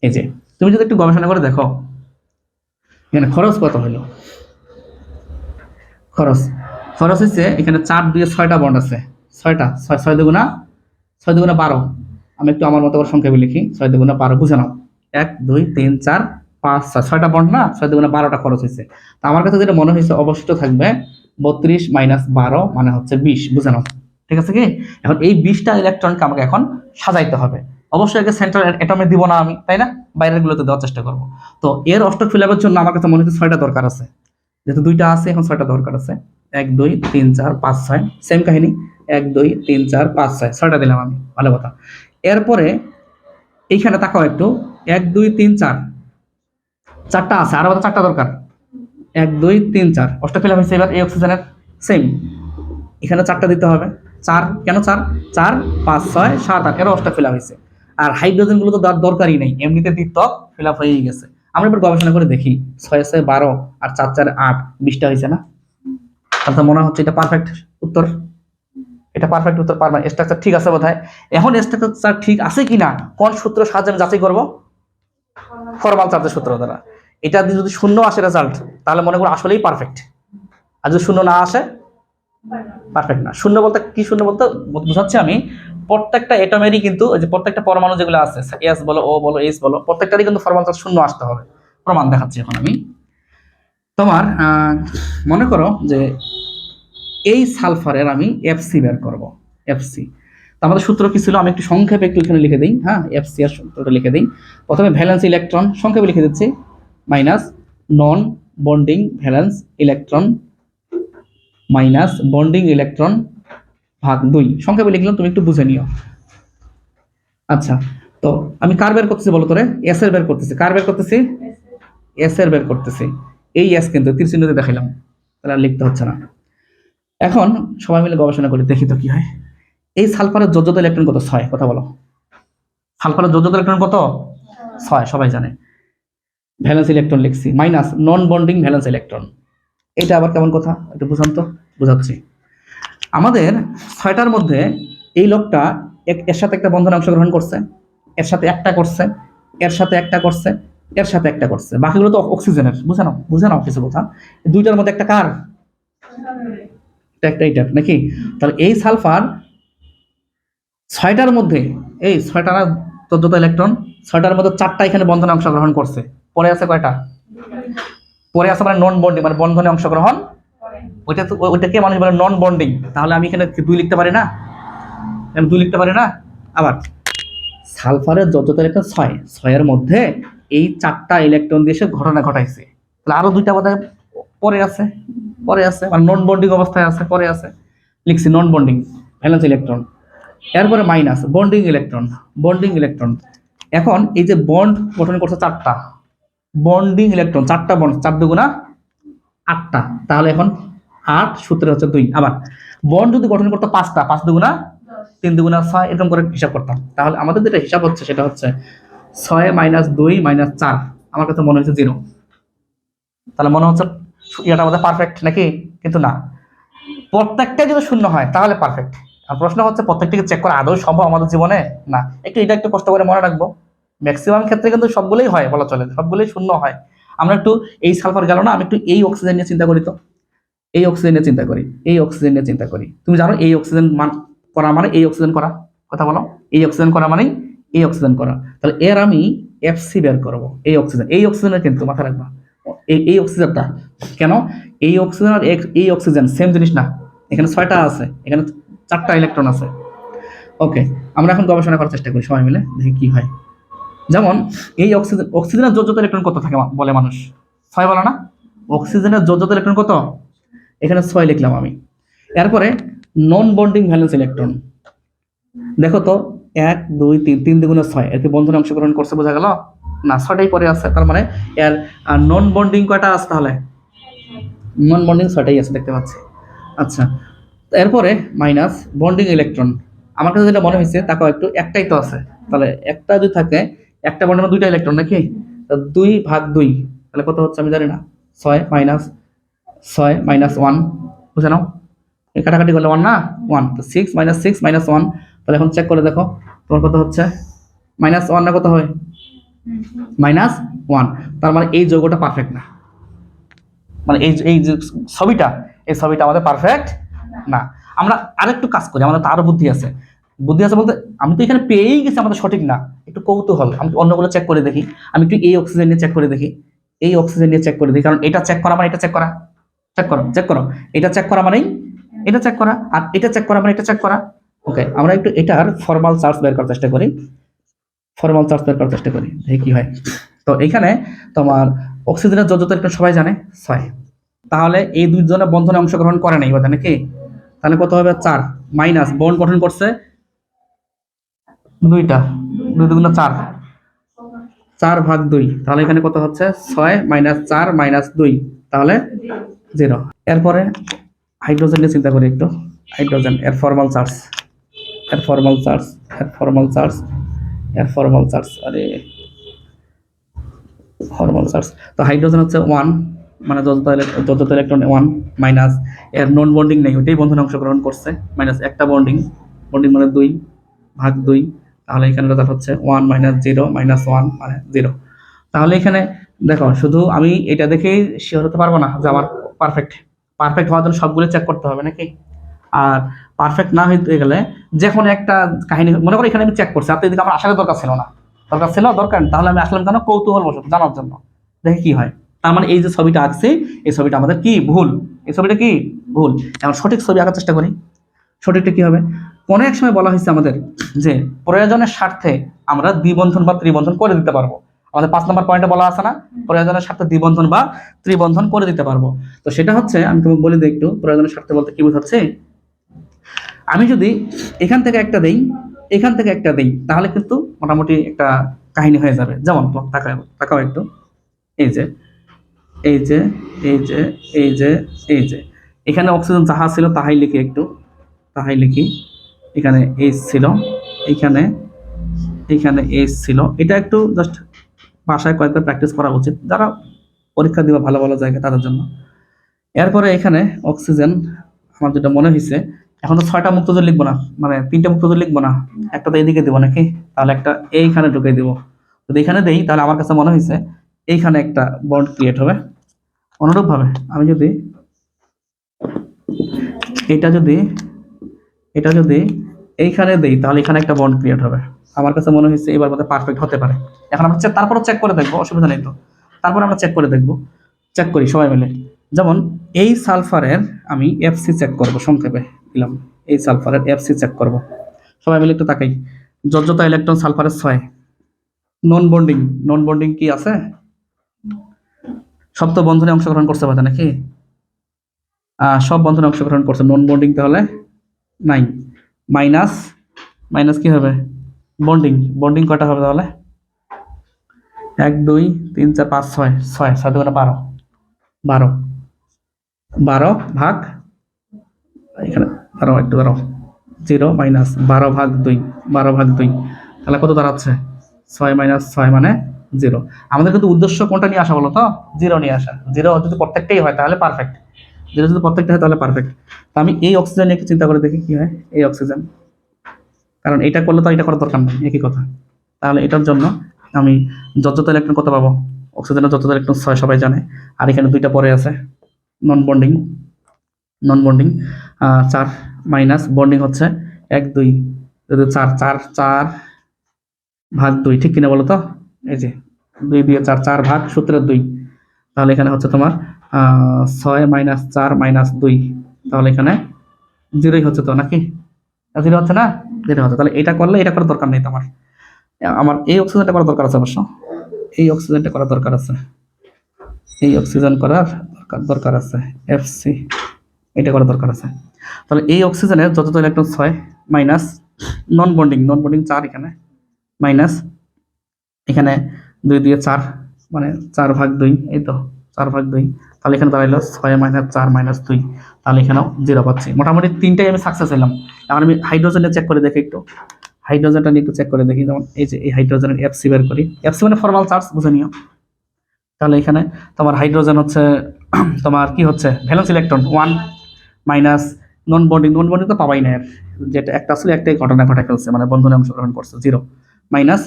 এই যে তুমি যদি একটু গবেষণা করে দেখো এখানে খরচ কত হলো, খরচ হচ্ছে এখানে 4 দিয়ে 6টা বন্ড আছে, 6টা, 6 দুগুণা 12। আমি একটু আমার মতো করে সংখ্যাগুলো লিখি, 6 দুগুণা 12, বুঝে নাও। 1 2 3 4 5 6 6টা বন্ড না, 6 দুগুণে 12টা খরচ হয়েছে। তো আমার কাছে যেটা মনে হয়েছে অবশিষ্ট থাকবে 32 মাইনাস 12 মানে হচ্ছে 20, বুঝে নাও। ঠিক আছে কি? এখন এই 20টা ইলেকট্রনকে আমাকে এখন সাজাইতে হবে। অবশ্যই আগে সেন্ট্রাল অ্যাটমে দিব না আমি, তাই না? বাইরের গুলোতে দেওয়ার চেষ্টা করব। তো এর অষ্টক ফিল আপের জন্য আমার কাছে মনে হচ্ছে 6টা দরকার আছে, যেহেতু 2টা আছে এখন 6টা দরকার আছে। 1 2 3 4 5 6, সেম কাহিনী 1 2 3 4 5 6, 6টা দিলাম আমি, ভালো কথা। এরপরে এইখানে তাকাও একটু, 1 2 3 4, 4টা আছে, আর আমাদের 4টা দরকার। 1 2 3 4 অষ্টক ফিল আপ হয়েছে। এবার এই অক্সিজেনের সেম এখানে 4টা দিতে হবে। 4 কেন 4? 4 5 6 7 8 এর অষ্টক ফিল আপ হয়েছে। আর হাইড্রোজেন গুলো তো দরকারই নেই, এমনিতে দ্বিত্বক ফিল আপ হয়েই গেছে। আমরা এবার গবেষণা করে দেখি 6 6 12 আর 4 4 8, 20টা হয়েছে না? তাহলে মনে হচ্ছে এটা পারফেক্ট উত্তর। এটা পারফেক্ট উত্তর, পারফেক্ট স্ট্রাকচার ঠিক আছে বোধহয়। এখন স্ট্রাকচার ঠিক আছে কিনা কোন সূত্র সাহায্যে আমি যাচাই করব? ফরমাল চার্জের সূত্র দ্বারা। এটা দিয়ে যদি শূন্য আসে রেজাল্ট, তাহলে মনে করো আসলেই পারফেক্ট। আর যদি শূন্য না আসে, পারফেক্ট না। শূন্য বলতে কি? শূন্য বলতে বোঝাচ্ছি আমি প্রত্যেকটা এটমেরই কিন্তু ওই যে প্রত্যেকটা পরমাণু যেগুলো আছে, এস বলো, ও বলো, এস বলো, প্রত্যেকটারই কিন্তু ফরমাল চার্জ শূন্য আসতে হবে। প্রমাণ দেখাচ্ছি এখন আমি। তোমার মনে করো যে এই সালফারের আমি এফসি বের করব। এফসি তো আমাদের সূত্র কি ছিল? আমি একটু সংক্ষেপে একটু এখানে লিখে দিই। হ্যাঁ, এফসি এর সূত্রটা লিখে দিই। প্রথমে ভ্যালেন্স ইলেকট্রন সংক্ষেপে লিখে দিচ্ছি, minus non bonding valence electron minus bonding electron ভাগ 2, সংক্ষেপে লিখলাম, তুমি একটু বুঝে নিও। আচ্ছা, তো আমি কার বের করতেছি বলো তোরে? এস এর বের করতেছি। কার বের করতেছি? এস এর বের করতেছি। এই এস কিন্তু তীর চিহ্ন দিয়ে দেখাইলাম, তাহলে আর লিখতে হচ্ছে না। এখন সবাই মিলে গবেষণা করি, দেখি তো কি হয়। এই সালফারের যোজ্যতা ইলেকট্রন কত? 6, কথা বলো। সালফারের যোজ্যতা ইলেকট্রন কত? 6, সবাই জানে। ভ্যালেন্স ইলেকট্রন লিখছি, minus non bonding valence electron. এটা আবার কেমন কথা? একটু বুঝান তো। বুঝাচ্ছি। আমাদের 6টার মধ্যে এই লোকটা এর সাথে একটা বন্ধনে অংশগ্রহণ করছে, এর সাথে একটা করছে, এর সাথে একটা করছে, এর সাথে একটা করছে, বাকিগুলো তো অক্সিজেনের। বুঝে নাও, বুঝে নাও কিছু কথা। 2টার মধ্যে একটা কার? একটা এইটার নাকি? তাহলে এই সালফার 6টার মধ্যে, এই 6টা যোজ্যতা ইলেকট্রন, 6টার মধ্যে 4টা এখানে বন্ধনে অংশগ্রহণ করছে। পরে আছে কয়টা? পরে আছে মানে নন বন্ডিং, মানে বন্ধনে অংশগ্রহণ। ওইটা তো ওইটাকে মানুষ বলে নন বন্ডিং। তাহলে আমি এখানে 2 লিখতে পারি না? আমি 2 লিখতে পারি না? আবার সালফারের যোজ্যতা ইলেকট্রন 6, 6 মধ্যে এই 4টা ইলেকট্রন দিয়ে সে ঘটনা ঘটাইছে। তাহলে আরো 2টা বোধহয় পরে আছে, পরে আছে, মানে নন বন্ডিং অবস্থায় আছে, পরে আছে, লিখছি নন বন্ডিং ভ্যালেন্স ইলেকট্রন। এরপরে minus bonding electron, bonding electron. এখন এই যে বন্ড গঠন করছে 4টা বন্ডিং ইলেকট্রন, 4টা বন্ড, 4 দুগুণা 8টা, তাহলে এখন 8 সূত্রে হচ্ছে 2। আবার বন্ড যদি গঠন করতো 5টা, 5 দুগুণা 3 দুগুণা 6, এরকম করে হিসাব করতাম। তাহলে আমাদের যেটা হিসাব হচ্ছে সেটা হচ্ছে 6 মাইনাস 2 মাইনাস 4, আমার কাছে মনে হচ্ছে 0। তাহলে মনে হচ্ছে এটা আমাদের পারফেক্ট নাকি? কিন্তু না, প্রত্যেকটা যদি শূন্য হয় তাহলে পারফেক্ট। আর প্রশ্ন হচ্ছে প্রত্যেকটাকে চেক করা আদৌ সম্ভব আমাদের জীবনে? না। এটা একটু কষ্ট করে মনে রাখবো। ম্যাক্সিমাম ক্ষেত্রে কিন্তু সবগুলোই হয়, বলা চলে সবগুলোই শূন্য হয়। আমরা একটু এই সালফার গেল না, আমি একটু এই অক্সিজেন নিয়ে চিন্তা করি তো। এই অক্সিজেন নিয়ে চিন্তা করি, এই অক্সিজেন নিয়ে চিন্তা করি। তুমি জানো এই অক্সিজেন করা মানে এই অক্সিজেন করা, কথা বলো। এই অক্সিজেন করা মানেই এই অক্সিজেন করা। তাহলে এর আমি এফসি বের করবো। এই অক্সিজেনের কিন্তু মাথা রাখবা, এই অক্সিজেনটা কেন? এই অক্সিজেন আর এই অক্সিজেন সেম জিনিস না। এখানে 6টা আছে, এখানে 4টা ইলেকট্রন আছে। ওকে, আমরা এখন গবেষণা করার চেষ্টা করি সবাই মিলে, দেখি কি হয়। যেমন এই অক্সিজেনের যোজ্যতা ইলেকট্রন কত থাকে বলে মানুষ? 6 বলে না? অক্সিজেনের যোজ্যতা ইলেকট্রন কত? এখানে 6 লিখলাম আমি। এরপরে নন বন্ডিং ভ্যালেন্স ইলেকট্রন, দেখো তো 1 2 3, 3 দুগুণে 6, এর কি বন্ধনে অংশগ্রহণ করছে? বোঝা গেল না? 6টাই পরে আছে, তার মানে এর নন বন্ডিং কয়টা আছে? তাহলে নন বন্ডিং 6টাই আছে, দেখতে পাচ্ছি। আচ্ছা, এরপরে মাইনাস বন্ডিং ইলেকট্রন, আমার কাছে যেটা মনে হয়েছে তাকে একটু, একটাই তো আছে, তাহলে একটা যদি থাকে, একটা বন্ডের মধ্যে 2টা ইলেকট্রন নাকি? 2 ভাগ 2, তাহলে কত হচ্ছে আমি জানি না। 6 মাইনাস 1, বুঝে নাও। কাটাকাটি করলে 1 না, 1, তো 6 মাইনাস 6 মাইনাস 1, তাহলে এখন চেক করে দেখো তোমার কত হচ্ছে? -1 না কত হয়? -1। তার মানে এই যৌগটা পারফেক্ট না, মানে এই যে ছবিটা, এই ছবিটা আমাদের পারফেক্ট না। আমরা আরেকটু কাজ করি, আমাদের তো আরো বুদ্ধি আছে। বুদ্ধি আছে বলতে আমি তো এখানে পেয়েই গেছি, আমাদের সঠিক না, একটু কৌতূহল, আমি অন্যগুলো চেক করে দেখি। আমি একটু এই অক্সিজেন নিয়ে চেক করে দেখি, এই অক্সিজেন নিয়ে চেক করে দেখি, কারণ এটা চেক করা মানে এটা চেক করা, চেক করো চেক করো, এটা চেক করা মানেই এটা চেক করা, আর এটা চেক করা মানে এটা চেক করা। ওকে, আমরা একটু এটার ফর্মাল চার্জ বের করার চেষ্টা করি, ফর্মাল চার্জ বের করার চেষ্টা করি, দেখি কি হয়। তো এখানে তোমার অক্সিজেনের যোজ্যতা একটু সবাই জানে 6, তাহলে এই দুইজনে বন্ধনে অংশগ্রহণ করে নাই কথা নাকি, তাহলে কত হবে 4 মাইনাস বন্ড গঠন করছে দুইটা, 2 দুগুণ 4, 4/2, তাহলে এখানে কত হচ্ছে 6 মাইনাস 4 মাইনাস 2, তাহলে 0। এরপরে হাইড্রোজেন নিয়ে চিন্তা করি একটু, হাইড্রোজেন এর ফর্মাল চার্জ, এর ফর্মাল চার্জ, এর ফর্মাল চার্জ, এর ফর্মাল চার্জ, আরে ফর্মাল চার্জ, তো হাইড্রোজেন হচ্ছে 1, মানে যত ইলেকট্রন 1 মাইনাস এর নন বন্ডিং নেই, ওইটাই বন্ধনে অংশগ্রহণ করছে, মাইনাস একটা বন্ডিং, বন্ডিং মানে 2/2, তাহলে এখানে রেজাল্ট হচ্ছে 1 মাইনাস 0 মাইনাস 1 মানে 0। তাহলে এখানে দেখো, শুধু আমি এটা দেখেই শিওর হতে পারবো না যে আমার পারফেক্ট, পারফেক্ট হওয়ার জন্য সবগুলো চেক করতে হবে নাকি। আর পারফেক্ট না হইতে গেলে যে কোনো একটা কাহিনী, মনে করো এখানে আমি চেক করছি, আপনি এদিকে আমার আসার দরকার ছিল না, দরকার ছিল দরকার, তাহলে আমি আসলাম কেন, কৌতূহল বসত জানার জন্য, দেখে কি হয়। তার মানে এই যে ছবিটা আঁকছি, এই ছবিটা আমাদের কি ভুল, এই ছবিটা কি ভুল। এখন সঠিক ছবি আঁকার চেষ্টা করি, সঠিকটা কি হবে। কোনো এক সময় বলা হয়েছে আমাদের যে প্রয়োজনের স্বার্থে আমরা দ্বিবন্ধন বা ত্রিবন্ধন করে দিতে পারবো, আমাদের 5 নম্বর পয়েন্টে বলা আছে না, প্রয়োজনের স্বার্থে দ্বিবন্ধন বা ত্রিবন্ধন করে দিতে পারবো। তো সেটা হচ্ছে, আমি তোমাকে বলে দিই একটু, প্রয়োজনের স্বার্থে বলতে কি বোঝাচ্ছে, আমি যদি এখান থেকে একটা দেই, এখান থেকে একটা দেই, তাহলে কিন্তু মোটামুটি একটা কাহিনী হয়ে যাবে। যেমন তাকাও একটু, এই যে এই যে এই যে এই যে এই যে এখানে অক্সিজেন যাহা ছিল তাহাই লিখি, একটু তাহাই লিখি, এখানে এইচ ছিল, এখানে এখানে এইচ ছিল, এটা একটু জাস্ট বাসায় কয়েকবার প্র্যাকটিস করা উচিত যারা পরীক্ষা দিবা ভালো ভালো জায়গায় তাদের জন্য। এরপরে এখানে অক্সিজেন আমার যেটা মনে হয়েছে, এখন তো 6টা মুক্তজোর লিখবো না, মানে 3টে মুক্তজোর লিখবো না, একটা তো এইদিকে দিব নাকি, তাহলে একটা এইখানে ঢুকে দিব। যদি এখানে দেই তাহলে আমার কাছে মনে হয়েছে এইখানে একটা বন্ড ক্রিয়েট হবে। অনুরূপ ভাবে আমি যদি এটা যদি এটা যদি এইখানে দেই তাহলে এখানে একটা বন্ড ক্রিয়েট হবে। আমার কাছে মনে হয়েছে এবার মধ্যে পারফেক্ট হতে পারে। এখন আমরা তারপরও চেক করে দেখবো, অসুবিধা নেই তো, তারপর আমরা চেক করে দেখবো, চেক করি সবাই মিলে। যেমন এই সালফারের আমি এফসি চেক করব, সংক্ষেপে দিলাম, এই সালফারের এফসি চেক করব, সবাই মিলে একটু তাকাই। যোজ্যতা ইলেকট্রন সালফারের 6, নন বন্ডিং, নন বন্ডিং কি আছে, সব তো বন্ধনে অংশগ্রহণ করতে পারে নাকি, সব বন্ধনে অংশগ্রহণ করছে, নন বন্ডিং তাহলে নাই, মাইনাস মাইনাস কি হবে বন্ডিং, বন্ডিং কয়টা হবে তাহলে 1 2 3 4 5 6, 6 6 2 12, 12 12 ভাগ এখানে 12 একটু 12 0 মাইনাস 12/2, 12/2, তাহলে কত দাঁড়াচ্ছে 6 মাইনাস 6 মানে 0। আমাদের কিন্তু উদ্দেশ্য কোনটা নিয়ে আসা বলো তো, 0 নিয়ে আসা। 0 যদি প্রত্যেকটাই হয় তাহলে পারফেক্ট, 0 যদি প্রত্যেকটা হয় তাহলে পারফেক্ট। তো আমি এই অক্সিজেন নিয়ে একটু চিন্তা করে দেখি কি হয়, এই অক্সিজেন, কারণ এটা করলে তো এটা করার দরকার নেই, একই কথা। তাহলে এটার জন্য আমি যত ইলেকট্রন কত পাবো, অক্সিজেনের যত ইলেকট্রন 6 সবাই জানে, আর এখানে 2টা পরে আছে নন বন্ডিং, নন বন্ডিং 4 মাইনাস বন্ডিং হচ্ছে 1 2, যদি 4 4 4/2, ঠিক কিনা বলো তো, এই যে 2 দিয়ে 4 4 ভাগ সূত্রের 2, তাহলে এখানে হচ্ছে তোমার 6 মাইনাস 4 মাইনাস 2, তাহলে এখানে 0ই হচ্ছে তো নাকি, 0 হচ্ছে না, 0 হচ্ছে। তাহলে এটা করলে এটা করার দরকার নেই তো আমার, আমার এই অক্সিজেনটা করার দরকার আছে অবশ্য, এই অক্সিজেনটা করার দরকার আছে, এই অক্সিজেন করার দরকার আছে, এফসি এটা করার দরকার আছে। তাহলে এই অক্সিজেনের যত ইলেকট্রন 6 মাইনাস নন বন্ডিং, নন বন্ডিং 4 এখানে, মাইনাস এখানে 2 দিয়ে 4 মানে 4/2, এই তো 4/2, তাহলে এখানে দাঁড়াইলো 6 মাইনাস 4 মাইনাস 2, তাহলে এখানেও 0 পাচ্ছি। মোটামুটি 3টাই আমি সাকসেস হলাম। এখন আমি হাইড্রোজেনটা চেক করে দেখি একটু, হাইড্রোজেনটা নিয়ে একটু চেক করে দেখি। যেমন এই যে এই হাইড্রোজেনের এফসি বের করি, এফসি মানে ফর্মাল চার্জ বুঝে নিও। তাহলে এখানে তোমার হাইড্রোজেন হচ্ছে তোমার কি হচ্ছে valence electron 1 minus non bonding, নন বন্ডিং তো পাবাই না, এর যেটা একটা আসলে একটাই ঘটনা ঘটে ফেলছে, মানে বন্ধনে অংশগ্রহণ করছে 0 মাইনাস,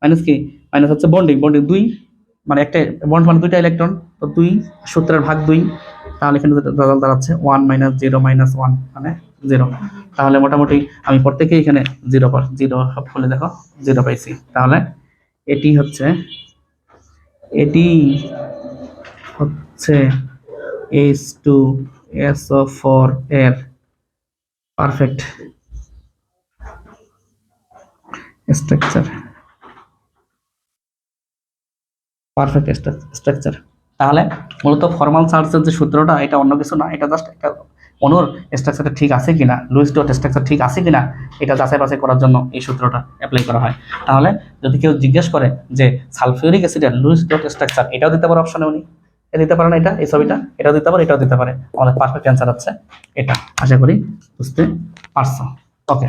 মাইনাস কি মাইনাস হচ্ছে বন্ডিং, বন্ডিং 2, মানে একটা বন্ড মানে 2টা ইলেকট্রন, তো 2 সূত্রের ভাগ 2, তাহলে এখানে রেজাল্ট দাঁড়াচ্ছে 1 মাইনাস 0 মাইনাস 1 মানে জিরো। তাহলে মোটামুটি আমি প্রত্যেকেই এখানে জিরো জিরো সব খুলে দেখো জিরো পাইছি। তাহলে এটি হচ্ছে H2SO4 এর পারফেক্ট স্ট্রাকচার। তাহলে মূলত ফর্মাল চার্জের যে সূত্রটা এটা অন্য কিছু না, এটা জাস্ট একটা অনুর স্ট্রাকচারটা ঠিক আছে কিনা, লুইস ডট স্ট্রাকচার ঠিক আছে কিনা এটা যাচাই বাছাই করার জন্য এই সূত্রটা অ্যাপ্লাই করা হয়। তাহলে যদি কেউ জিজ্ঞেস করে যে সালফিউরিক অ্যাসিডের লুইস ডট স্ট্রাকচার, এটাও দিতে পারে অপশনে, উনি এটা দিতে পারে না, এটা এই ছবিটা এটাও দিতে পারে, এটাও দিতে পারে। আমাদের পারফেক্ট অ্যান্সার হচ্ছে এটা। আশা করি বুঝতে পারছো। ওকে।